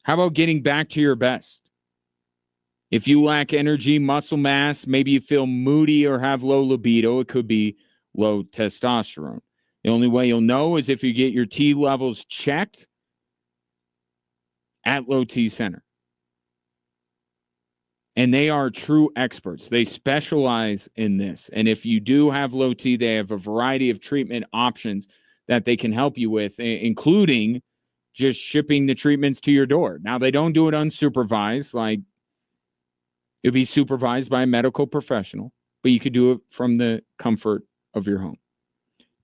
How about getting back to your best? If you lack energy, muscle mass, maybe you feel moody or have low libido, it could be low testosterone. The only way you'll know is if you get your T levels checked at Low T Center. And they are true experts. They specialize in this. And if you do have low T, they have a variety of treatment options that they can help you with, including just shipping the treatments to your door. Now, they don't do it unsupervised. It'd be supervised by a medical professional, but you could do it from the comfort of your home.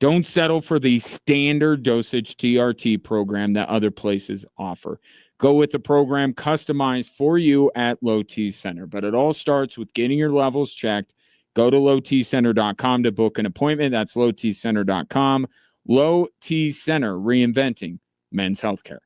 Don't settle for the standard dosage TRT program that other places offer. Go with the program customized for you at Low T Center. But it all starts with getting your levels checked. Go to lowtcenter.com to book an appointment. That's lowtcenter.com. Low T Center, reinventing men's healthcare.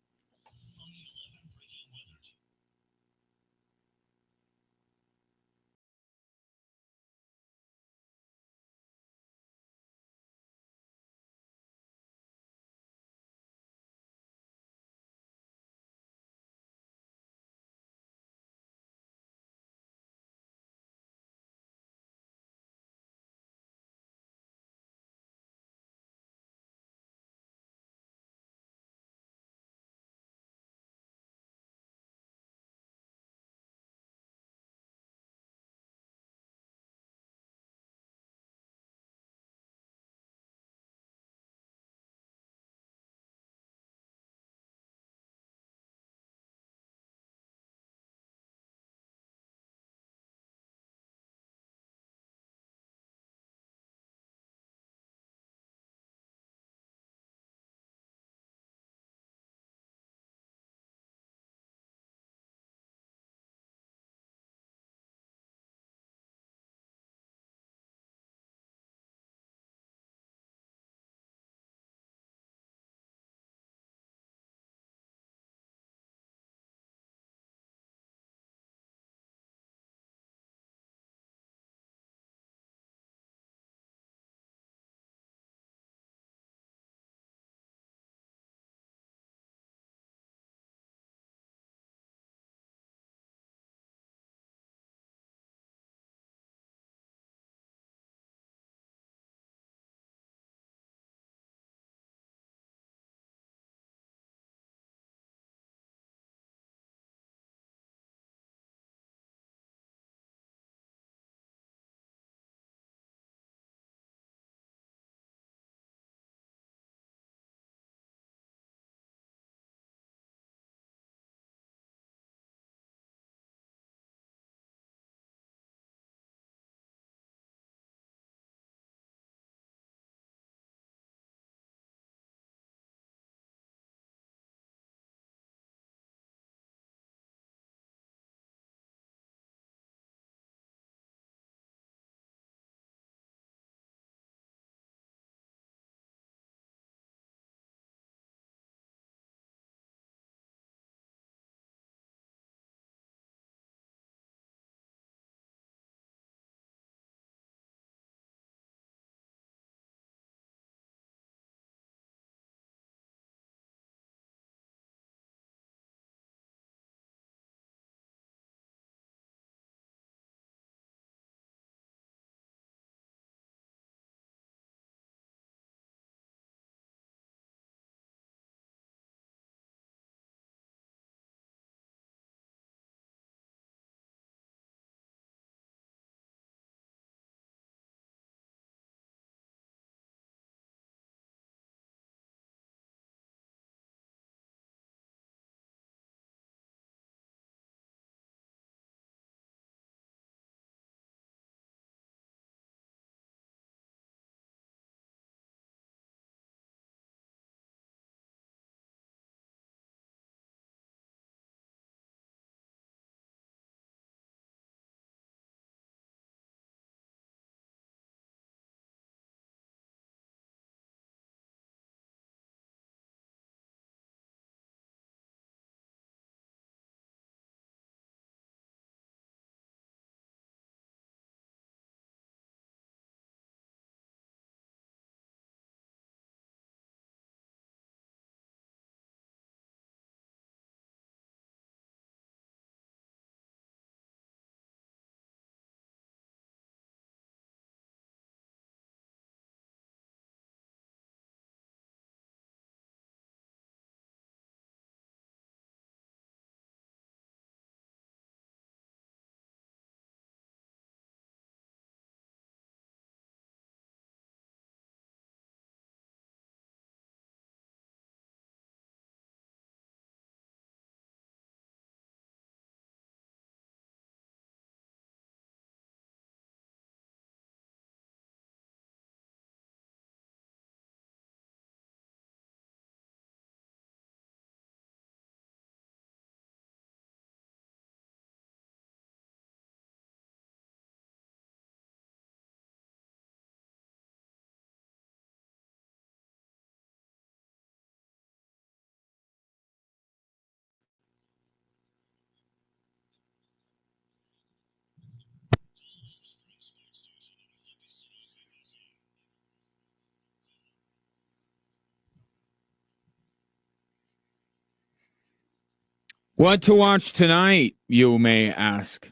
What to watch tonight, you may ask?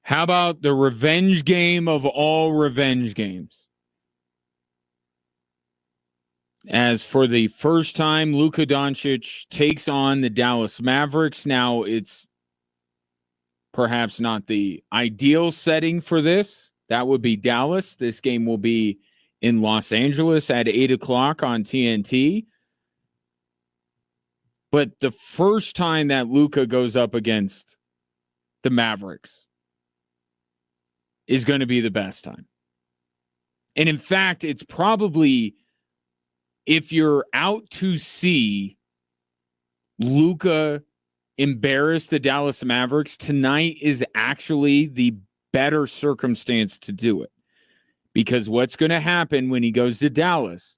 How about the revenge game of all revenge games? As for the first time, Luka Doncic takes on the Dallas Mavericks. Now, it's perhaps not the ideal setting for this. That would be Dallas. This game will be in Los Angeles at 8 o'clock on TNT. But the first time that Luka goes up against the Mavericks is going to be the best time. And in fact, it's probably, if you're out to see Luka embarrass the Dallas Mavericks, tonight is actually the better circumstance to do it. Because what's going to happen when he goes to Dallas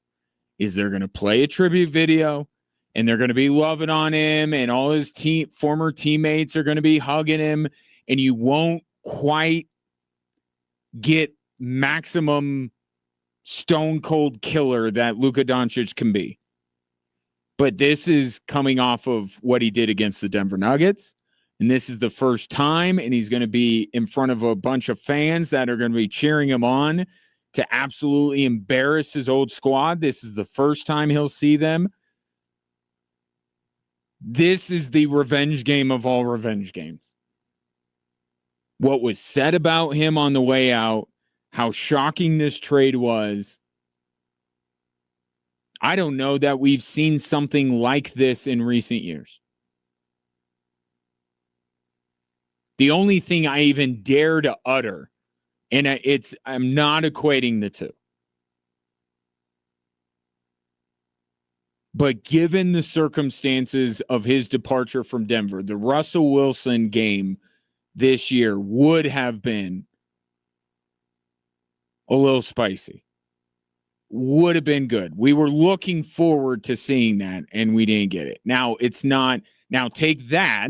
is they're going to play a tribute video and they're going to be loving on him, and all his former teammates are going to be hugging him, and you won't quite get maximum stone cold killer that Luka Doncic can be. But this is coming off of what he did against the Denver Nuggets. And this is the first time, and he's going to be in front of a bunch of fans that are going to be cheering him on to absolutely embarrass his old squad. This is the first time he'll see them. This is the revenge game of all revenge games. What was said about him on the way out, how shocking this trade was. I don't know that we've seen something like this in recent years. The only thing I even dare to utter, and I'm not equating the two, but given the circumstances of his departure from Denver, the Russell Wilson game this year would have been a little spicy. Would have been good. We were looking forward to seeing that, and we didn't get it. Now, it's not. Now, take that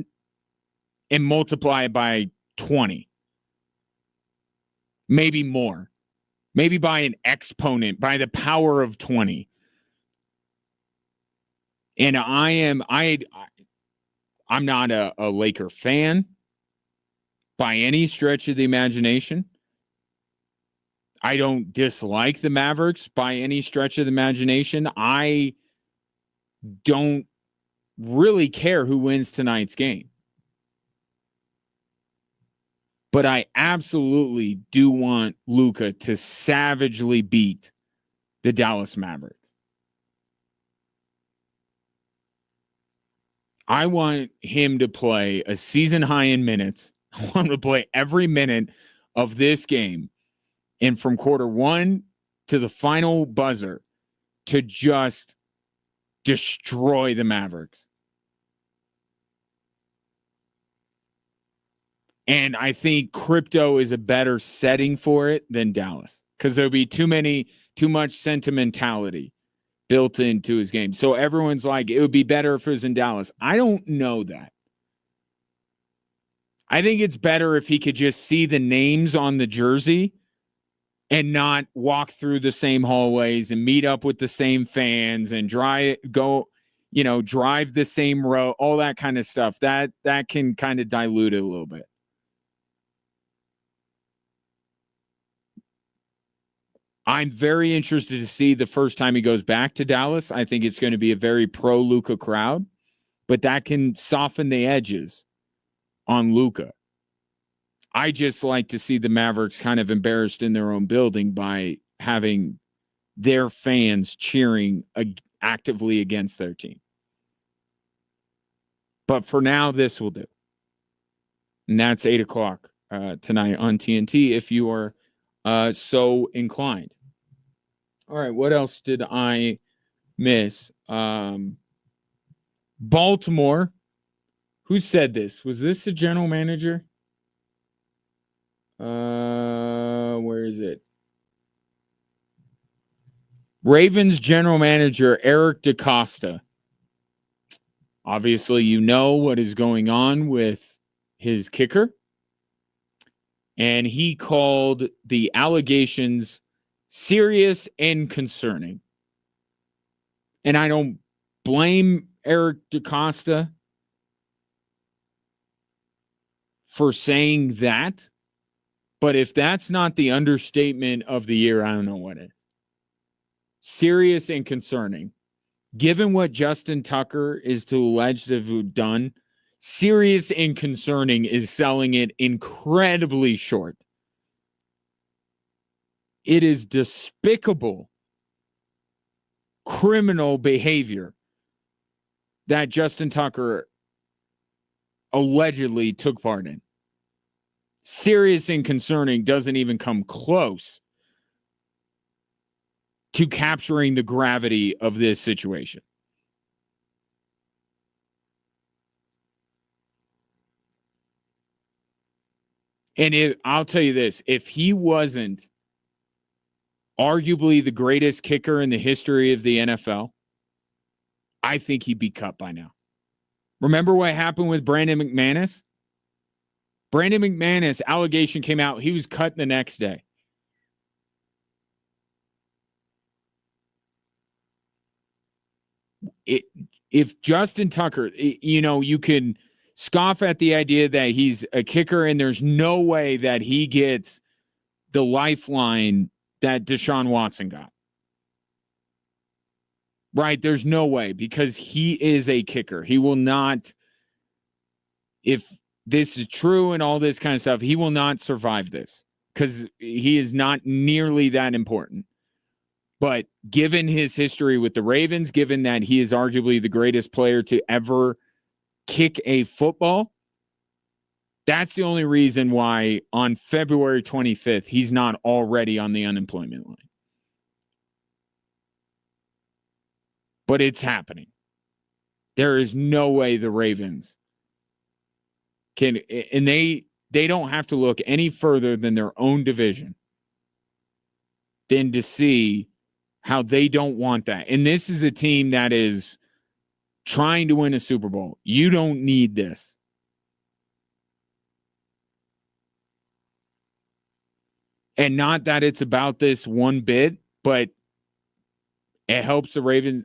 and multiply it by 20. Maybe more. Maybe by an exponent, by the power of 20. And I'm not a Laker fan by any stretch of the imagination. I don't dislike the Mavericks by any stretch of the imagination. I don't really care who wins tonight's game. But I absolutely do want Luka to savagely beat the Dallas Mavericks. I want him to play a season high in minutes. I want him to play every minute of this game. And from quarter one to the final buzzer to just destroy the Mavericks. And I think crypto is a better setting for it than Dallas, because there'll be too much sentimentality built into his game. So everyone's like, it would be better if it was in Dallas. I don't know that. I think it's better if he could just see the names on the jersey and not walk through the same hallways and meet up with the same fans and drive the same road, all that kind of stuff. That can kind of dilute it a little bit. I'm very interested to see the first time he goes back to Dallas. I think it's going to be a very pro-Luka crowd, but that can soften the edges on Luka. I just like to see the Mavericks kind of embarrassed in their own building by having their fans cheering actively against their team. But for now, this will do. And that's 8 o'clock tonight on TNT if you are so inclined. All right, what else did I miss? Baltimore. Who said this? Was this the general manager? Where is it? Ravens general manager Eric DeCosta. Obviously, you know what is going on with his kicker. And he called the allegations serious and concerning. And I don't blame Eric DeCosta. for saying that. But if that's not the understatement of the year, I don't know what is. Serious and concerning. Given what Justin Tucker is to alleged to have done, serious and concerning is selling it incredibly short. It is despicable criminal behavior that Justin Tucker allegedly took part in. Serious and concerning doesn't even come close to capturing the gravity of this situation. And I'll tell you this, if he wasn't arguably the greatest kicker in the history of the NFL, I think he'd be cut by now. Remember what happened with Brandon McManus? Brandon McManus, allegation came out, he was cut the next day. If Justin Tucker, you can scoff at the idea that he's a kicker and there's no way that he gets the lifeline that Deshaun Watson got. Right? There's no way because he is a kicker. He will not, if this is true and all this kind of stuff, he will not survive this because he is not nearly that important. But given his history with the Ravens, given that he is arguably the greatest player to ever kick a football, that's the only reason why on February 25th, he's not already on the unemployment line. But it's happening. There is no way the Ravens can, and they don't have to look any further than their own division than to see how they don't want that. And this is a team that is trying to win a Super Bowl. You don't need this. And not that it's about this one bit, but it helps the Ravens.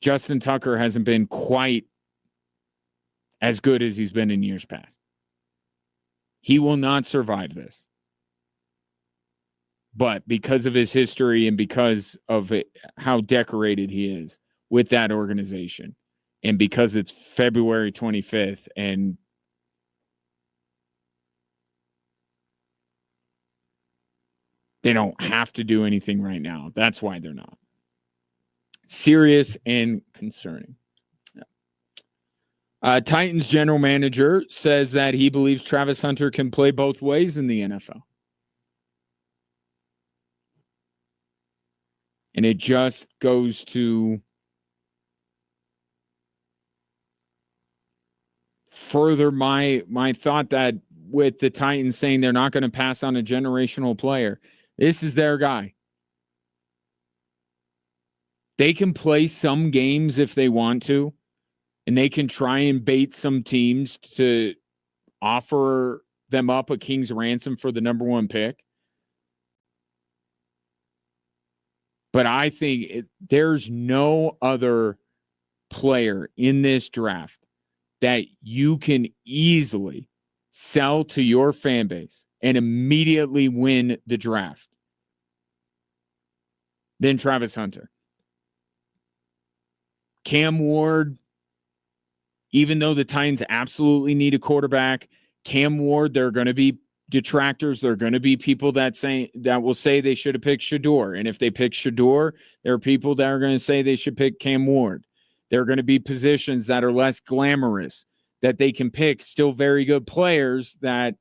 Justin Tucker hasn't been quite as good as he's been in years past. He will not survive this. But because of his history and because of how decorated he is with that organization, and because it's February 25th and they don't have to do anything right now, that's why they're not. Serious and concerning. Titans general manager says that he believes Travis Hunter can play both ways in the NFL. And it just goes to further my thought that with the Titans saying they're not going to pass on a generational player, this is their guy. They can play some games if they want to, and they can try and bait some teams to offer them up a king's ransom for the number one pick. But I think there's no other player in this draft that you can easily sell to your fan base and immediately win the draft than Travis Hunter. Cam Ward, even though the Titans absolutely need a quarterback, Cam Ward, there are going to be detractors. There are going to be people that will say they should have picked Shador. And if they pick Shador, there are people that are going to say they should pick Cam Ward. There are going to be positions that are less glamorous that they can pick, still very good players that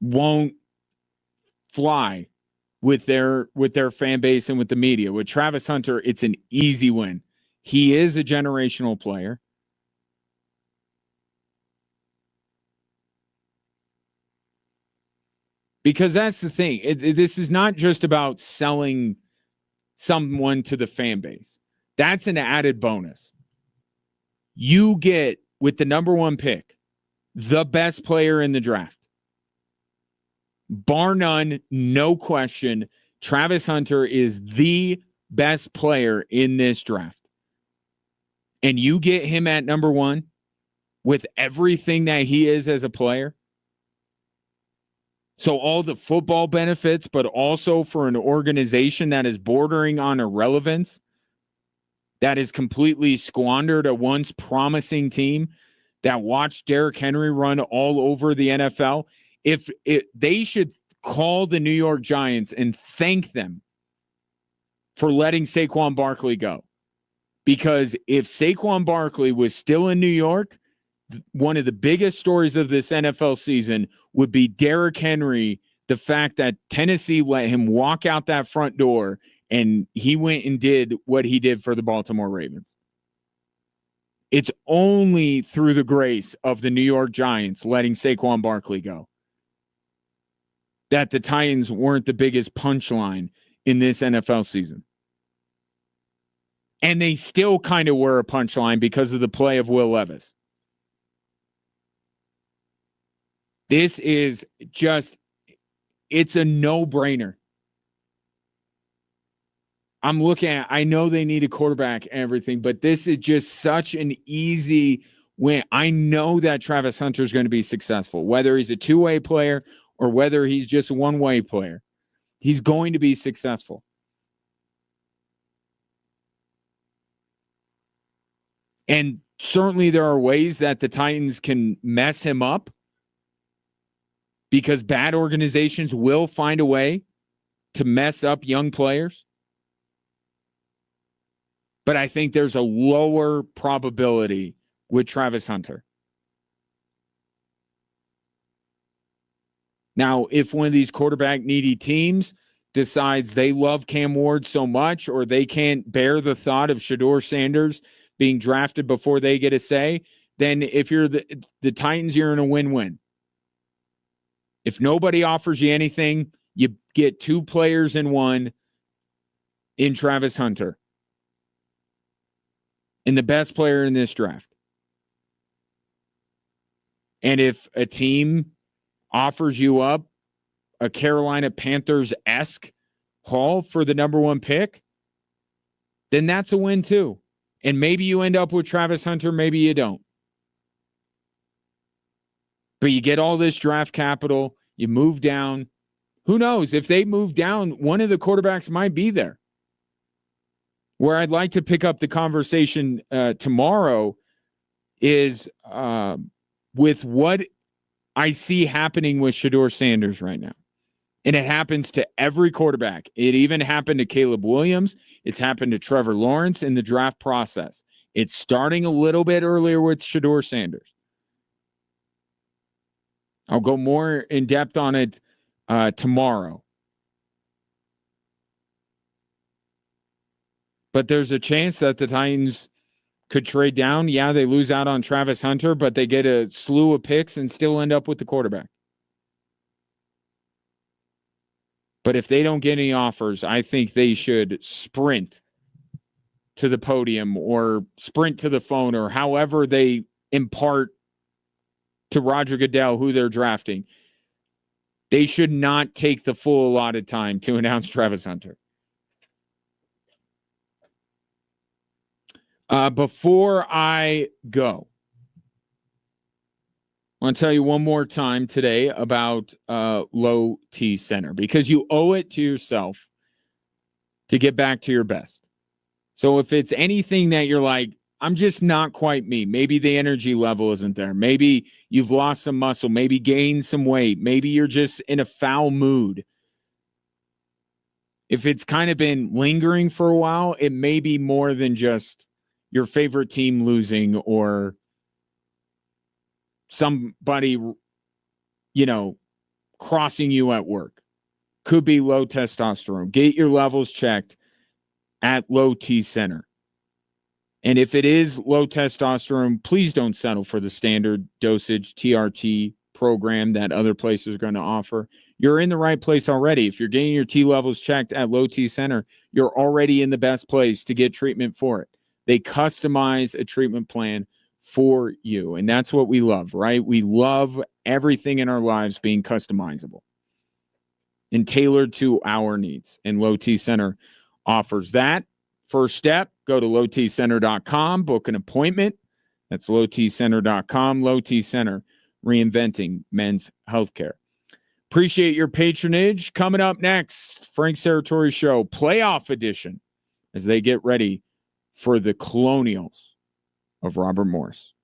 won't fly with their fan base and with the media. With Travis Hunter, it's an easy win. He is a generational player. Because that's the thing. This is not just about selling someone to the fan base. That's an added bonus. You get, with the number one pick, the best player in the draft. Bar none, no question, Travis Hunter is the best player in this draft. and you get him at number one with everything that he is as a player, so all the football benefits, but also for an organization that is bordering on irrelevance, that has completely squandered a once promising team that watched Derrick Henry run all over the NFL, they should call the New York Giants and thank them for letting Saquon Barkley go. Because if Saquon Barkley was still in New York, one of the biggest stories of this NFL season would be Derrick Henry, the fact that Tennessee let him walk out that front door and he went and did what he did for the Baltimore Ravens. It's only through the grace of the New York Giants letting Saquon Barkley go that the Titans weren't the biggest punchline in this NFL season. And they still kind of were a punchline because of the play of Will Levis. This is just, it's a no-brainer. I'm looking at, I know they need a quarterback and everything, but this is just such an easy win. I know that Travis Hunter is going to be successful, whether he's a two-way player or whether he's just a one-way player. He's going to be successful. And certainly there are ways that the Titans can mess him up because bad organizations will find a way to mess up young players. But I think there's a lower probability with Travis Hunter. Now, if one of these quarterback-needy teams decides they love Cam Ward so much or they can't bear the thought of Shedeur Sanders being drafted before they get a say, then if you're the Titans, you're in a win-win. If nobody offers you anything, you get two players in one in Travis Hunter. And the best player in this draft. And if a team offers you up a Carolina Panthers-esque haul for the number one pick, then that's a win too. And maybe you end up with Travis Hunter, maybe you don't. But you get all this draft capital, you move down. Who knows? If they move down, one of the quarterbacks might be there. Where I'd like to pick up the conversation tomorrow is with what I see happening with Shedeur Sanders right now. And it happens to every quarterback. It even happened to Caleb Williams. It's happened to Trevor Lawrence in the draft process. It's starting a little bit earlier with Shedeur Sanders. I'll go more in depth on it tomorrow. But there's a chance that the Titans could trade down. Yeah, they lose out on Travis Hunter, but they get a slew of picks and still end up with the quarterback. But if they don't get any offers, I think they should sprint to the podium or sprint to the phone or however they impart to Roger Goodell who they're drafting. They should not take the full allotted time to announce Travis Hunter. Before I go, I want to tell you one more time today about Low T Center because you owe it to yourself to get back to your best. So if it's anything that you're like, I'm just not quite me. Maybe the energy level isn't there. Maybe you've lost some muscle. Maybe gained some weight. Maybe you're just in a foul mood. If it's kind of been lingering for a while, it may be more than just your favorite team losing or somebody, crossing you at work. Could be low testosterone. Get your levels checked at Low T Center. And if it is low testosterone, please don't settle for the standard dosage TRT program that other places are going to offer. You're in the right place already. If you're getting your T levels checked at Low T Center, you're already in the best place to get treatment for it. They customize a treatment plan for you. And that's what we love, right? We love everything in our lives being customizable and tailored to our needs. And Low T Center offers that First step, go to lowtcenter.com, book an appointment. That's lowtcenter.com. Low T Center, reinventing men's healthcare. Appreciate your patronage. Coming up next, Frank Serratori Show, playoff edition, as they get ready for the Colonials of Robert Morris.